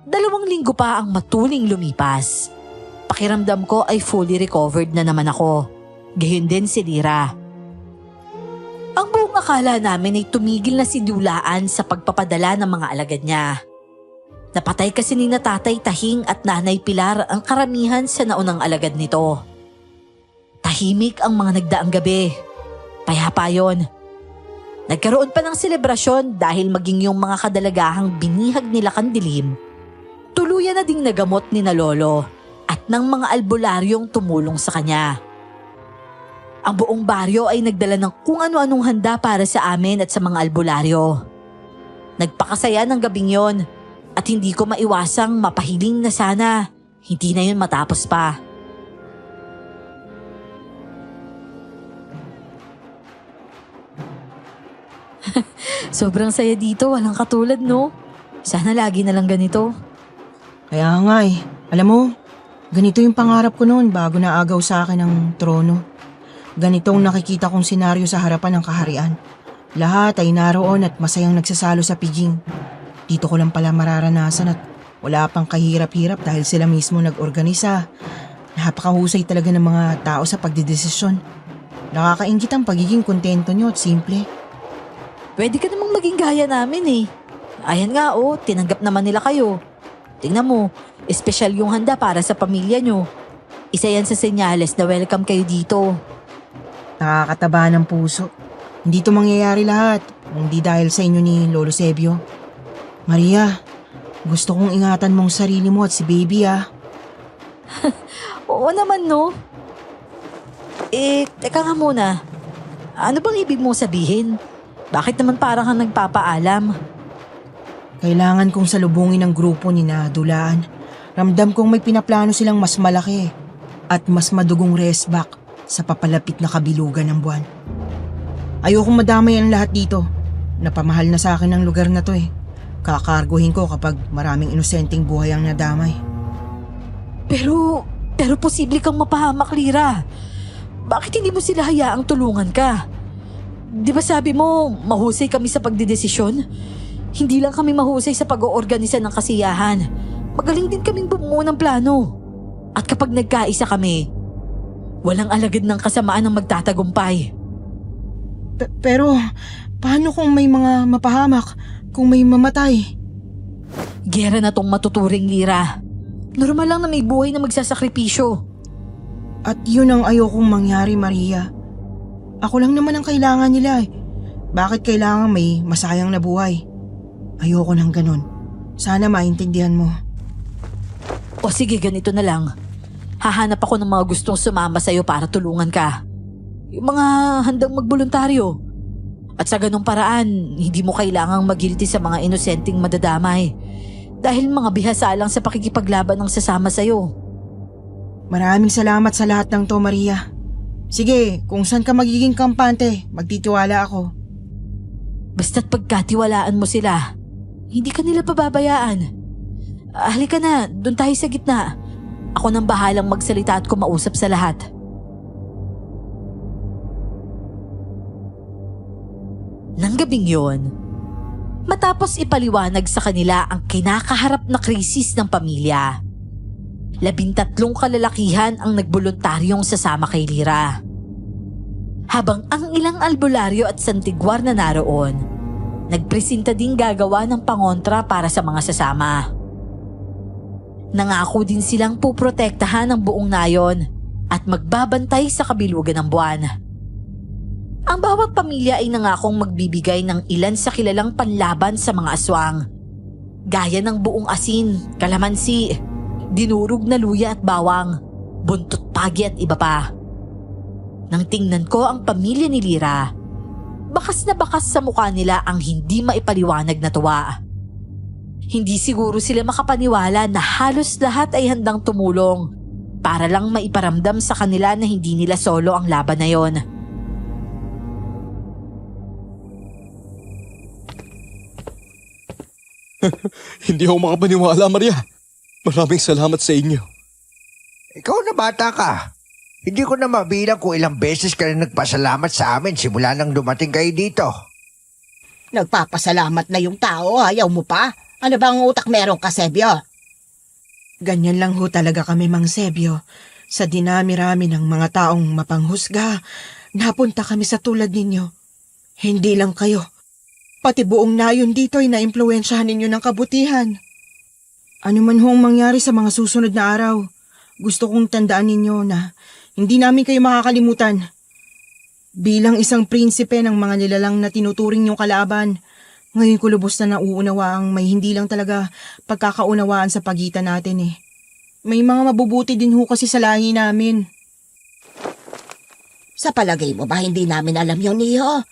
2 linggo pa ang matuling lumipas. Pakiramdam ko ay fully recovered na naman ako. Gayon din si Lira. Ang buong akala namin ay tumigil na si Dulaan sa pagpapadala ng mga alagad niya. Napatay kasi ni Tatay Tahing at Nanay Pilar ang karamihan sa naunang alagad nito. Tahimik ang mga nagdaang gabi. Payapa yon. Nagkaroon pa ng selebrasyon dahil maging yung mga kadalagahang binihag nila Kandilim, tuluyan na ding nagamot ni na Lolo at ng mga albularyong tumulong sa kanya. Ang buong baryo ay nagdala ng kung ano-anong handa para sa amin at sa mga albularyo. Nagpakasaya ng gabing yon At hindi ko maiwasang mapahiling na sana hindi na yun matapos pa. Sobrang saya dito, walang katulad no? Sana lagi na lang ganito. Kaya nga eh. Alam mo, ganito yung pangarap ko noon bago naagaw sa akin ang trono. Ganitong nakikita kong senaryo sa harapan ng kaharian. Lahat ay naroon at masayang nagsasalo sa piging. Dito ko lang pala mararanasan at wala pang kahirap-hirap dahil sila mismo nag-organisa. Napakahusay talaga ng mga tao sa pagdidesisyon. Nakakaingit ang pagiging kontento nyo at simple. Pwede ka namang maging gaya namin eh. Ayan nga oh, tinanggap naman nila kayo. Tingnan mo, espesyal yung handa para sa pamilya nyo. Isa yan sa senyales na welcome kayo dito. Nakakataba ng puso. Hindi to mangyayari lahat kung di dahil sa inyo ni Lolo Sebio. Maria, gusto kong ingatan mong sarili mo at si baby ah. Oo naman no. Teka nga muna. Ano bang ibig mong sabihin? Bakit naman parang kang nagpapaalam? Kailangan kong salubungin ang grupo ni na Dulaan. Ramdam kong may pinaplano silang mas malaki at mas madugong resback sa papalapit na kabilugan ng buwan. Ayokong madamay ang lahat dito. Napamahal na sa akin ang lugar na to eh. Kakarguhin ko kapag maraming inosenteng buhay ang nadamay. Pero posible kang mapahamak, Lira. Bakit hindi mo sila hayaang tulungan ka? Di ba sabi mo, mahusay kami sa pagdidesisyon? Hindi lang kami mahusay sa pag-oorganisa ng kasiyahan. Magaling din kaming bumuo ng plano. At kapag nagkaisa kami, walang alagad ng kasamaan ang magtatagumpay. Pero, paano kung may mga mapahamak? Kung may mamatay? Gera na tong matuturing, Lira. Normal lang na may buhay na magsasakripisyo. At yun ang ayokong mangyari, Maria. Ako lang naman ang kailangan nila eh. Bakit kailangan may masayang na buhay? Ayoko ng ganun. Sana maintindihan mo. O sige, ganito na lang. Hahanap ako ng mga gustong sumama sa'yo para tulungan ka. Yung mga handang magboluntaryo. At sa ganung paraan, hindi mo kailangang magilty sa mga inosenteng madadamay. Dahil mga bihasa lang sa pakikipaglaban ng sasama sa'yo. Maraming salamat sa lahat ng to, Maria. Sige, kung saan ka magiging kampante, magtitiwala ako. Basta't pagkatiwalaan mo sila, hindi ka nila pababayaan. Halika na, doon tayo sa gitna. Ako nang bahalang magsalita at kumausap sa lahat. Nang gabing yon, matapos ipaliwanag sa kanila ang kinakaharap na krisis ng pamilya, 13 kalalakihan ang nagboluntaryong sasama kay Lira. Habang ang ilang albularyo at santigwar na naroon, nagpresenta ding gagawa ng pangontra para sa mga sasama. Nangako din silang puprotektahan ang buong nayon at magbabantay sa kabilugan ng buwan. Ang bawat pamilya ay nangakong magbibigay ng ilan sa kilalang panlaban sa mga aswang, gaya ng buong asin, kalamansi, dinurog na luya at bawang, buntot pagi at iba pa. Nang tingnan ko ang pamilya ni Lira, bakas na bakas sa mukha nila ang hindi maipaliwanag na tuwa. Hindi siguro sila makapaniwala na halos lahat ay handang tumulong para lang maiparamdam sa kanila na hindi nila solo ang laban na yon. Hindi ako makapaniwala, Maria. Maraming salamat sa inyo. Ikaw na bata ka. Hindi ko na mabilang kung ilang beses ka na nagpasalamat sa amin simula nang dumating kayo dito. Nagpapasalamat na yung tao, ayaw mo pa? Ano bang utak meron ka, Sebio? Ganyan lang ho talaga kami, Mang Sebio. Sa dinami-rami ng mga taong mapanghusga, napunta kami sa tulad ninyo. Hindi lang kayo. Pati buong nayon dito ay naimpluwensyahan ninyo ng kabutihan. Ano man hong mangyari sa mga susunod na araw, gusto kong tandaan ninyo na hindi namin kayo makakalimutan. Bilang isang prinsipe ng mga nilalang na tinuturing yung kalaban, ngayon ko lubos na nauunawaang may hindi lang talaga pagkakaunawaan sa pagitan natin eh. May mga mabubuti din ho kasi sa lahi namin. Sa palagay mo ba hindi namin alam yun, Iho?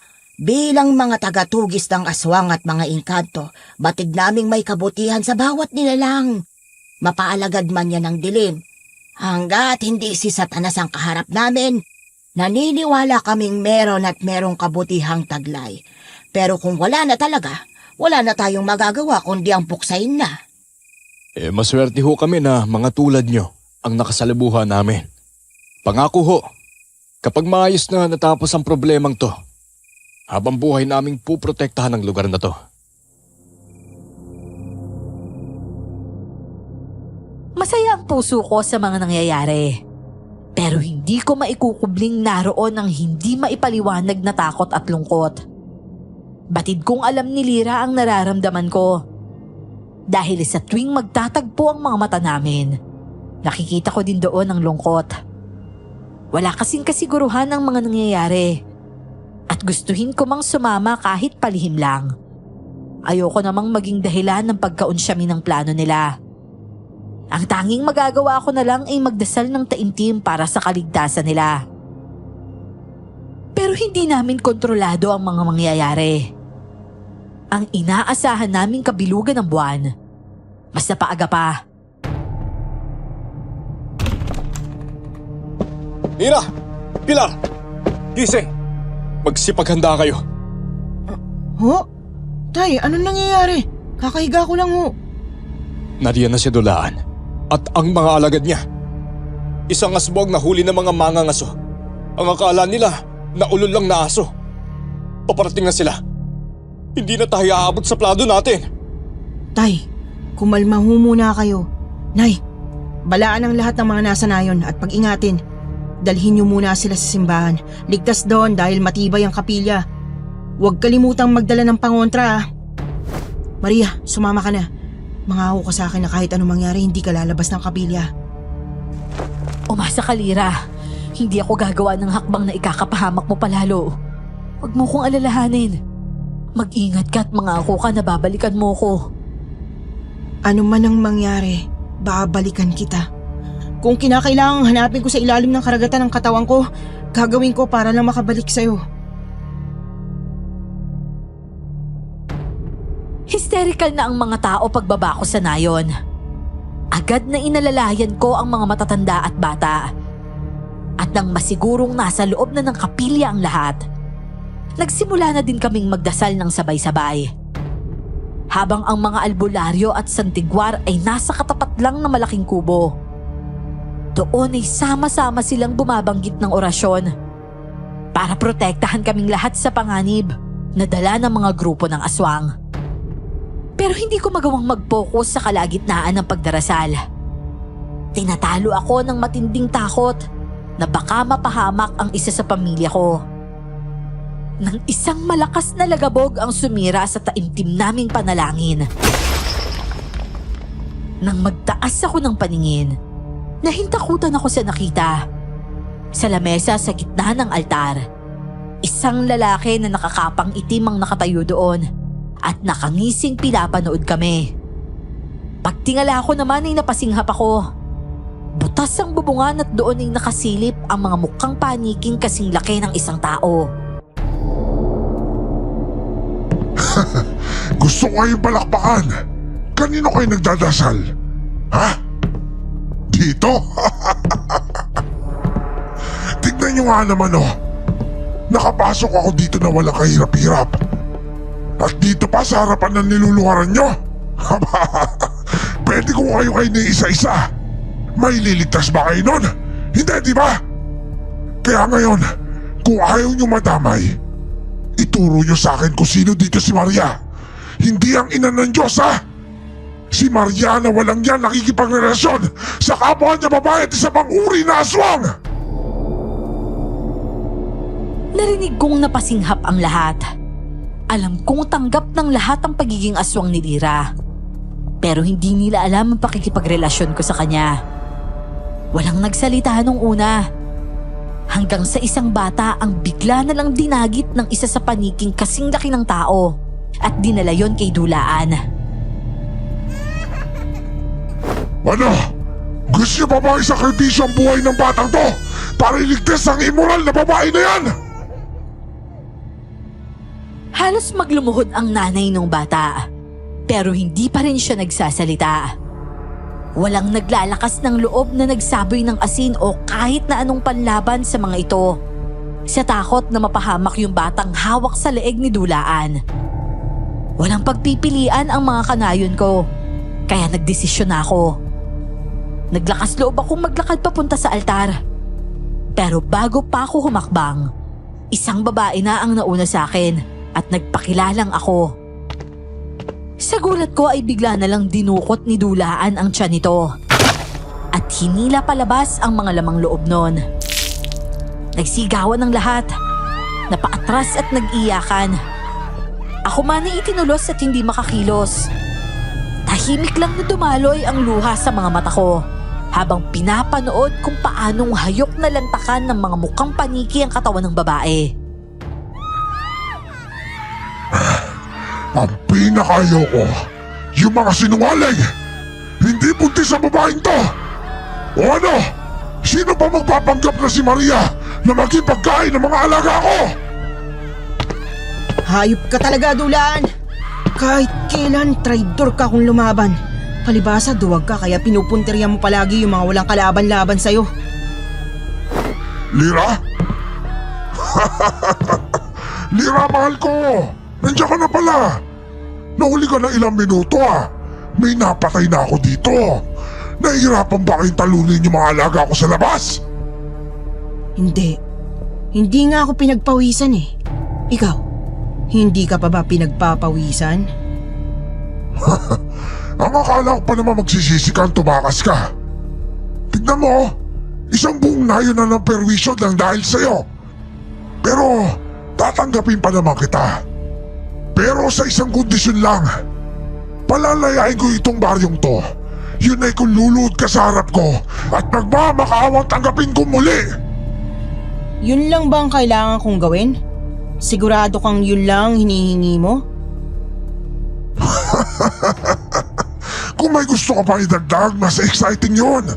Bilang mga tagatugis ng aswang at mga engkanto, batid naming may kabutihan sa bawat nilalang. Mapaalagad man yan ng dilim. Hanggat hindi si Satanas ang kaharap namin, naniniwala kaming meron at merong kabutihang taglay. Pero kung wala na talaga, wala na tayong magagawa kundi ang puksain na. Maswerte ho kami na mga tulad nyo ang nakasalabuhan namin. Pangako ho, kapag maayos na natapos ang problemang to, habang buhay naming puprotektahan ang lugar na to. Masaya ang puso ko sa mga nangyayari. Pero hindi ko maikukubling naroon ang hindi maipaliwanag na takot at lungkot. Batid kong alam ni Lira ang nararamdaman ko. Dahil sa tuwing magtatagpo ang mga mata namin, nakikita ko din doon ang lungkot. Wala kasing kasiguruhan ang mga nangyayari. At gustuhin ko mang sumama kahit palihim lang. Ayoko namang maging dahilan ng pagkaunsyami ng plano nila. Ang tanging magagawa ko na lang ay magdasal ng taimtim para sa kaligtasan nila. Pero hindi namin kontrolado ang mga mangyayari. Ang inaasahan naming kabilugan ng buwan, mas napaaga pa. Lira! Pilar! Gising! Magsipaghanda kayo. Ho? Tay, anong nangyayari? Kakahiga ko lang ho. Nariyan na si Dulaan at ang mga alagad niya. Isang aswang na huli ng mga mangangaso. Ang akala nila na ulol lang na aso. Paparating na sila. Hindi na tayo aabot sa plano natin. Tay, kumalma ho muna kayo. Nay, balaan ang lahat ng mga nasa nayon at pag-ingatin. Dalhin niyo muna sila sa simbahan. Ligtas doon dahil matibay ang kapilya. Huwag kalimutang magdala ng pangontra. Maria, sumama ka na. Mangako ka sa akin na kahit anong mangyari hindi ka lalabas ng kapilya. Umasa ka, Lira. Hindi ako gagawa ng hakbang na ikakapahamak mo palalo. Huwag mo kong alalahanin. Mag-ingat ka at mangako ka na babalikan mo ko. Ano man ang mangyari, babalikan kita. Kung kinakailangang hanapin ko sa ilalim ng karagatan ng katawan ko, gagawin ko para lang makabalik sa'yo. Hysterical na ang mga tao pagbaba ko sa nayon. Agad na inalalayan ko ang mga matatanda at bata. At nang masigurong nasa loob na ng kapilya ang lahat, nagsimula na din kaming magdasal ng sabay-sabay. Habang ang mga albularyo at santigwar ay nasa katapat lang na malaking kubo. Doon ay sama-sama silang bumabanggit ng orasyon para protektahan kaming lahat sa panganib na dala ng mga grupo ng aswang. Pero hindi ko magawang mag-focus sa kalagitnaan ng pagdarasal. Tinatalo ako ng matinding takot na baka mapahamak ang isa sa pamilya ko. Nang isang malakas na lagabog ang sumira sa taimtim naming panalangin. Nang magtaas ako ng paningin, nahintakutan ako sa nakita. Sa lamesa sa gitna ng altar, isang lalaki na nakakapang itim ang nakatayo doon at nakangising pinapanood kami. Pagtingala ko naman ay napasinghap ako. Butas ang bubungan at doon ay nakasilip ang mga mukhang paniking kasing laki ng isang tao. Gusto ko kayong palakpakan. Kanino kayo nagdadasal? Ha? Dito? Tignan nyo nga naman oh. Nakapasok ako dito na walang kahirap-hirap. At dito pa sa harapan ng niluluharan nyo. Pwede ko kayo ni isa-isa. May liligtas ba kayo nun? Hindi, di ba? Kaya ngayon, kung ayaw nyo madamay, ituro nyo sa akin kung sino dito si Maria. Hindi ang ina ng Diyos, ha? Si Maria na walang yan nakikipagrelasyon sa kapwa niya babae at isa pang uri na aswang! Narinig kong napasinghap ang lahat. Alam kong tanggap ng lahat ang pagiging aswang ni Lira. Pero hindi nila alam ang pakikipagrelasyon ko sa kanya. Walang nagsalita nung una. Hanggang sa isang bata ang bigla na lang dinagit ng isa sa paniking kasing laki ng tao at dinala yon kay Dulaan. Ano? Gusto niyo pa ba isakripisyo ang buhay ng batang to para iligtas ang immoral na babae na yan? Halos maglumuhod ang nanay ng bata, pero hindi pa rin siya nagsasalita. Walang naglalakas ng loob na nagsaboy ng asin o kahit na anong panlaban sa mga ito, sa takot na mapahamak yung batang hawak sa leeg ni Dulaan. Walang pagpipilian ang mga kanayon ko, kaya nagdesisyon ako. Naglakas loob akong maglakad papunta sa altar. Pero bago pa ako humakbang, isang babae na ang nauna sa akin at nagpakilalang ako. Sa gulat ko ay bigla na lang dinukot ni Dulaan ang tiyan nito at hinila palabas ang mga lamang loob nun. Nagsigawan ng lahat, napaatras at nag-iyakan. Ako man ay itinulos at hindi makakilos. Tahimik lang na dumaloy ang luha sa mga mata ko habang pinapanood kung paanong hayok na lantakan ng mga mukhang paniki ang katawan ng babae. Ang pinakaayoko, yung mga sinungaling! Hindi buntis sa babaeng to! O ano? Sino pa magpapanggap na si Maria na maging pagkain ng mga alaga ko? Hayop ka talaga, Dulaan! Kahit kailan, traidor ka kung lumaban. Palibasa, duwag ka kaya pinupunteriya mo palagi yung mga walang kalaban-laban sa'yo. Lira? Lira, mahal ko! Nandiyan ka na pala! Nahuli ka ng ilang minuto May napatay na ako dito. Nahihirapan ba kayong talunin yung mga alaga ko sa labas? Hindi. Hindi nga ako pinagpawisan eh. Ikaw, hindi ka pa ba pinagpapawisan? Ang akala ko pa naman magsisisi kang tumakas ka. Tignan mo, isang buong nayo na ng perwisyo lang dahil sa'yo. Pero tatanggapin pa naman kita. Pero sa isang kondisyon lang, palalayain ko itong baryong to. Yun ay kung luluhod ka sa harap ko at nagmamakaawang tanggapin ko muli. Yun lang ba ang kailangan kong gawin? Sigurado kang yun lang hinihingi mo? Kung may gusto ka pang idagdag, mas exciting yun.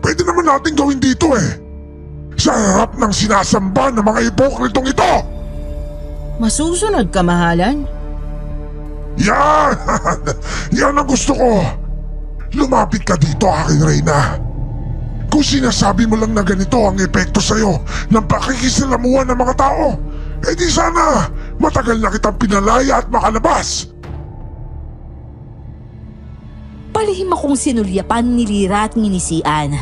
Pwede naman natin gawin dito sa harap ng sinasamba ng mga hipokritong ito. Masusunod ka, mahalan? Yan! Yan ang gusto ko. Lumapit ka dito, aking reyna. Kung sinasabi mo lang na ganito ang epekto sa'yo ng pakikisalamuhan ng mga tao, di sana matagal na kitang pinalaya at makalabas. Palihim akong sinulyapan ni Lira at nginisian.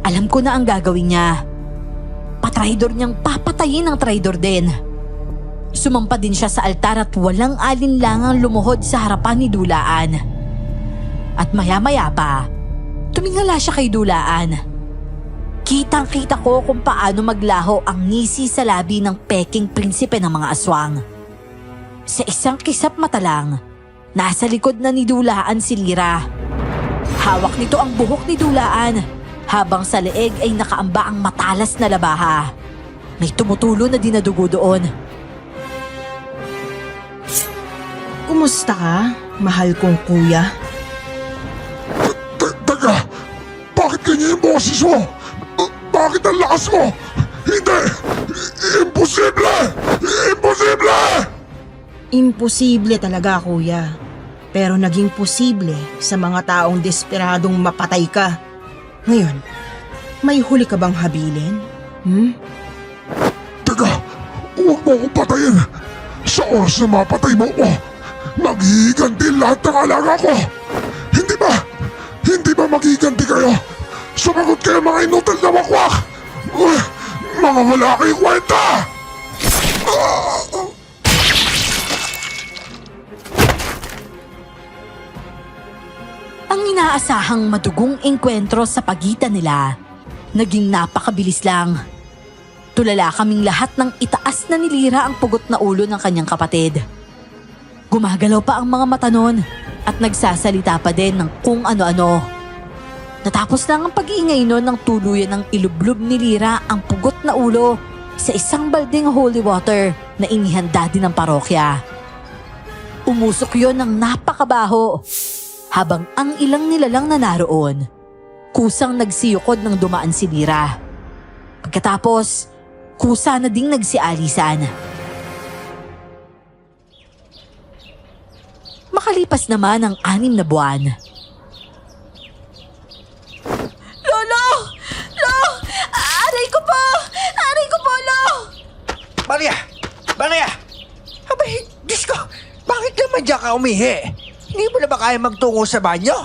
Alam ko na ang gagawin niya. Patraidor niyang papatayin ang traidor din. Sumampa din siya sa altar at walang alinlangang lumuhod sa harapan ni Dulaan. At maya-maya pa, tumingala siya kay Dulaan. Kitang-kita ko kung paano maglaho ang ngisi sa labi ng peking prinsipe ng mga aswang. Sa isang kisap mata lang, nasa likod na ni Dulaan si Lira. Hawak nito ang buhok ni Dulaan habang sa leeg ay nakaamba ang matalas na labaha. May tumutulo na dinadugo doon. Kumusta ka, mahal kong kuya? Teka, bakit ganyan yung boses mo? Bakit ang lakas mo? Hindi! Imposible! Imposible! Imposible talaga, kuya. Pero naging posible sa mga taong desperadong mapatay ka. Ngayon, may huli ka bang habilin? Teka, huwag mo akong patayin. Sa oras na mapatay mo ko, maghihiganti lahat ng alaga ko. Hindi ba maghihiganti kayo? Sumagot kayo mga inutal na wakwak! Mga wala kayong kwenta! Ang inaasahang madugong engkwentro sa pagitan nila, naging napakabilis lang. Tulala kaming lahat ng itaas na nilira ang pugot na ulo ng kanyang kapatid. Gumagalaw pa ang mga mata nun at nagsasalita pa din ng kung ano-ano. Natapos lang ang pag-iingay nun ng tuluyan ng ilublob ni Lira ang pugot na ulo sa isang balding holy water na inihanda din ng parokya. Umusok yon ng napakabaho habang ang ilang nilalang na naroon, kusang nagsiyukod ng dumaan si Lira. Pagkatapos, kusa na ding nagsialisan. Makalipas naman ang 6 na buwan. Lolo! Lo! Aray ko po! Aray ko po, Lo! Maria! Maria! Abay, Diyos ko! Bakit naman diyan ka umihi? Hindi mo na ba kaya magtungo sa banyo?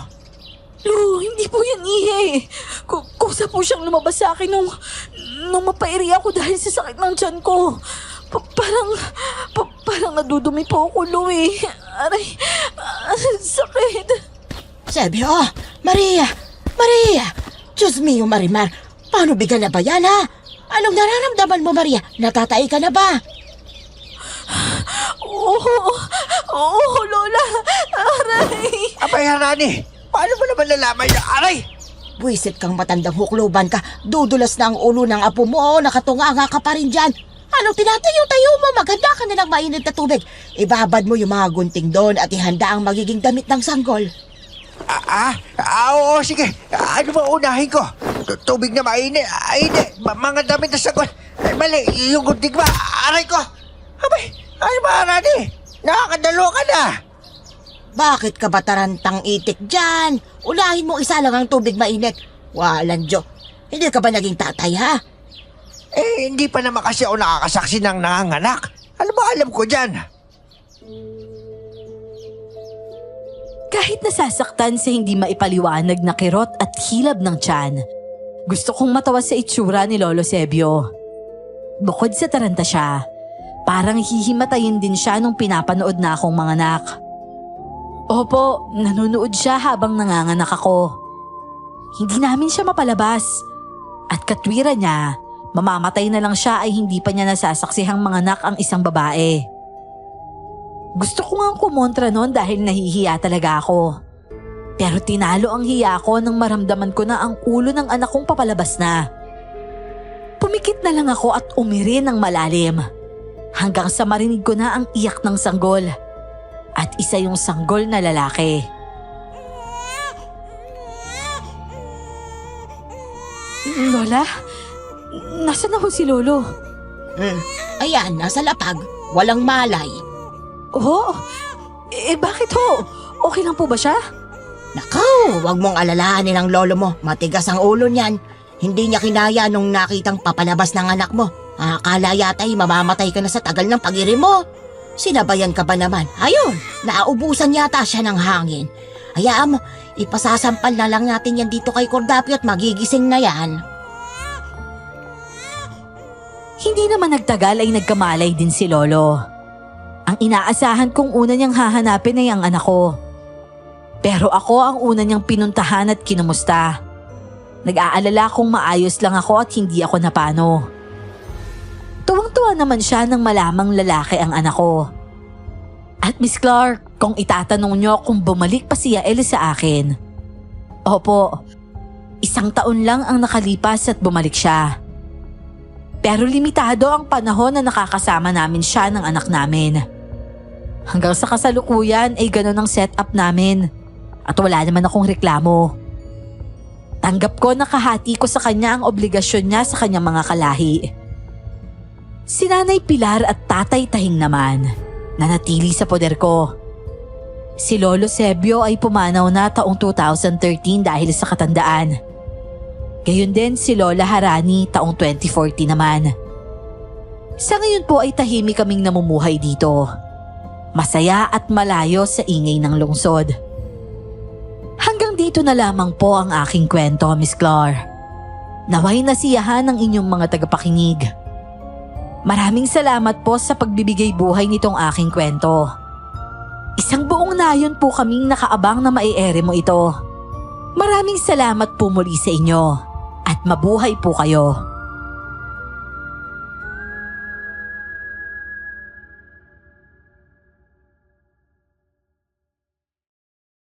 Lo, hindi po yan ihi. Kusa po siyang lumabas sa akin nung mapairi ako dahil sa sakit ng tiyan ko. Parang nadudumi po ako, Lo eh. Aray, sakit. Sebyo, Maria! Maria! Diyos mio, Marimar! Paano bigal na ba yan, ha? Anong nararamdaman mo, Maria? Natatay ka na ba? Oo, Lola. Aray. Abay, Harani! Paano mo naman nalaman na aray? Buwisit kang matandang hukluban ka. Dudulas na ang ulo ng apo mo. Nakatunganga ka pa rin dyan. Anong tinatayo-tayo mo? Maghanda ka na ng mainit na tubig. Ibabad mo yung mga gunting doon at ihanda ang magiging damit ng sanggol. Oo, sige. Ano ba unahin ko? Tubig na mainit. Ay, hindi. Mga damit na sagot. Ay, mali. Yung gunting ba? Aray ko. Abay, ano ba, Harani? Nakakadalo ka na. Bakit ka ba tarantang itik dyan? Unahin mo isa lang ang tubig mainit. Walang Diyo. Hindi ka ba naging tatay, ha? Eh, hindi pa naman kasi ako nakakasaksi ng nanganganak. Ano ba alam ko dyan? Kahit nasasaktan sa hindi maipaliwanag na kirot at hilab ng tiyan, gusto kong matawa sa itsura ni Lolo Sebio. Bukod sa taranta siya, parang hihimatayin din siya nung pinapanood na akong manganak. Opo, nanonood siya habang nanganganak ako. Hindi namin siya mapalabas. At katwira niya, mamamatay na lang siya ay hindi pa niya nasasaksihang manganak ang isang babae. Gusto ko ngang kumontra noon dahil nahihiya talaga ako. Pero tinalo ang hiya ko nang maramdaman ko na ang ulo ng anak kong papalabas na. Pumikit na lang ako at umiri ng malalim. Hanggang sa marinig ko na ang iyak ng sanggol. At isa yung sanggol na lalaki. Lola? Nasaan na ho si Lolo? Ayan, nasa lapag. Walang malay. Oh? Bakit ho? Okay lang po ba siya? Nakaw, wag mong alalahanin ang lolo mo. Matigas ang ulo niyan. Hindi niya kinaya nung nakitang papalabas ng anak mo. Akala yata'y mamamatay ka na sa tagal ng pag-iri mo. Sinabayan ka ba naman? Ayun, naubusan yata siya ng hangin. Hayaan mo, ipasasampal na lang natin yan dito kay Cordapio at magigising na yan. Hindi naman nagtagal ay nagkamalay din si Lolo. Ang inaasahan kong una niyang hahanapin ay ang anak ko. Pero ako ang una niyang pinuntahan at kinumusta. Nag-aalala kung maayos lang ako at hindi ako napano. Tuwang-tuwa naman siya nang malamang lalaki ang anak ko. At Miss Clark, kung itatanong niyo kung bumalik pa si Yael sa akin. Opo, 1 taon lang ang nakalipas at bumalik siya. Pero limitado ang panahon na nakakasama namin siya ng anak namin. Hanggang sa kasalukuyan ay ganun ang setup namin at wala naman akong reklamo. Tanggap ko na kahati ko sa kanya ang obligasyon niya sa kanyang mga kalahi. Si Nanay Pilar at Tatay Tahing naman, nanatili sa poder ko. Si Lolo Sebio ay pumanaw na taong 2013 dahil sa katandaan. Gayon din si Lola Harani taong 2014 naman. Sa ngayon po ay tahimik kaming namumuhay dito. Masaya at malayo sa ingay ng lungsod. Hanggang dito na lamang po ang aking kwento, Miss Clar. Naway nasiyahan ng inyong mga tagapakinig. Maraming salamat po sa pagbibigay buhay nitong aking kwento. Isang buong nayon po kaming nakaabang na maiere mo ito. Maraming salamat po muli sa inyo at mabuhay po kayo.